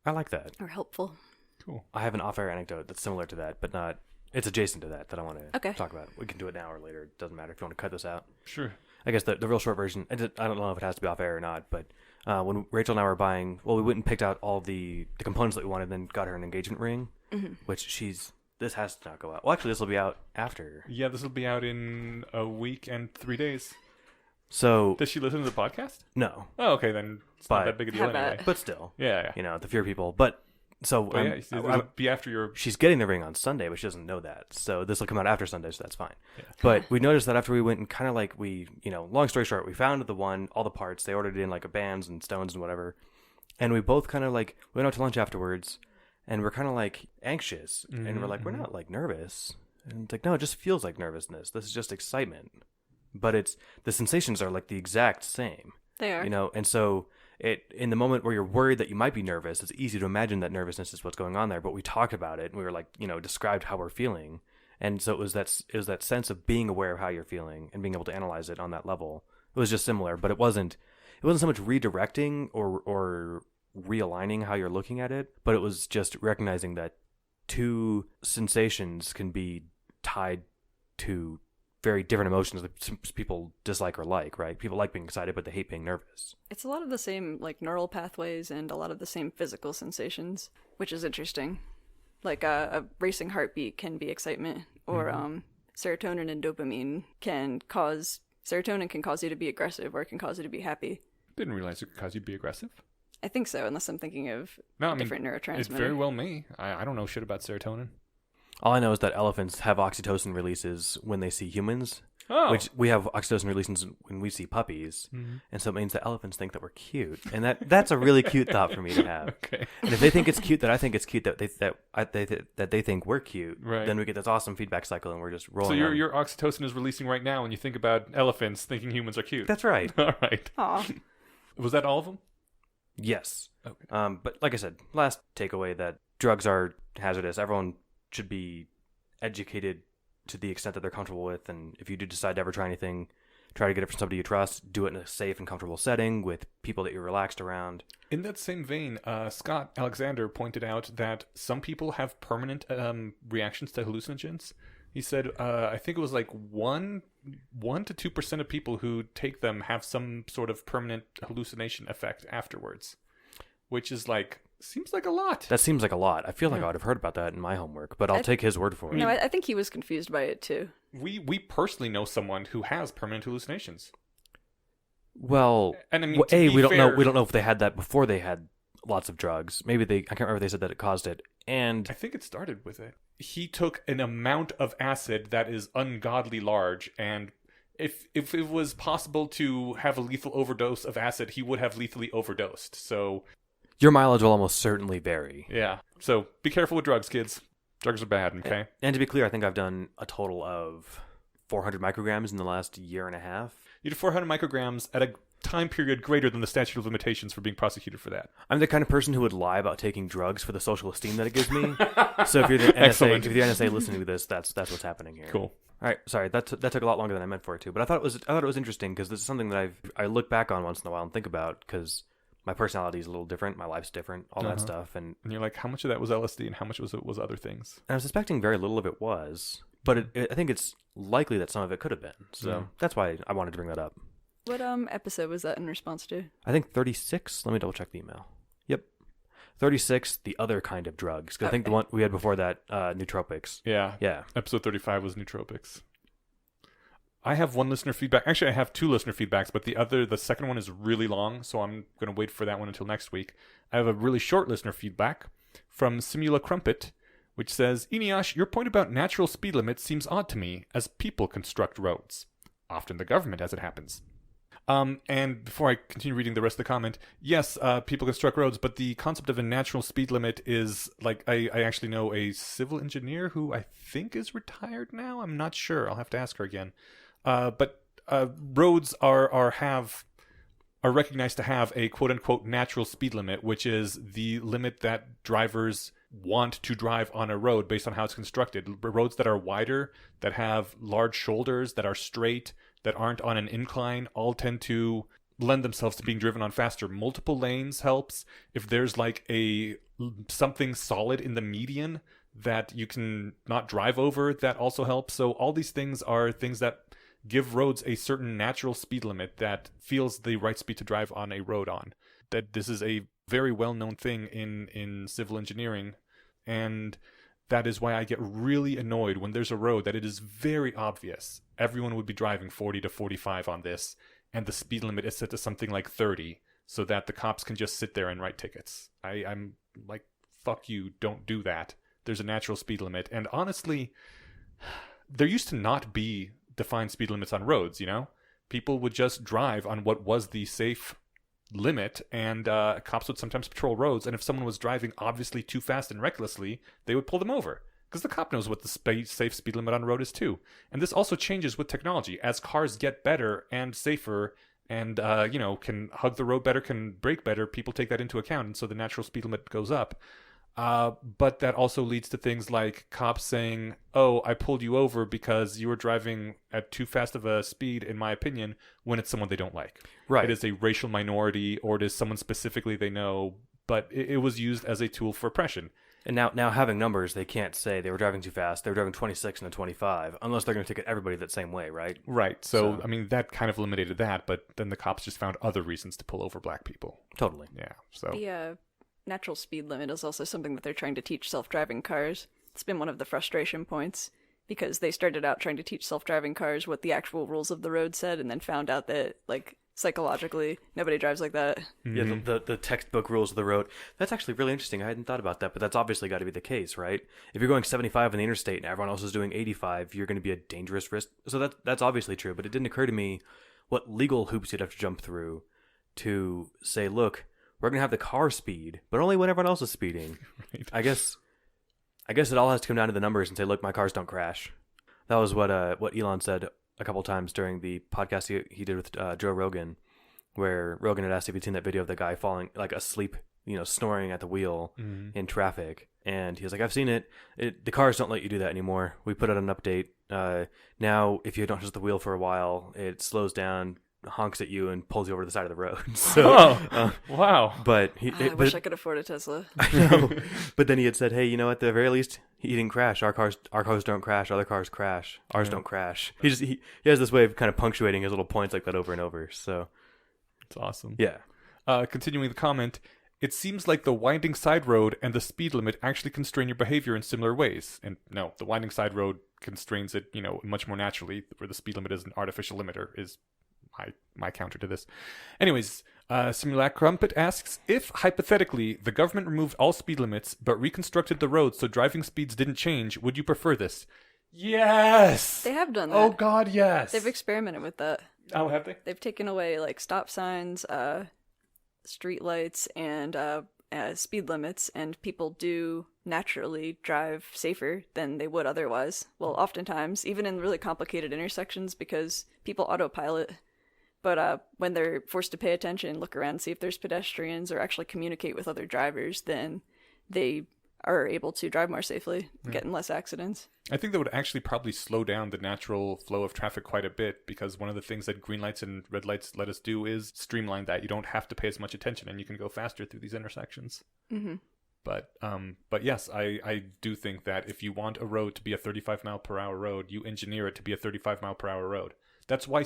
I like that. Or helpful. Cool. I have an off-air anecdote that's similar to that, but not. It's adjacent to that I want to talk about. We can do it now or later. It doesn't matter if you want to cut this out. Sure. I guess the real short version, I don't know if it has to be off-air or not, but when Rachel and I were buying, we went and picked out all the components that we wanted, then got her an engagement ring, which this has to not go out. Well, actually, this will be out after. Yeah, this will be out in a week and 3 days. So Does she listen to the podcast? no, Oh, okay, then it's not But- that big a deal anyway. but still, Yeah. the fear people. But so Oh, yeah, it'll be after your... she's getting the ring on Sunday, but she doesn't know that. So this will come out after Sunday, so that's fine. Yeah. But we noticed that after we went and kind of like long story short, we found all the parts. They ordered it in like bands and stones and whatever. And we both kind of like went out to lunch afterwards, and we're kind of like anxious, and we're like, we're not like nervous. And it's like, no, it just feels like nervousness. This is just excitement. But the sensations are like the exact same. They are. And so in the moment where you're worried that you might be nervous, it's easy to imagine that nervousness is what's going on there. But we talked about it, and we were like, described how we're feeling. And so it was that sense of being aware of how you're feeling and being able to analyze it on that level. It was just similar, but it wasn't so much redirecting or realigning how you're looking at it, but it was just recognizing that two sensations can be tied to very different emotions that some people dislike or like, right? People like being excited, but they hate being nervous. It's a lot of the same like neural pathways and a lot of the same physical sensations, which is interesting. Like a racing heartbeat can be excitement, or serotonin and dopamine can cause you to be aggressive, or it can cause you to be happy. Didn't realize it could cause you to be aggressive. I think so, unless I'm thinking of different neurotransmitters. It very well may. I don't know shit about serotonin. All I know is that elephants have oxytocin releases when they see humans, which we have oxytocin releases when we see puppies, and so it means that elephants think that we're cute, and that's a really cute thought for me to have. Okay. And if they think it's cute that I think it's cute that they think we're cute, right, then we get this awesome feedback cycle, and we're just rolling. So your oxytocin is releasing right now when you think about elephants thinking humans are cute. That's right. All right. Aw. Was that all of them? Yes. Okay. But like I said, last takeaway that drugs are hazardous. Everyone should be educated to the extent that they're comfortable with, and if you do decide to ever try anything, try to get it from somebody you trust. Do it in a safe and comfortable setting with people that you're relaxed around. In that same vein, Scott Alexander pointed out that some people have permanent reactions to hallucinogens. He said, I think it was like 1 to 2% of people who take them have some sort of permanent hallucination effect afterwards, which is like, seems like a lot. That seems like a lot. I feel like I would have heard about that in my homework, but I'll take his word for it. No, I think he was confused by it too. We personally know someone who has permanent hallucinations. Well, and I mean, we don't know. We don't know if they had that before they had lots of drugs. Maybe I can't remember if they said that it caused it. And I think it started with it. He took an amount of acid that is ungodly large, and if it was possible to have a lethal overdose of acid, he would have lethally overdosed. So your mileage will almost certainly vary. Yeah. So be careful with drugs, kids. Drugs are bad, okay? And to be clear, I think I've done a total of 400 micrograms in the last year and a half. You did 400 micrograms at a time period greater than the statute of limitations for being prosecuted for that. I'm the kind of person who would lie about taking drugs for the social esteem that it gives me. So if you're the NSA listening to this, that's what's happening here. Cool. All right, sorry, that took a lot longer than I meant for it to, but I thought it was interesting because this is something that I look back on once in a while and think about because my personality is a little different, my life's different, all that stuff, and you're like, how much of that was LSD and how much was other things? And I'm suspecting very little of it was, but I think it's likely that some of it could have been. So that's why I wanted to bring that up. What episode was that in response to? I think 36. Let me double check the email. Yep. 36, the other kind of drugs. 'Cause I think the one we had before that, nootropics. Yeah. Yeah. Episode 35 was nootropics. I have one listener feedback. Actually, I have two listener feedbacks, but the second one is really long, so I'm going to wait for that one until next week. I have a really short listener feedback from Simula Crumpet, which says, Eneash, your point about natural speed limits seems odd to me, as people construct roads. Often the government, as it happens. And before I continue reading the rest of the comment, yes, people construct roads, but the concept of a natural speed limit is, like, I actually know a civil engineer who I think is retired now. I'm not sure. I'll have to ask her again. But roads are recognized to have a quote-unquote natural speed limit, which is the limit that drivers want to drive on a road based on how it's constructed. Roads that are wider, that have large shoulders, that are straight, that aren't on an incline, all tend to lend themselves to being driven on faster. Multiple lanes helps. If there's like something solid in the median that you can not drive over, that also helps. So all these things are things that give roads a certain natural speed limit that feels the right speed to drive on a road on. That this is a very well-known thing in civil engineering, and that is why I get really annoyed when there's a road that it is very obvious everyone would be driving 40 to 45 on this, and the speed limit is set to something like 30, so that the cops can just sit there and write tickets. I'm like, fuck you, don't do that. There's a natural speed limit, and honestly, there used to not be defined speed limits on roads, you know? People would just drive on what was the safe limit, and cops would sometimes patrol roads, and if someone was driving obviously too fast and recklessly, they would pull them over, because the cop knows what the safe speed limit on a road is too. And this also changes with technology. As cars get better and safer and, can hug the road better, can brake better, people take that into account, and so the natural speed limit goes up. But that also leads to things like cops saying, oh, I pulled you over because you were driving at too fast of a speed, in my opinion, when it's someone they don't like. Right. It is a racial minority, or it is someone specifically they know, but it was used as a tool for oppression. And now having numbers, they can't say they were driving too fast. They were driving 26 and a 25, unless they're going to ticket everybody that same way, right? Right. So, I mean, that kind of eliminated that, but then the cops just found other reasons to pull over black people. Totally. Yeah. So The natural speed limit is also something that they're trying to teach self-driving cars. It's been one of the frustration points, because they started out trying to teach self-driving cars what the actual rules of the road said, and then found out that, like, psychologically, nobody drives like that. Yeah, the textbook rules of the road. That's actually really interesting. I hadn't thought about that, but that's obviously got to be the case, right? If you're going 75 on the interstate and everyone else is doing 85, you're going to be a dangerous risk. So that's obviously true, but it didn't occur to me what legal hoops you'd have to jump through to say, look, we're going to have the car speed, but only when everyone else is speeding. Right. I guess it all has to come down to the numbers and say, look, my cars don't crash. That was what Elon said a couple times during the podcast he did with Joe Rogan, where Rogan had asked if he'd seen that video of the guy falling, like, asleep, snoring at the wheel in traffic. And he was like, I've seen it. The cars don't let you do that anymore. We put out an update. Now, if you don't touch the wheel for a while, it slows down, honks at you, and pulls you over to the side of the road. So, wow. But I wish I could afford a Tesla. I know. But then he had said, hey, at the very least, he didn't crash. Our cars don't crash. Other cars crash. Ours don't crash. He has this way of kind of punctuating his little points like that over and over. So It's awesome. yeah. Continuing the comment, it seems like the winding side road and the speed limit actually constrain your behavior in similar ways. And no, the winding side road constrains it, much more naturally, where the speed limit is an artificial limiter, is my counter to this. Anyways, Simulac Crumpet asks, if, hypothetically, the government removed all speed limits but reconstructed the roads so driving speeds didn't change, would you prefer this? Yes! They have done that. Oh god, yes! They've experimented with that. Oh, have they? They've taken away, like, stop signs, street lights, and speed limits, and people do naturally drive safer than they would otherwise. Well, oftentimes, even in really complicated intersections, because people autopilot. But when they're forced to pay attention, look around, see if there's pedestrians, or actually communicate with other drivers, then they are able to drive more safely, get in less accidents. I think that would actually probably slow down the natural flow of traffic quite a bit, because one of the things that green lights and red lights let us do is streamline that. You don't have to pay as much attention, and you can go faster through these intersections. Mm-hmm. But yes, I do think that if you want a road to be a 35 mile per hour road, you engineer it to be a 35 mile per hour road. That's why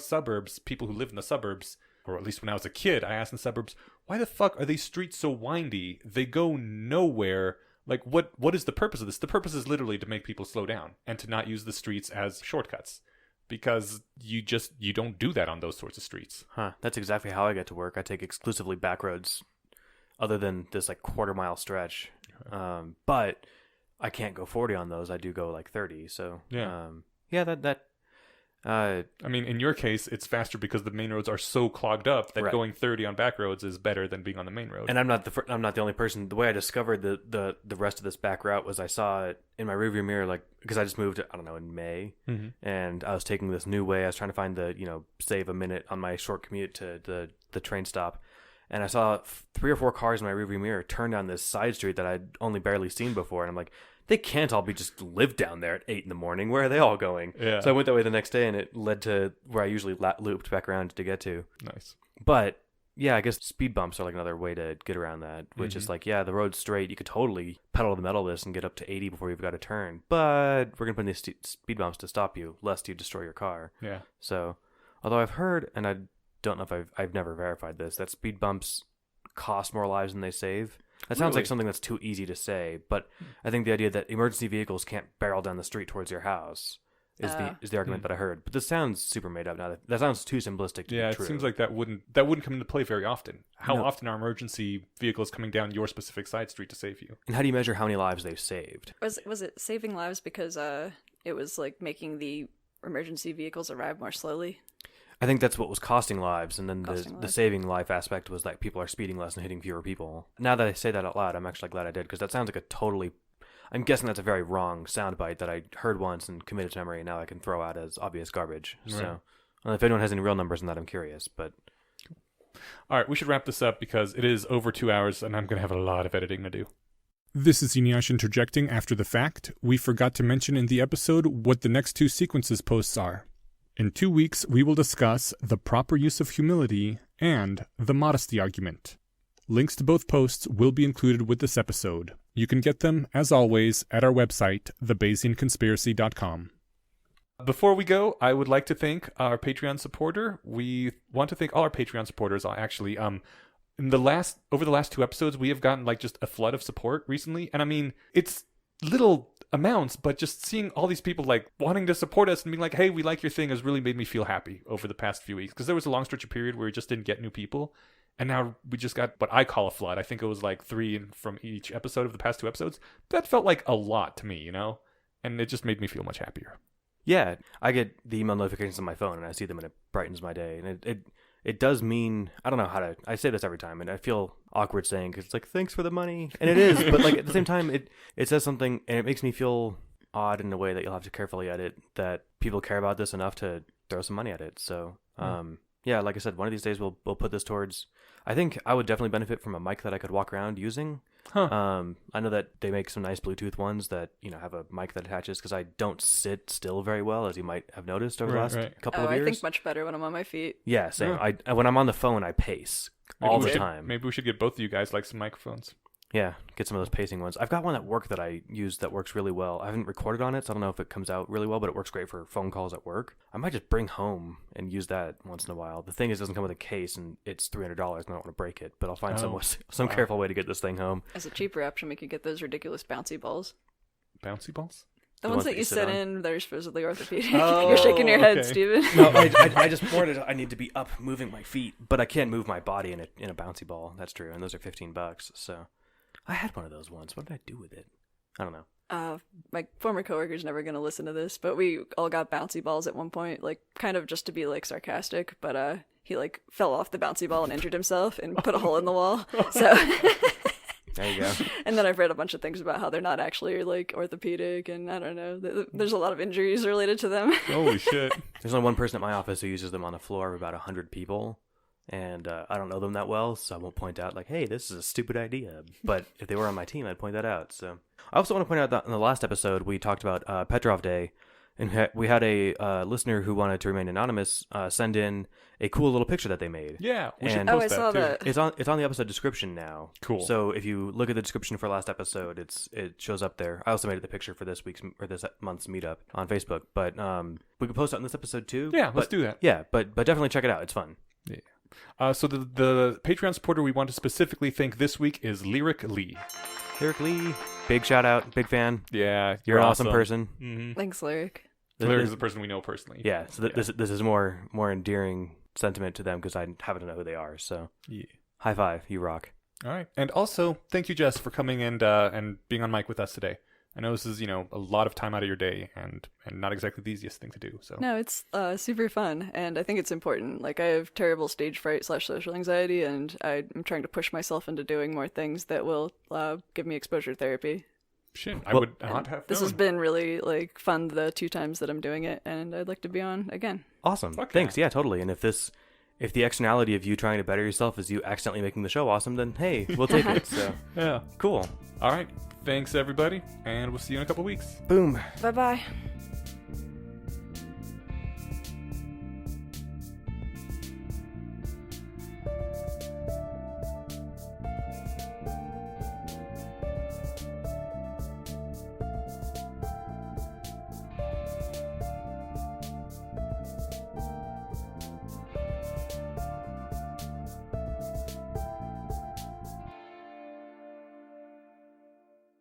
people who live in the suburbs, or at least when I was a kid, I asked in the suburbs, why the fuck are these streets so windy? They go nowhere. Like, what is the purpose of this? The purpose is literally to make people slow down and to not use the streets as shortcuts. Because you don't do that on those sorts of streets. Huh. That's exactly how I get to work. I take exclusively back roads, other than this like quarter-mile stretch. But I can't go 40 on those. I do go like 30. So yeah, I mean, in your case, it's faster because the main roads are so clogged up that right. going 30 on back roads is better than being on the main road. And I'm not the only person. The way I discovered the rest of this back route was I saw it in my rearview mirror, like because I just moved, I don't know, in May, and I was taking this new way. I was trying to find the save a minute on my short commute to the train stop, and I saw 3 or 4 cars in my rearview mirror turn down this side street that I'd only barely seen before, and I'm like, they can't all be just live down there at 8 in the morning. Where are they all going? Yeah. So I went that way the next day, and it led to where I usually looped back around to get to. Nice. But yeah, I guess speed bumps are like another way to get around that, which is like, yeah, the road's straight. You could totally pedal to the metal this and get up to 80 before you've got to turn. But we're going to put in these speed bumps to stop you, lest you destroy your car. Yeah. So, although I've heard, and I don't know if I've never verified this, that speed bumps cost more lives than they save. That sounds Really? like something that's too easy to say, but I think the idea that emergency vehicles can't barrel down the street towards your house is the argument that I heard. But this sounds super made up now. That sounds too simplistic to be true. It seems like that wouldn't come into play very often. How often are emergency vehicles coming down your specific side street to save you? And how do you measure how many lives they've saved? Was it saving lives because it was like making the emergency vehicles arrive more slowly? I think that's what was costing lives, and then the saving life aspect was like people are speeding less and hitting fewer people. Now that I say that out loud, I'm actually glad I did, because that sounds like a totally... I'm guessing that's a very wrong soundbite that I heard once and committed to memory, and now I can throw out as obvious garbage. Right. So, well, if anyone has any real numbers on that, I'm curious, but... All right, we should wrap this up, because it is over 2 hours, and I'm going to have a lot of editing to do. This is Inyash interjecting after the fact. We forgot to mention in the episode what the next 2 sequences posts are. In 2 weeks, we will discuss the proper use of humility and the modesty argument. Links to both posts will be included with this episode. You can get them, as always, at our website, thebayesianconspiracy.com. Before we go, I would like to thank our Patreon supporter. We want to thank all our Patreon supporters, actually. Over the last 2 episodes, we have gotten like just a flood of support recently. And I mean, it's little amounts, but just seeing all these people like wanting to support us and being like, hey, we like your thing, has really made me feel happy over the past few weeks, because there was a long stretch of period where we just didn't get new people, and now we just got what I call a flood. I think it was like 3 from each episode of the past 2 episodes. That felt like a lot to me, and it just made me feel much happier. Yeah, I get the email notifications on my phone and I see them and it brightens my day, and it does mean, I don't know how to, I say this every time and I feel awkward saying, because it's like, thanks for the money, and it is, but like at the same time it says something, and it makes me feel odd in a way that you'll have to carefully edit, that people care about this enough to throw some money at it. So yeah, like I said, one of these days we'll put this towards, I think I would definitely benefit from a mic that I could walk around using. I know that they make some nice Bluetooth ones that have a mic that attaches, because I don't sit still very well, as you might have noticed over the last couple of years. I think much better when I'm on my feet. Yeah, same. Yeah. When I'm on the phone, I pace all the time. Maybe we should get both of you guys like some microphones. Yeah, get some of those pacing ones. I've got one at work that I use that works really well. I haven't recorded on it, so I don't know if it comes out really well, but it works great for phone calls at work. I might just bring home and use that once in a while. The thing is, it doesn't come with a case, and it's $300, and I don't want to break it, but I'll find some careful way to get this thing home. As a cheaper option, we could get those ridiculous bouncy balls. Bouncy balls? The ones that you sit in, they're supposedly orthopedic. Oh, you're shaking your head, okay. Steven. No, I just poured it. I need to be up moving my feet, but I can't move my body in a bouncy ball. That's true, and those are $15, so... I had one of those once. What did I do with it? I don't know. My former coworker's never going to listen to this, but we all got bouncy balls at one point, like kind of just to be like sarcastic, but he like fell off the bouncy ball and injured himself and put a hole in the wall. So there you go. And then I've read a bunch of things about how they're not actually like orthopedic, and I don't know. There's a lot of injuries related to them. Holy shit. There's only one person at my office who uses them on the floor of about 100 people. And I don't know them that well, so I won't point out, like, hey, this is a stupid idea. But if they were on my team, I'd point that out. So I also want to point out that in the last episode, we talked about Petrov Day, And we had a listener who wanted to remain anonymous send in a cool little picture that they made. Yeah, we should And- post Oh, I saw too. that. It's on the episode description now. Cool. So if you look at the description for last episode, it shows up there. I also made it the picture for this month's meetup on Facebook. But we could post it on this episode too. Yeah, let's But- do that. Yeah, but definitely check it out. It's fun. So the Patreon supporter we want to specifically thank this week is Lyric Lee. Lyric Lee, big shout out, big fan. Yeah, You're an awesome person. Mm-hmm. Thanks, Lyric. Lyric is a person we know personally. Yeah, so this is more endearing sentiment to them because I happen to know who they are. So Yeah. high five, you rock. All right, and also thank you, Jess, for coming and being on mic with us today. I know this is a lot of time out of your day and not exactly the easiest thing to do. So No, it's super fun, and I think it's important. Like, I have terrible stage fright / social anxiety, and I'm trying to push myself into doing more things that will give me exposure therapy. shit, I Well, would not have. This known. has been really fun the 2 times that I'm doing it, and I'd like to be on again. Awesome. Fuck Thanks. Yeah, totally. And if the externality of you trying to better yourself is you accidentally making the show awesome, then hey, we'll take it. So Yeah. cool. All right. Thanks everybody, and we'll see you in a couple weeks. Boom. Bye bye.